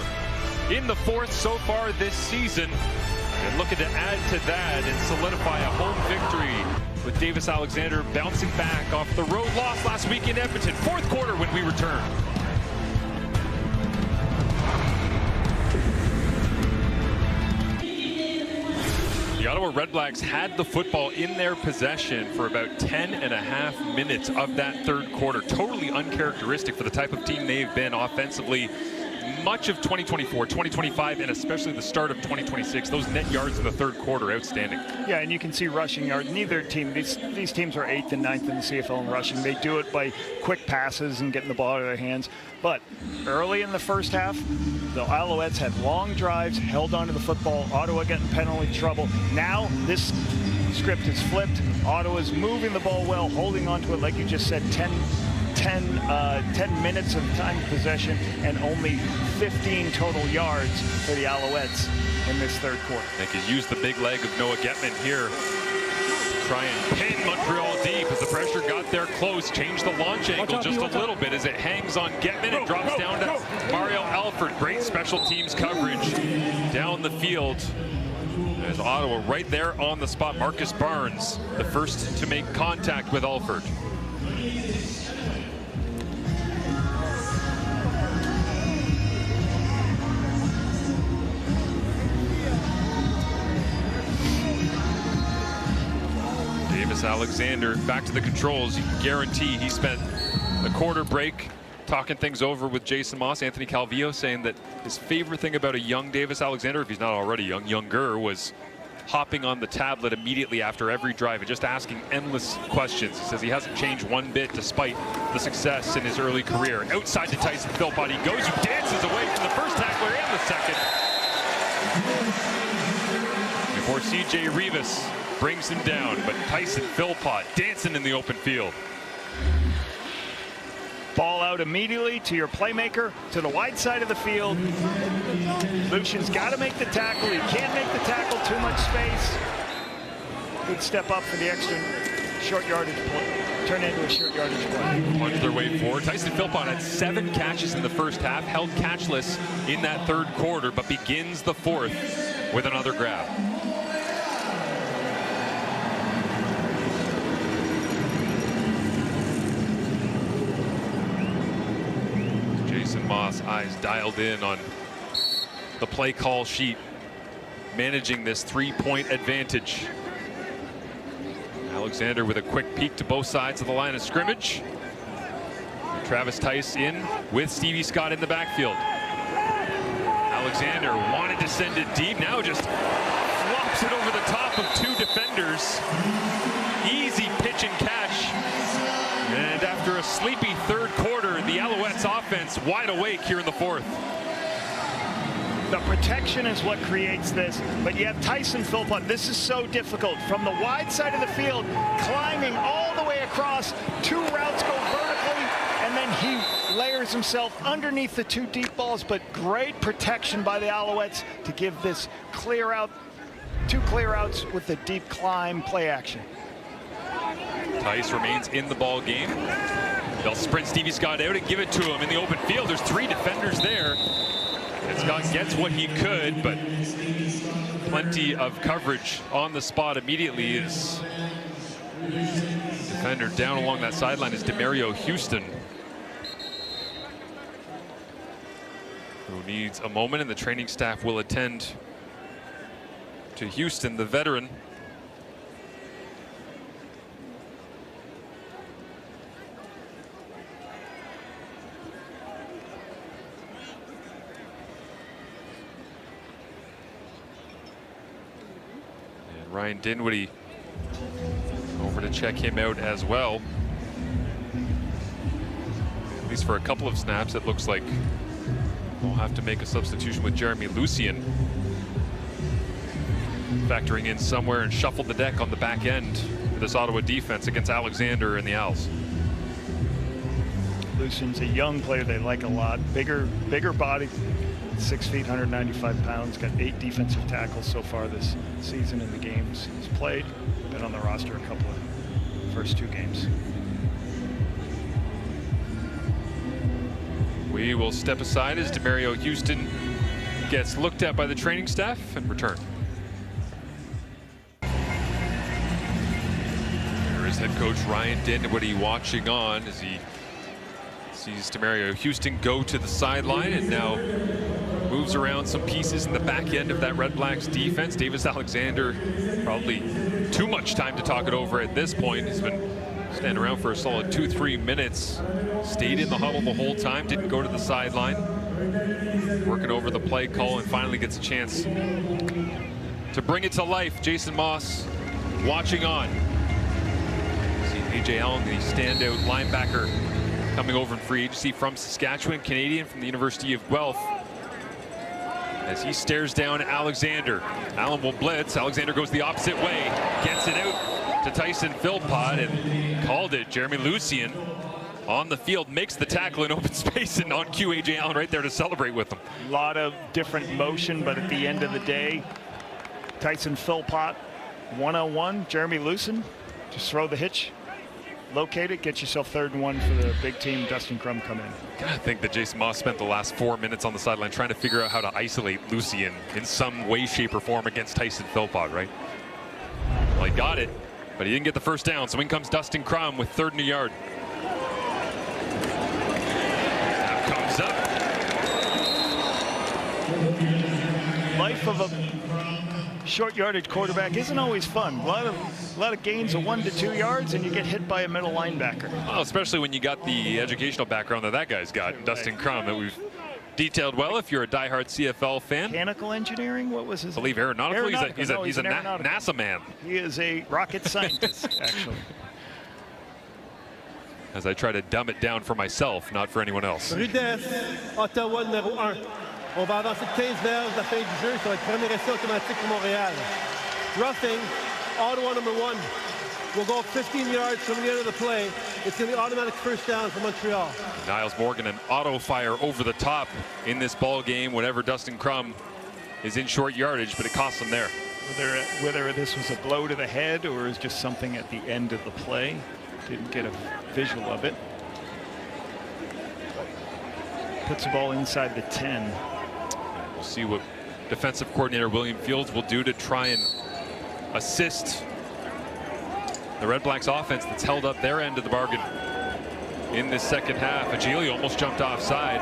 in the 4th so far this season, and looking to add to that and solidify a home victory with Davis Alexander bouncing back off the road loss last week in Edmonton. 4th quarter when we return. The Ottawa Redblacks had the football in their possession for about 10.5 minutes of that 3rd quarter. Totally uncharacteristic for the type of team they've been offensively much of 2024, 2025, and especially the start of 2026. Those net yards in the third quarter, outstanding. Yeah, and you can see rushing yards. Neither team, these teams are 8th and 9th in the CFL in rushing. They do it by quick passes and getting the ball out of their hands. But early in the first half, the Alouettes had long drives, held onto the football. Ottawa getting penalty trouble. Now this script is flipped. Ottawa's moving the ball well, holding onto it, like you just said, 10 minutes of time of possession and only 15 total yards for the Alouettes in this third quarter. They could use the big leg of Noah Getman here. Try and pin Montreal deep as the pressure got there close. Change the launch angle just a little bit as it hangs on Getman and drops down to Mario Alford. Great special teams coverage down the field. As Ottawa right there on the spot. Marcus Barnes, the first to make contact with Alford. Alexander back to the controls. You can guarantee he spent a quarter break talking things over with Jason Moss. Anthony Calvillo saying that his favorite thing about a young Davis Alexander, if he's not already young, younger, was hopping on the tablet immediately after every drive and just asking endless questions. He says he hasn't changed one bit despite the success in his early career. Outside to Tyson Philpott he goes, who dances away from the first tackler and the second. Before C.J. Rivas brings him down, but Tyson Philpott dancing in the open field. Ball out immediately to your playmaker, to the wide side of the field. Lucian's got to make the tackle. He can't make the tackle, too much space. Good step up for the extra short yardage play. Turn into a short yardage play. Plunge their way forward. Tyson Philpott had 7 catches in the first half, held catchless in that third quarter, but begins the fourth with another grab. Jason Moss, eyes dialed in on the play call sheet, managing this 3-point advantage. Alexander with a quick peek to both sides of the line of scrimmage. Travis Tice in with Stevie Scott in the backfield. Alexander wanted to send it deep, now just flops it over the top of 2 defenders. Easy pitch and catch. And after a sleepy third quarter, the Alouettes offense wide awake here in the fourth. The protection is what creates this, but you have Tyson Philpott. This is so difficult. From the wide side of the field, climbing all the way across, 2 routes go vertically, and then he layers himself underneath the 2 deep balls, but great protection by the Alouettes to give this clear out, 2 clear outs with the deep climb play action. Tice remains in the ball game. They'll sprint Stevie Scott out and give it to him in the open field. There's 3 defenders there. And Scott gets what he could, but plenty of coverage on the spot immediately. Is defender down along that sideline is Demario Houston, who needs a moment, and the training staff will attend to Houston, the veteran. Ryan Dinwiddie over to check him out as well. At least for a couple of snaps, it looks like we'll have to make a substitution with Jeremy Lucien factoring in somewhere and shuffle the deck on the back end for this Ottawa defense against Alexander and the Owls. Lucien's a young player they like a lot. Bigger body. 6 feet, 195 pounds, got 8 defensive tackles so far this season in the games he's played. Been on the roster a couple of first 2 games. We will step aside as Demario Houston gets looked at by the training staff and return. There is head coach Ryan Dinwiddie watching on as he sees Demario Houston go to the sideline and now moves around some pieces in the back end of that Red Blacks defense. Davis Alexander, probably too much time to talk it over at this point. He's been standing around for a solid 2-3 minutes. Stayed in the huddle the whole time, didn't go to the sideline. working over the play call and finally gets a chance to bring it to life. Jason Moss watching on. See A.J. Allen, the standout linebacker, coming over in free agency from Saskatchewan, Canadian from the University of Guelph. As he stares down Alexander. Allen will blitz. Alexander goes the opposite way. Gets it out to Tyson Philpott and called it. Jeremy Lucien on the field makes the tackle in open space, and on cue A.J. Allen right there to celebrate with him. A lot of different motion, but at the end of the day, Tyson Philpott one-on-one. Jeremy Lucien, just throw the hitch. Locate it, get yourself 3rd and 1 for the big team. Dustin Crum come in. I think that Jason Moss spent the last 4 minutes on the sideline trying to figure out how to isolate Lucien in some way, shape, or form against Tyson Philpott, right? Well, he got it, but he didn't get the first down. So in comes Dustin Crum with 3rd and a yard. Now comes up. Life of a short yardage quarterback isn't always fun. A lot of gains of 1 to 2 yards, and you get hit by a middle linebacker. Well, especially when you got the educational background that guy's got, Dustin Crum, that we've detailed well. If you're a diehard CFL fan, Mechanical engineering. What was his? I believe aeronautical. He's a NASA man. He is a rocket scientist, actually. As I try to dumb it down for myself, not for anyone else. REDBLACKS, Ottawa numéro 1. On va avancer de 15 verges à la fin du jeu. Ça va être premier essai automatique pour Montréal. Roughing, Ottawa number 1. We'll go 15 yards from the end of the play. It's going to be automatic first down for Montreal. Niles Morgan, an auto fire over the top in this ball game whenever Dustin Crum is in short yardage, but it costs him there. Whether this was a blow to the head or is just something at the end of the play. Didn't get a visual of it. Puts the ball inside the 10. We'll see what defensive coordinator William Fields will do to try and assist the Red Blacks offense that's held up their end of the bargain in this second half. Agili almost jumped offside.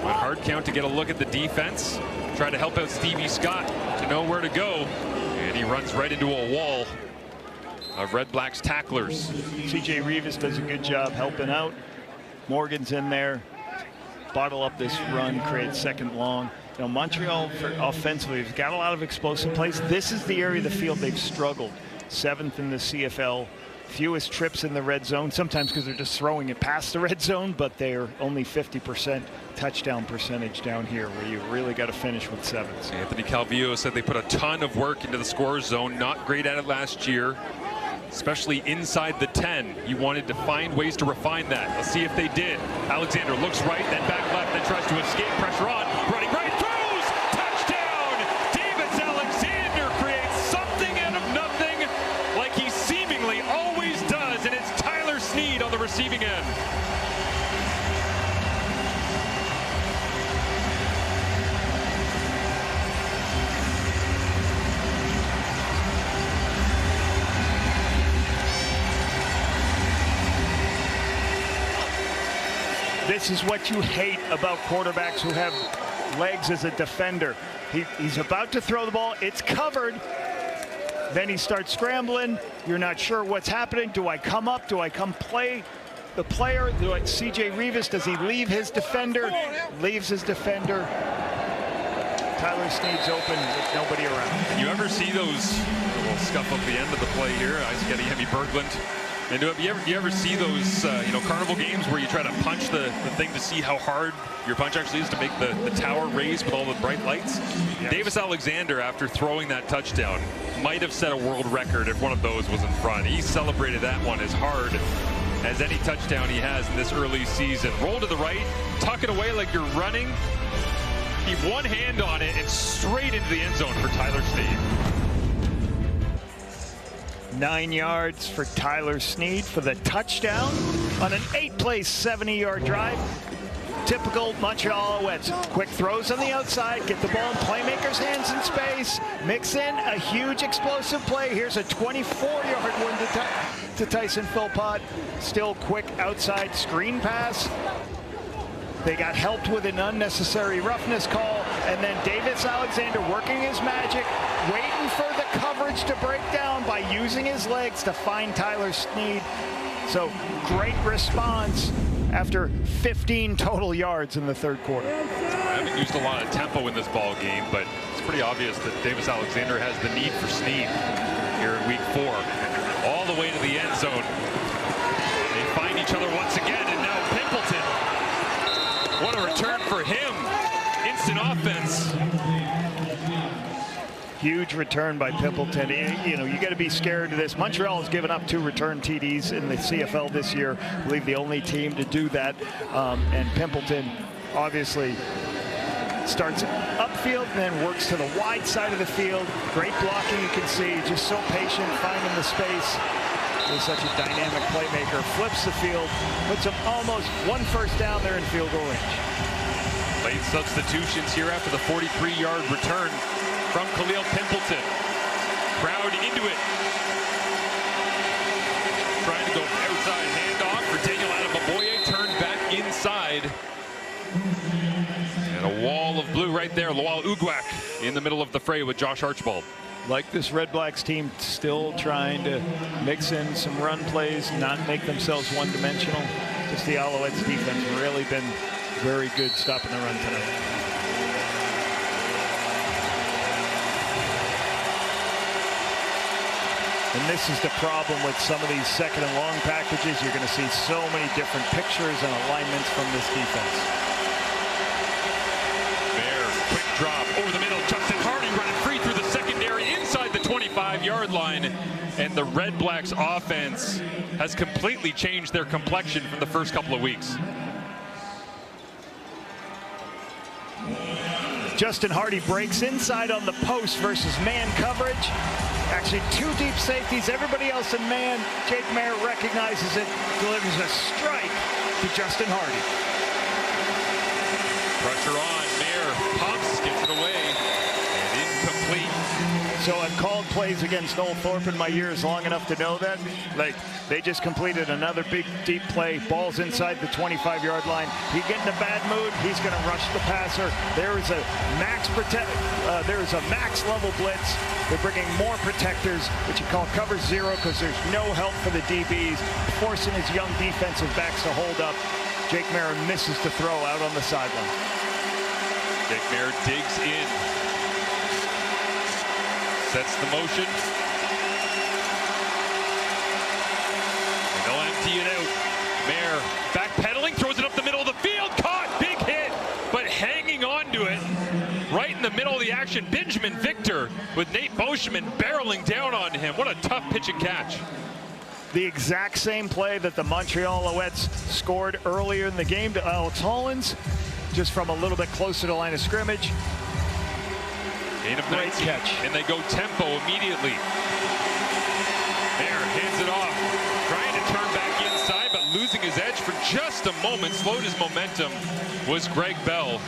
A hard count to get a look at the defense. Try to help out Stevie Scott to know where to go. And he runs right into a wall of Red Blacks tacklers. C.J. Rivas does a good job helping out. Morgan's in there. Bottle up this run, create 2nd long. You know, Montreal offensively has got a lot of explosive plays. This is the area of the field they've struggled. 7th in the CFL. Fewest trips in the red zone, sometimes because they're just throwing it past the red zone, but they're only 50% touchdown percentage down here, where you really got to finish with 7s. Anthony Calvillo said they put a ton of work into the score zone. Not great at it last year, especially inside the 10. He wanted to find ways to refine that. Let's see if they did. Alexander looks right, then back left, then tries to escape. Pressure on, running right, throws! Touchdown! Davis Alexander creates something out of nothing, like he seemingly always does, and it's Tyler Sneed on the receiving end. This is what you hate about quarterbacks who have legs as a defender. He's about to throw the ball. It's covered. Then he starts scrambling. You're not sure what's happening. Do I come up? Do I come play the player? C.J. Rivas, does he leave his defender? Leaves his defender. Tyler Sneed's open with nobody around. You ever see those, we'll scuff up the end of the play here. I just got Yemi Berglund. And do you ever see those carnival games where you try to punch the thing to see how hard your punch actually is to make the tower raise with all the bright lights? Yes. Davis Alexander, after throwing that touchdown, might have set a world record if one of those was in front. He celebrated that one as hard as any touchdown he has in this early season. Roll to the right, tuck it away like you're running. Keep one hand on it and straight into the end zone for Tyler Sneed. 9 yards for Tyler Sneed for the touchdown on an 8-play, 70-yard drive. Typical Montreal Alouettes. Quick throws on the outside, get the ball in playmakers' hands in space, mix in a huge explosive play. Here's a 24-yard one to Tyson Philpott. Still quick outside screen pass. They got helped with an unnecessary roughness call, and then Davis Alexander working his magic, waiting for the coverage to break down by using his legs to find Tyler Sneed. So great response after 15 total yards in the third quarter. I haven't used a lot of tempo in this ball game, but it's pretty obvious that Davis Alexander has the need for Snead here in week 4. All the way to the end zone. They find each other once again, and now Pimpleton. What a return for him. Instant offense. Huge return by Pimpleton. You know, you got to be scared of this. Montreal has given up 2 return TDs in the CFL this year. I believe the only team to do that. And Pimpleton obviously starts upfield and then works to the wide side of the field. Great blocking, you can see. Just so patient, finding the space. He's such a dynamic playmaker. Flips the field, puts him almost 1 first down there in field goal range. Late substitutions here after the 43-yard return from Khalil Pimpleton. Crowd into it. Trying to go outside handoff for Daniel Adamaboye. Turned back inside. And a wall of blue right there. Lowell Ugwak in the middle of the fray with Josh Archibald. Like this Red Blacks team, still trying to mix in some run plays, not make themselves one-dimensional. Just the Alouettes defense really been very good stopping the run tonight. And this is the problem with some of these second and long packages. You're going to see so many different pictures and alignments from this defense. Bear, quick drop over the middle. Justin Hardy running free through the secondary inside the 25-yard line. And the Red Blacks offense has completely changed their complexion from the first couple of weeks. Justin Hardy breaks inside on the post versus man coverage. Actually, 2 deep safeties, everybody else in man. Jake Mayer recognizes it, delivers a strike to Justin Hardy. Pressure on, Mayer pumps, gets it away, and incomplete. So I've called plays against Noel Thorpe in my years long enough to know that. Like, they just completed another big, deep play. Ball's inside the 25-yard line. He get in a bad mood. He's going to rush the passer. There is a max level blitz. They're bringing more protectors, which you call cover 0, because there's no help for the DBs, forcing his young defensive backs to hold up. Jake Mayer misses the throw out on the sideline. Jake Mayer digs in. Sets the motion. And they'll empty it out. Mayer backpedaling, throws it up the middle of the field. Caught, big hit, but hanging on to it. Right in the middle of the action, Benjamin Victor with Nate Boschman barreling down on him. What a tough pitch and catch. The exact same play that the Montreal Alouettes scored earlier in the game to Alex Hollins, just from a little bit closer to the line of scrimmage. Gain of 19, catch. And they go tempo immediately. Mayer hands it off, trying to turn back inside, but losing his edge for just a moment. Slowed his momentum was Greg Bell.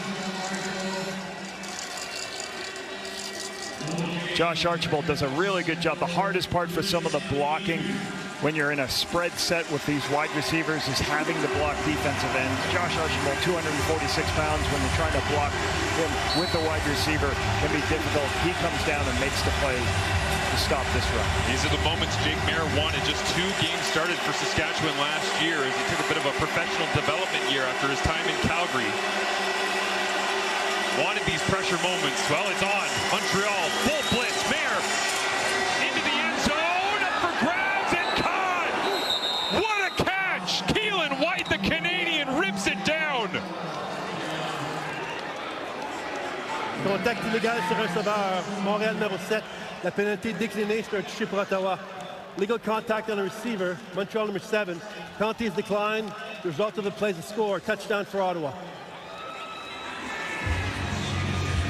Josh Archibald does a really good job. The hardest part for some of the blocking when you're in a spread set with these wide receivers is having to block defensive ends. Josh Archibald, 246 pounds, when you're trying to block him with the wide receiver can be difficult. He comes down and makes the play to stop this run. These are the moments Jake Mayer wanted. Just 2 games started for Saskatchewan last year as he took a bit of a professional development year after his time in Calgary. Wanted these pressure moments. Well, it's on. Montreal, full blitz. Mayer into the end zone, up for grabs and caught. What a catch! Keelan White, the Canadian, rips it down. Contact illégal sur un sauveur. Montréal numéro 7. La pénalité déclinée, c'est un touché pour Ottawa. Legal contact on the receiver. Montreal number 7. Penalty is declined. The result of the play is a score. Touchdown for Ottawa.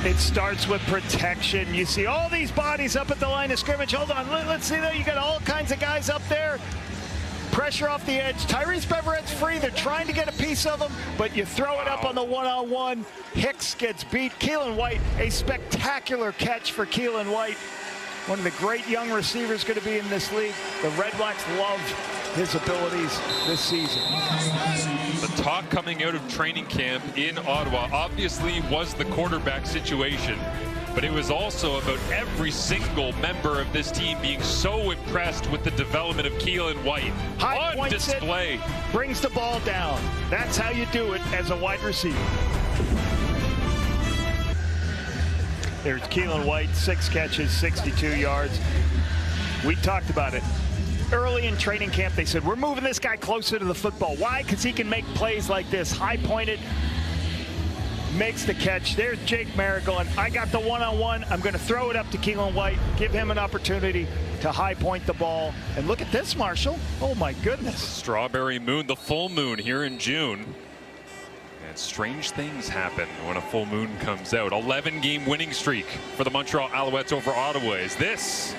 It starts with protection. You see all these bodies up at the line of scrimmage. Hold on, let's see there. You got all kinds of guys up there. Pressure off the edge. Tyrese Beverette's free. They're trying to get a piece of him, but you throw it up on the one-on-one. Hicks gets beat. Keelan White, a spectacular catch for Keelan White. One of the great young receivers going to be in this league. The Red Blacks love his abilities this season. The talk coming out of training camp in Ottawa obviously was the quarterback situation. but it was also about every single member of this team being so impressed with the development of Keelan White. High on display. It, brings the ball down. That's how you do it as a wide receiver. There's Keelan White, 6 catches, 62 yards. We talked about it. Early in training camp, they said, we're moving this guy closer to the football. Why? Because he can make plays like this. High-pointed, makes the catch. There's Jake Merritt going, I got the one-on-one. I'm going to throw it up to Keelan White, give him an opportunity to high-point the ball. And look at this, Marshall. Oh, my goodness. Strawberry moon, the full moon here in June. And strange things happen when a full moon comes out. 11-game winning streak for the Montreal Alouettes over Ottawa. Is this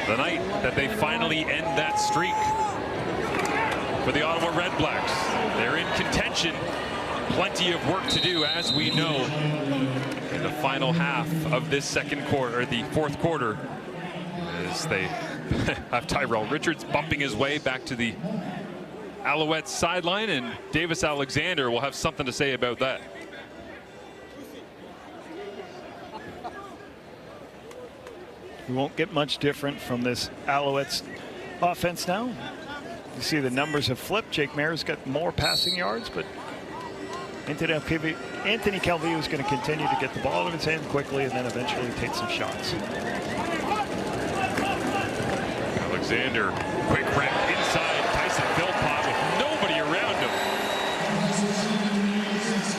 the night that they finally end that streak for the Ottawa REDBLACKS? They're in contention. Plenty of work to do, as we know, in the final half of this second quarter, or the fourth quarter, as they have Tyrell Richards bumping his way back to the Alouettes sideline, and Davis Alexander will have something to say about that. We won't get much different from this Alouettes offense now. You see the numbers have flipped. Jake Merritt's got more passing yards, but Anthony Calvillo is going to continue to get the ball out of his hand quickly and then eventually take some shots. Alexander, quick rep inside Tyson Philpott with nobody around him.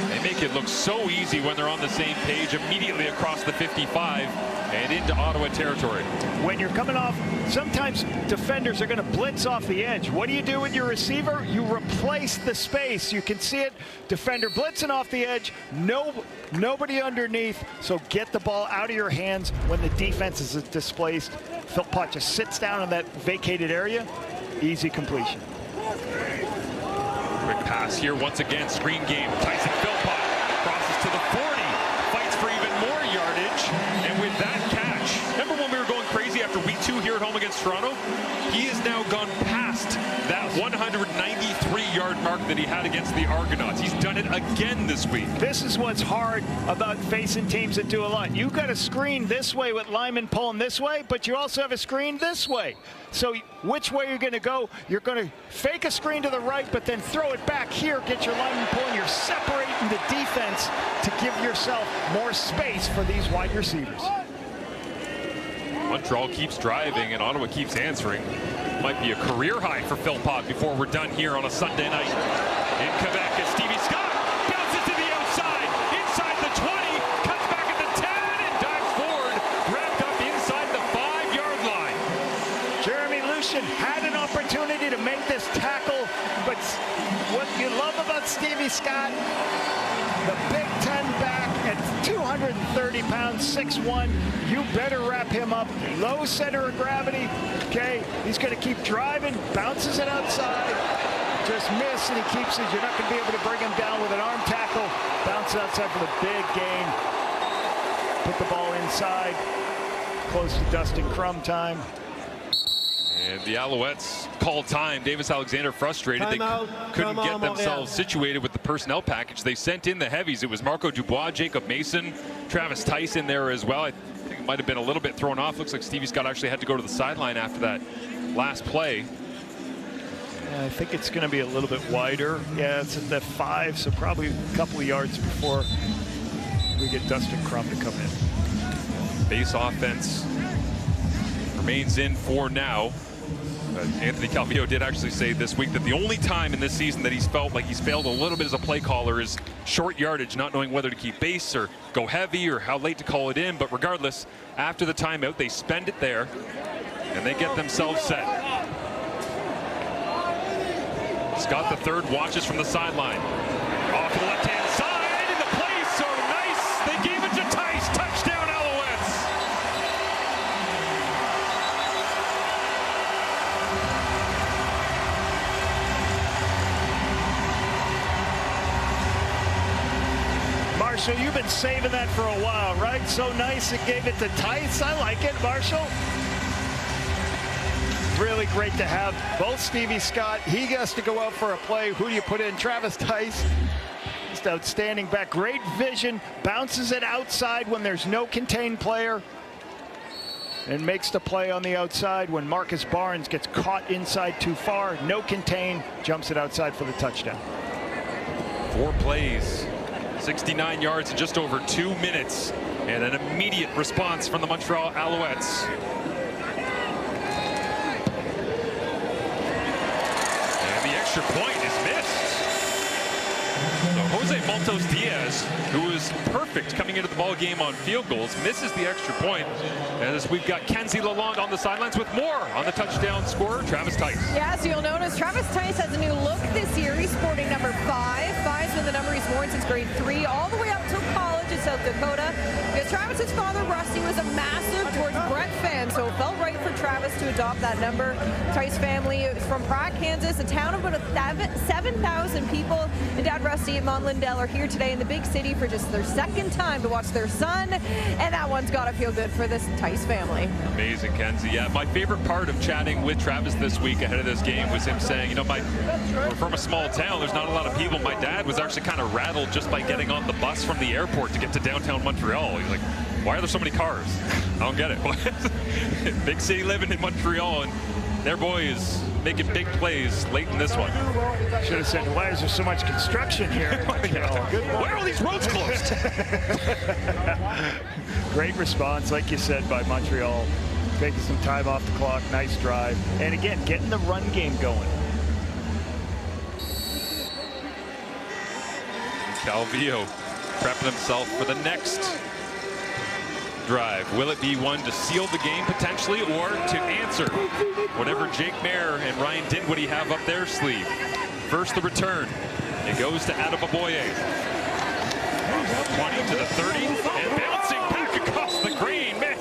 They make it look so easy when they're on the same page, immediately across the 55 and into Ottawa territory. When you're coming off, sometimes defenders are going to blitz off the edge. What do you do with your receiver? You replace the space. You can see it. Defender blitzing off the edge. Nobody underneath. So get the ball out of your hands when the defense is displaced. Philpott just sits down in that vacated area. Easy completion. Quick pass here once again. Screen game. Tyson Philpott crosses to the 40. Fights for even more yardage. And with that catch, remember when we were going crazy after week 2 here at home against Toronto? He has now gone past that 193-yard mark that he had against the Argonauts. He's done it again this week. This is what's hard about facing teams that do a lot. You've got a screen this way with linemen pulling this way, but you also have a screen this way. So which way you're going to go? You're going to fake a screen to the right, but then throw it back here, get your lineman pulling. You're separating the defense to give yourself more space for these wide receivers. Montreal keeps driving and Ottawa keeps answering. Might be a career high for Philpott before we're done here on a Sunday night in Quebec. As Stevie Scott bounces to the outside, inside the 20, cuts back at the 10 and dives forward, wrapped up inside the 5-yard line. Jeremy Lucien had an opportunity to make this tackle, but what you love about Stevie Scott, the Big Ten back at 230 pounds, 6'1", you better wrap him up. Low center of gravity. Okay, he's going to keep driving, bounces it outside, just miss, and he keeps it. You're not going to be able to bring him down with an arm tackle. Bounce outside for the big gain. Put the ball inside. Close to Dustin Crum time. And the Alouettes called time. Davis Alexander frustrated. They couldn't get themselves situated with the personnel package. They sent in the heavies. It was Marco Dubois, Jacob Mason, Travis Tice in there as well. I think it might have been a little bit thrown off. Looks like Stevie Scott actually had to go to the sideline after that last play. Yeah, I think it's going to be a little bit wider. Yeah, it's at the 5, so probably a couple of yards before we get Dustin Crum to come in. Base offense remains in for now. Anthony Calvillo did actually say this week that the only time in this season that he's felt like he's failed a little bit as a play caller is short yardage, not knowing whether to keep base or go heavy or how late to call it in. But regardless, after the timeout, they spend it there and they get themselves set. Scott the third watches from the sideline. Off to the left-hand side, and the play so nice. They gave it to Tice. Touchdown, Alouettes. Marshall, you've been saving that for a while, right? So nice it gave it to Tice. I like it, Marshall. Really great to have both Stevie Scott. He has to go out for a play. Who do you put in? Travis Tice. just outstanding back. Great vision, bounces it outside when there's no contained player, and makes the play on the outside when Marcus Barnes gets caught inside too far. No contain, jumps it outside for the touchdown. 4 plays, 69 yards in just over 2 minutes, and an immediate response from the Montreal Alouettes. And the extra point is missed. So Jose Montos Diaz, who was perfect coming into the ball game on field goals, misses the extra point. As we've got Kenzie Lalonde on the sidelines with more on the touchdown scorer, Travis Tice. Yeah, so you'll notice Travis Tice has a new look this year. He's sporting number 5. 5's been the number he's worn since grade 3, all the way up till college in South Dakota. Because Travis's father, Rusty, was a massive George Brett fan, so it felt right for Travis to adopt that number. Tice family is from Pratt, Kansas, a town of about 7,000 people. And Dad Rusty and Mom Lindell are here today in the big city for just their second time to watch their son, and that one's got to feel good for this Tice family. Amazing, Kenzie. Yeah, my favorite part of chatting with Travis this week ahead of this game was him saying, you know, we're from a small town. There's not a lot of people. My dad was actually kind of rattled just by getting on the bus from the airport to get to downtown Montreal. He's like, why are there so many cars? I don't get it. Big city living in Montreal, and their boy is making big plays late in this one. Should have said, why is there so much construction here in Montreal? Why are all these roads closed? Great response, like you said, by Montreal. Taking some time off the clock, nice drive. And again, getting the run game going. Calvillo prepping himself for the next drive. Will it be one to seal the game potentially, or to answer whatever Jake Mayer and Ryan Dinwiddie have up their sleeve? First, the return. It goes to Adebaboye. 20 to the 30, and bouncing back across the green. Man,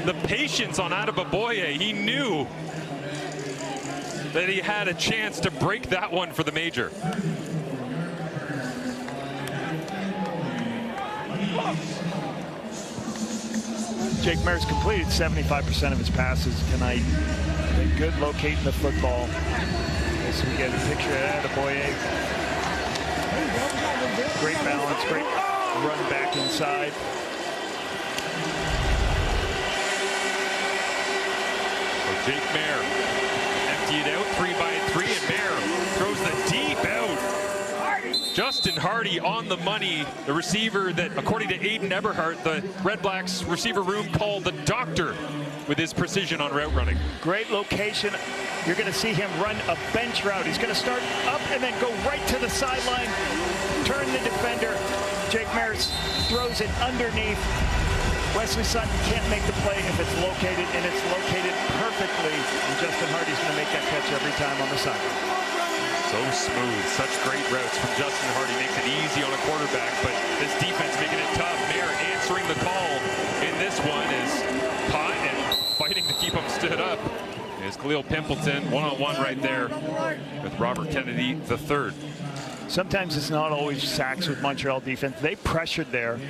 the patience on Adebaboye. He knew that he had a chance to break that one for the major. Jake Mayer's completed 75% of his passes tonight. Been good locating the football. As we get a picture of Adebaboye. Great balance, great run back inside. So Jake Mayer empty it out 3-by-3, and Mayer throws the deep out. Justin Hardy on the money, the receiver that, according to Aiden Eberhardt, the Red Blacks receiver room called the doctor with his precision on route running. Great location. You're going to see him run a bench route. He's going to start up and then go right to the sideline, turn the defender. Jake Mayer throws it underneath. Wesley Sutton can't make the play if it's located, and it's located perfectly. And Justin Hardy's going to make that catch every time on the sideline. So smooth, such great routes from Justin Hardy. Makes it easy on a quarterback, but this defense making it tough. Mayer answering the call in this one is caught and fighting to keep him stood up. Is Khalil Pimpleton one-on-one right there with Robert Kennedy III. Sometimes it's not always sacks with Montreal defense. They pressured there,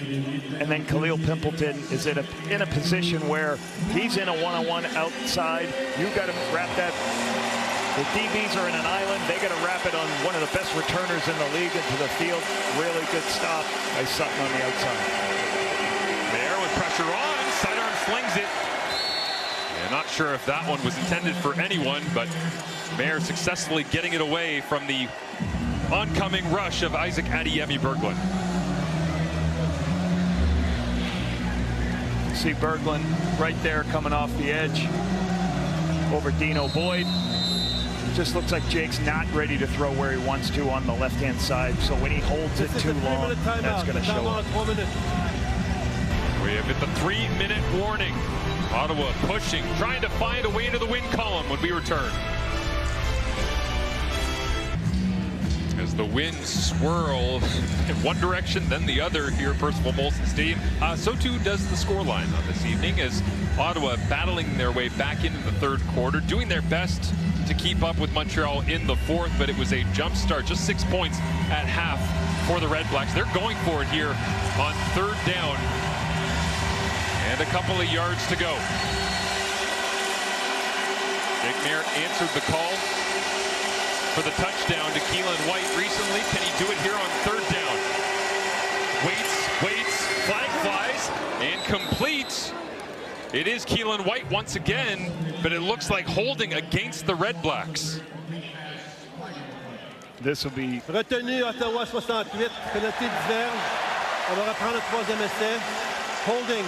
and then Khalil Pimpleton is in a position where he's in a one-on-one outside. You've got to wrap that. The DBs are in an island. They got to wrap it on one of the best returners in the league into the field. Really good stop by Sutton on the outside. Mayer with pressure on. Sidearm slings it. And not sure if that one was intended for anyone, but Mayer successfully getting it away from the oncoming rush of Isaac Adeyemi-Berglund. See Berglund right there coming off the edge over Dino Boyd. Just looks like Jake's not ready to throw where he wants to on the left-hand side. So when he holds it too long, that's going to show up. We have hit the 3-minute warning. Ottawa pushing, trying to find a way to the win column when we return. As the winds swirl in one direction, then the other here at Percival Molson Stadium. So too does the scoreline on this evening, as Ottawa battling their way back into the third quarter, doing their best to keep up with Montreal in the fourth, but it was a jump start, just 6 points at half for the Red Blacks. They're going for it here on third down, and a couple of yards to go. Jake Mayer answered the call. for the touchdown to Keelan White recently. Can he do it here on third down? Waits, flag flies, and completes. It is Keelan White once again, but it looks like holding against the Red Blacks. This will be retenu. Ottawa 68, pénalité diverse. On va reprendre le troisième essai. Holding,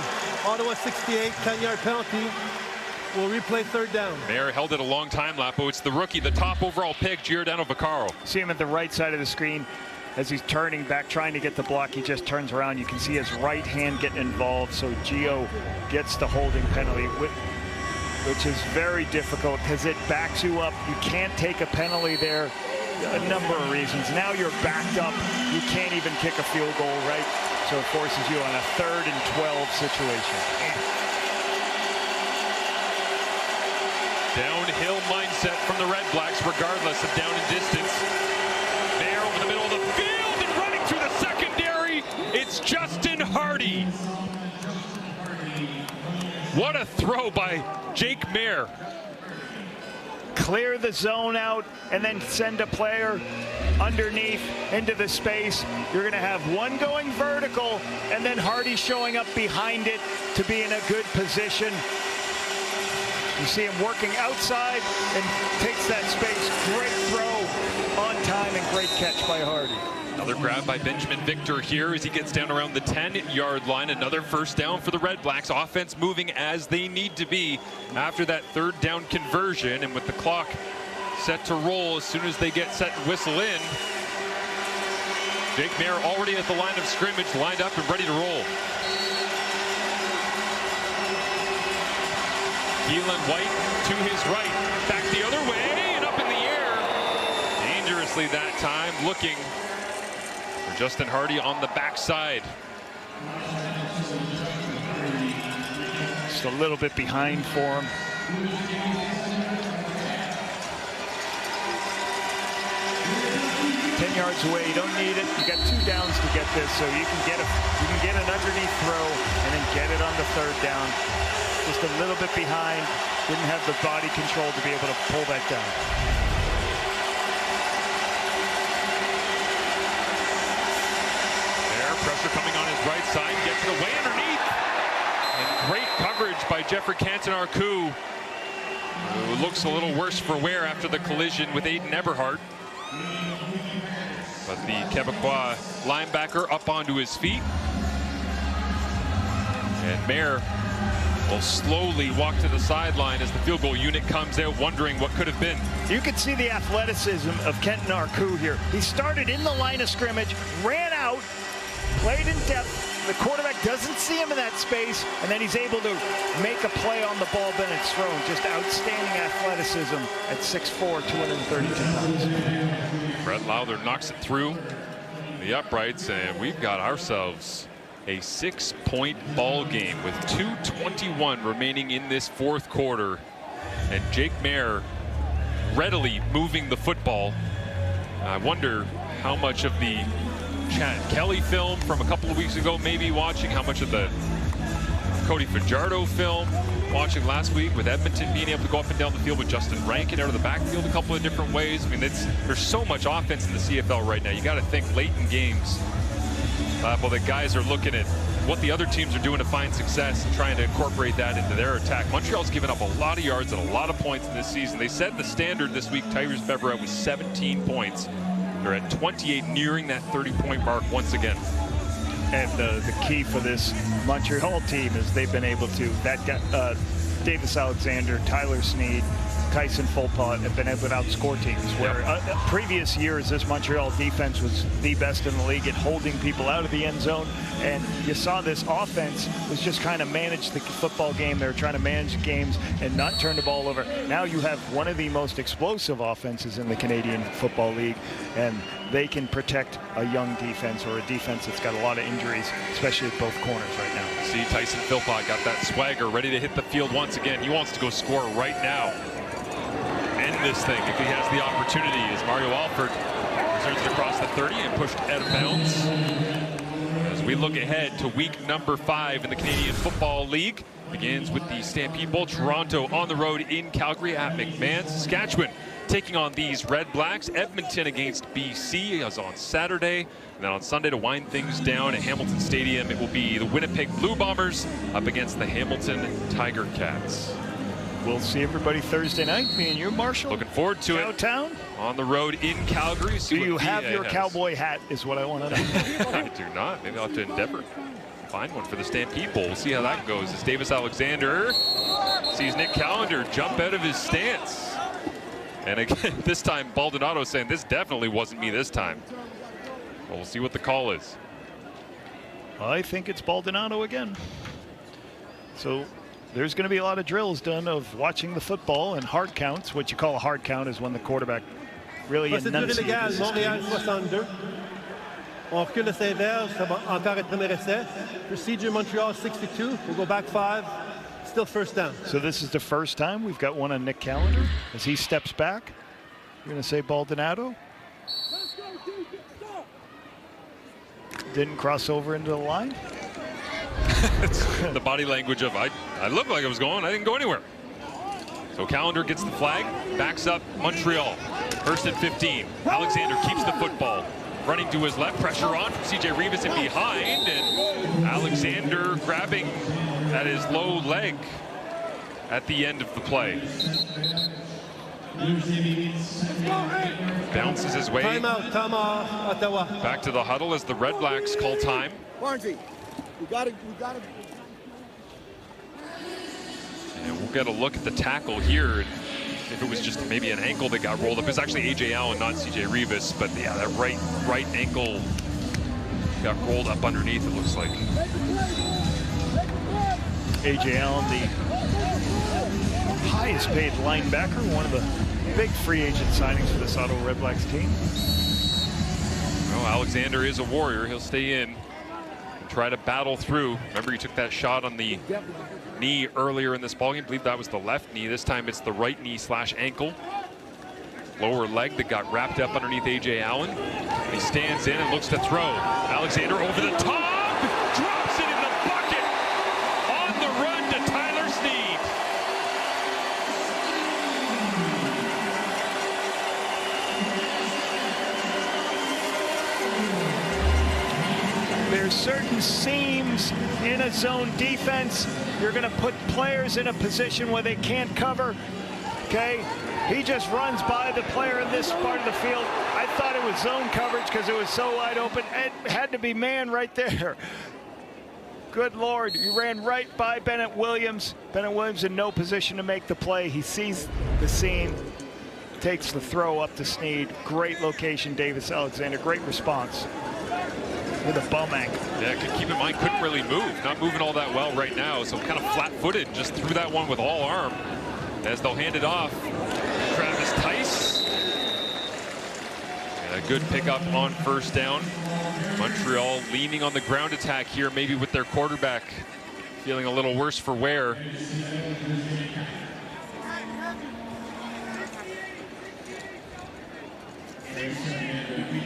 Ottawa 68, 10-yard penalty. We'll replay third down. Mayer held it a long time, Lapo. It's the rookie, the top overall pick, Giordano Vaccaro. See him at the right side of the screen as he's turning back, trying to get the block. He just turns around. You can see his right hand getting involved, so Gio gets the holding penalty, which is very difficult because it backs you up. You can't take a penalty there. A number of reasons. Now you're backed up. You can't even kick a field goal, right? So it forces you on a 3rd and 12 situation. Downhill mindset from the Red Blacks, regardless of down and distance. There over the middle of the field and running through the secondary, it's Justin Hardy. What a throw by Jake Mayer. Clear the zone out and then send a player underneath into the space. You're going to have one going vertical and then Hardy showing up behind it to be in a good position. You see him working outside and takes that space. Great throw on time and great catch by Hardy. Another grab by Benjamin Victor here as he gets down around the 10-yard line. Another first down for the Red Blacks. Offense moving as they need to be after that third down conversion. And with the clock set to roll as soon as they get set and whistle in, Jake Mayer already at the line of scrimmage, lined up and ready to roll. Keelan White to his right, back the other way and up in the air. Dangerously that time, looking for Justin Hardy on the backside. Just a little bit behind for him. Ten yards away, you don't need it. You got 2 downs to get this, so you can get an underneath throw and then get it on the third down. Just a little bit behind, didn't have the body control to be able to pull that down. There, pressure coming on his right side, gets it away underneath. And great coverage by Jeffrey Canton-Arcou, who looks a little worse for wear after the collision with Aiden Eberhardt. But the Quebecois linebacker up onto his feet. And Mayer will slowly walk to the sideline as the field goal unit comes out, wondering what could have been. You can see the athleticism of Canton-Arcou here. He started in the line of scrimmage, ran out, played in depth. The quarterback doesn't see him in that space, and then he's able to make a play on the ball then it's thrown. Just outstanding athleticism at 6'4", 232 pounds. Brett Lowther knocks it through the uprights, and we've got ourselves a 6-point ball game with 2:21 remaining in this fourth quarter, and Jake Mayer readily moving the football. I wonder how much of the Chad Kelly film from a couple of weeks ago maybe watching, how much of the Cody Fajardo film watching last week, with Edmonton being able to go up and down the field with Justin Rankin out of the backfield a couple of different ways. I mean, there's so much offense in the CFL right now. You got to think late in games. Well, the guys are looking at what the other teams are doing to find success and trying to incorporate that into their attack. Montreal's given up a lot of yards and a lot of points in this season. They set the standard this week. Tyrese Beverett with 17 points. They're at 28, nearing that 30-point mark once again. And the key for this Montreal team is they've been able to, Davis Alexander, Tyler Sneed, Tyson Fulpott have been able to outscore teams, where previous years this Montreal defense was the best in the league at holding people out of the end zone, and you saw this offense was just kind of manage the football game. They were trying to manage games and not turn the ball over. Now you have one of the most explosive offenses in the Canadian Football League, and they can protect a young defense or a defense that's got a lot of injuries, especially at both corners right now. See, Tyson Philpott got that swagger, ready to hit the field once again. He wants to go score right now. End this thing if he has the opportunity, as Mario Alford returns it across the 30 and pushed out of bounds. As We look ahead to week number 5 in the Canadian Football League. Begins with the Stampede Bowl. Toronto on the road in Calgary at McMahon. Saskatchewan taking on these Red Blacks. Edmonton against BC as on Saturday. And then on Sunday to wind things down at Hamilton Stadium, it will be the Winnipeg Blue Bombers up against the Hamilton Tiger Cats. We'll see everybody Thursday night. Me and you, Marshall. Looking forward to Cowtown. it. On the road in Calgary. Do you have your cowboy hat is what I want to know. I do not. Maybe I'll have to endeavor. Find one for the Stampede Bowl. We'll see how that goes as Davis Alexander sees Nick Callender jump out of his stance. And again, this time Baldonado saying this definitely wasn't me this time. Well, we'll see what the call is. I think it's Baldonado again. So there's going to be a lot of drills done of watching the football and hard counts. What you call a hard count is when the quarterback really enunciates. Montréal 62. On recule le Saint-Verge, ça va encore être premier essai. Procedure Montreal 62. We'll go back 5. Still first down. So this is the first time we've got one on Nick Callender as he steps back. You're going to say Baldonado. Didn't cross over into the line. The body language of I looked like I was going. I didn't go anywhere. So Callender gets the flag, backs up Montreal. First and 15. Alexander keeps the football. Running to his left, pressure on from CJ Rivas and behind, and Alexander grabbing at his low leg at the end of the play. Bounces his way Ottawa. back to the huddle as the Red Blacks call time. Barnesy, we got it. And we'll get a look at the tackle here. If it was just maybe an ankle that got rolled up, it was actually A.J. Allen, not C.J. Rivas. But yeah, that right ankle got rolled up underneath, it looks like. A.J. Allen, the highest paid linebacker, one of the big free agent signings for this Ottawa Red Blacks team. Well, Alexander is a warrior. He'll stay in and try to battle through. Remember, he took that shot on the knee earlier in this ballgame. I believe that was the left knee. This time it's the right knee / ankle. Lower leg that got wrapped up underneath A.J. Allen. And he stands in and looks to throw. Alexander over the top. Drops it in the bucket. On the run to Tyler Sneed. There's certain seams in a zone defense. You're going to put players in a position where they can't cover. Okay, he just runs by the player in this part of the field. I thought it was zone coverage because it was so wide open. It had to be man right there. Good Lord, you ran right by Bennett Williams. Bennett Williams in no position to make the play. He sees the seam, takes the throw up to Sneed. Great location, Davis Alexander. Great response. With a bum ankle. Yeah, keep in mind, couldn't really move. Not moving all that well right now, so kind of flat-footed. Just threw that one with all arm as they'll hand it off. Travis Tice. And a good pickup on first down. Montreal leaning on the ground attack here, maybe with their quarterback feeling a little worse for wear.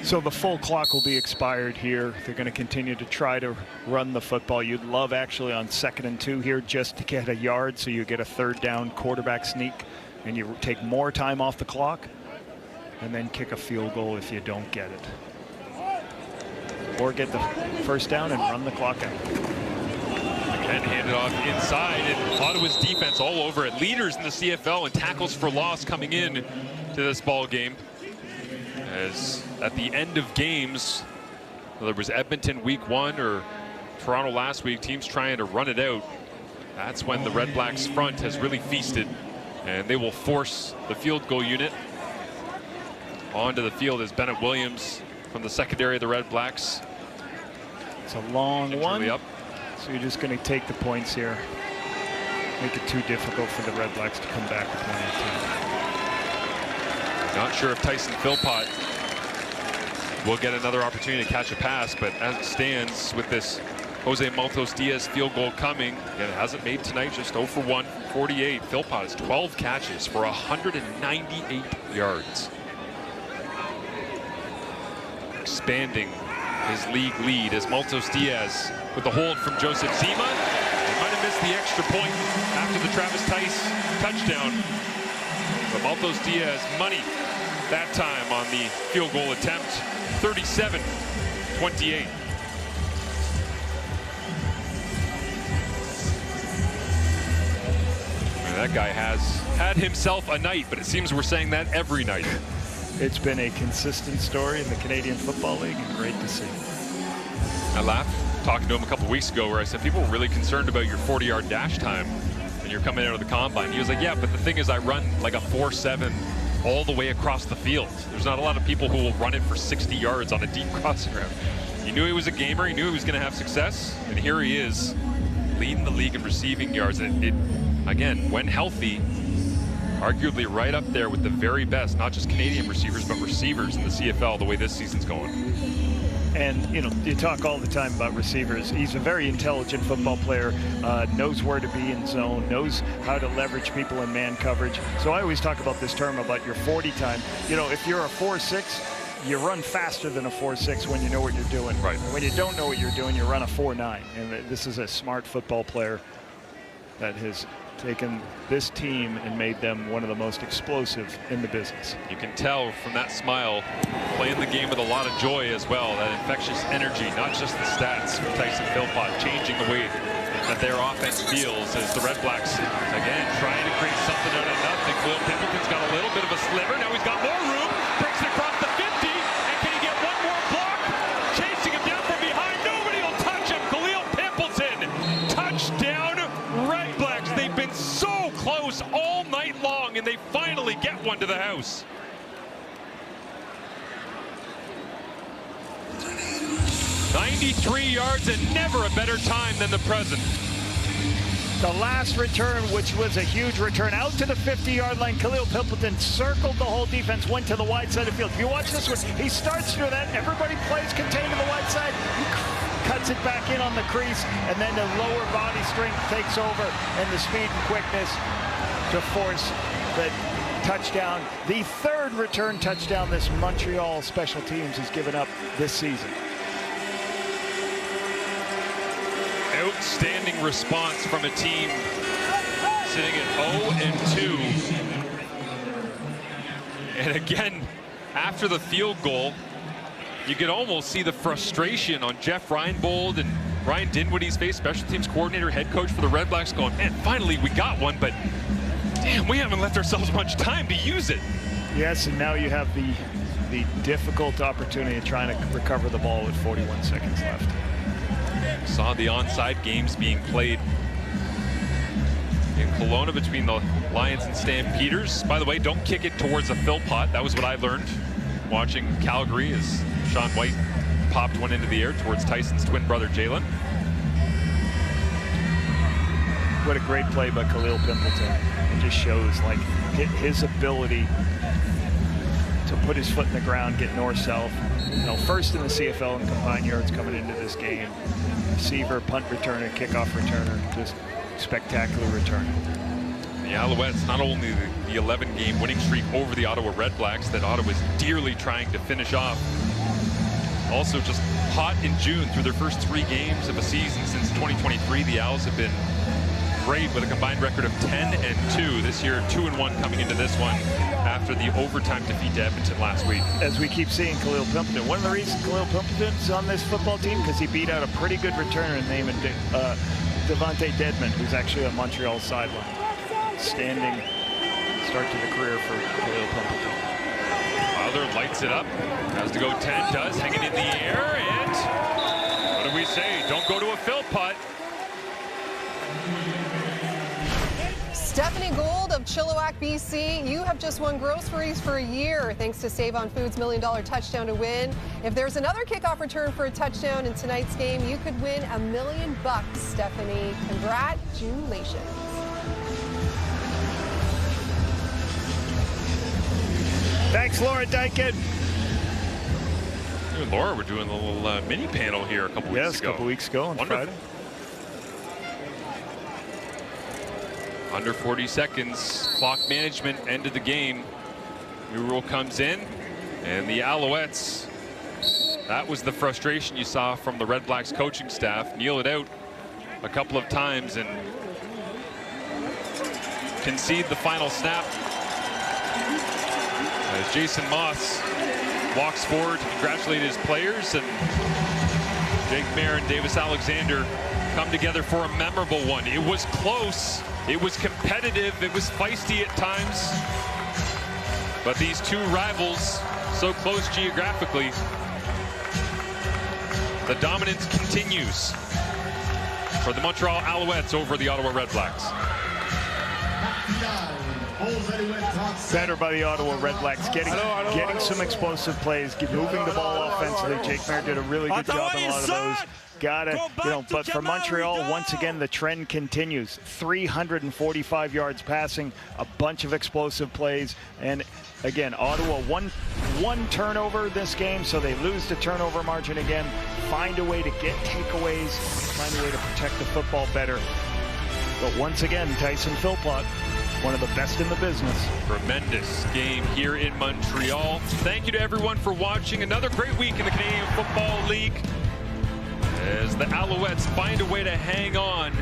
So the full clock will be expired here. They're going to continue to try to run the football. You'd love actually on 2nd and 2 here just to get a yard so you get a 3rd down quarterback sneak and you take more time off the clock and then kick a field goal if you don't get it. Or get the first down and run the clock out. Again, handed off inside, and Ottawa's defense all over it. Leaders in the CFL and tackles for loss coming in to this ball game. As at the end of games, whether it was Edmonton week 1 or Toronto last week, teams trying to run it out. That's when the Red Blacks front has really feasted, and they will force the field goal unit onto the field as Bennett Williams from the secondary of the Red Blacks. It's a long one, up. so you're just going to take the points here. Make it too difficult for the Red Blacks to come back with 1-18. Not sure if Tyson Philpott will get another opportunity to catch a pass, but as it stands with this Jose Maltos Diaz field goal coming, and it hasn't made tonight, just 0 for 1, 48. Philpott has 12 catches for 198 yards. Expanding his league lead as Maltos Diaz with the hold from Joseph Zima. He might have missed the extra point after the Travis Tice touchdown. But Maltos Diaz money that time on the field goal attempt, 37-28. That guy has had himself a night, but it seems we're saying that every night. It's been a consistent story in the Canadian Football League, and great to see. I laughed talking to him a couple weeks ago where I said, people were really concerned about your 40-yard dash time when you're coming out of the combine. He was like, yeah, but the thing is I run like a 4.7 all the way across the field. There's not a lot of people who will run it for 60 yards on a deep crossing route. He knew he was a gamer. He knew he was going to have success. And here he is leading the league in receiving yards. Again, when healthy, arguably right up there with the very best, not just Canadian receivers, but receivers in the CFL the way this season's going. And, you know, you talk all the time about receivers. He's a very intelligent football player, knows where to be in zone, knows how to leverage people in man coverage. So I always talk about this term about your 40 time. You know, if you're a 4.6, you run faster than a 4.6 when you know what you're doing. Right. When you don't know what you're doing, you run a 4.9. And this is a smart football player that has taken this team and made them one of the most explosive in the business. You can tell from that smile, playing the game with a lot of joy as well, that infectious energy, not just the stats from Tyson Philpott, changing the way that their offense feels as the Redblacks, again, trying to create something out of nothing. Will Pimpleton's got a little bit of a sliver. Now he's got more room, breaks it across the 50, and can he get one more block? Chasing him down from behind, nobody will touch him. Khalil Pimpleton, touchdown Redblacks. They've been so close all night long, and they finally get one to the house. "93 yards and never a better time than the present." The last return, which was a huge return, out to the 50-yard line. Khalil Pimpleton circled the whole defense, went to the wide side of the field. If you watch this one, he starts through that. Everybody plays contained to the wide side. He cuts it back in on the crease, and then the lower body strength takes over, and the speed and quickness to force the touchdown. The third return touchdown this Montreal special teams has given up this season. Outstanding response from a team sitting at 0-2. And again, after the field goal, you could almost see the frustration on Jeff Reinbold and Ryan Dinwiddie's face, special teams coordinator, head coach for the Redblacks, going, man, finally we got one, but damn, we haven't left ourselves much time to use it. Yes, and now you have the difficult opportunity of trying to recover the ball with 41 seconds left. Saw the onside games being played in Kelowna between the Lions and Stampeders. By the way, don't kick it towards a Philpott. That was what I learned watching Calgary as Sean White popped one into the air towards Tyson's twin brother, Jalen. What a great play by Khalil Pimpleton. It just shows like his ability to put his foot in the ground, get north-south. You know, first in the CFL in combined yards coming into this game. Receiver, punt returner, kickoff returner, just spectacular return. The Alouettes, not only the 11-game winning streak over the Ottawa Redblacks that Ottawa is dearly trying to finish off, also just hot in June through their first 3 games of a season since 2023. The Owls have been great with a combined record of 10-2 this year, 2-1 coming into this one after the overtime defeat to Edmonton last week. As we keep seeing Khalil Pimpleton, one of the reasons Khalil Pimpleton's on this football team because he beat out a pretty good returner named Devontae Dedmon, who's actually on Montreal's sideline. Standing start to the career for Khalil Pimpleton. Wilder lights it up, has to go 10, does, hanging in the air, and what do we say? Don't go to a Philpott. Stephanie Gould of Chilliwack, BC, you have just won groceries for a year thanks to Save on Foods' $1 million touchdown to win. If there's another kickoff return for a touchdown in tonight's game, you could win $1 million, Stephanie. Congratulations. Thanks, Laura Dykin. You and Laura were doing a little mini panel here a couple weeks ago. Yes, a couple weeks ago on Friday. Under 40 seconds, clock management, end of the game. New rule comes in, and the Alouettes That was the frustration you saw from the Red Blacks coaching staff. Kneel it out a couple of times and concede the final snap. As Jason Moss walks forward to congratulate his players, and Jake Maier and Davis Alexander come together for a memorable one. It was close, it was competitive, it was feisty at times, but these two rivals, so close geographically, the dominance continues for the Montreal Alouettes over the Ottawa Redblacks. Better by the Ottawa Redblacks, getting some explosive plays, moving the ball offensively. Jake Maier did a really good job on a lot of those. Got it, but for Montreal, once again, the trend continues. 345 yards passing, a bunch of explosive plays, and again, Ottawa one turnover this game, so they lose the turnover margin again. Find a way to get takeaways, find a way to protect the football better. But once again, Tyson Philpott, one of the best in the business. Tremendous game here in Montreal. Thank you to everyone for watching. Another great week in the Canadian Football League as the Alouettes find a way to hang on,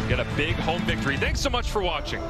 get a big home victory. Thanks so much for watching.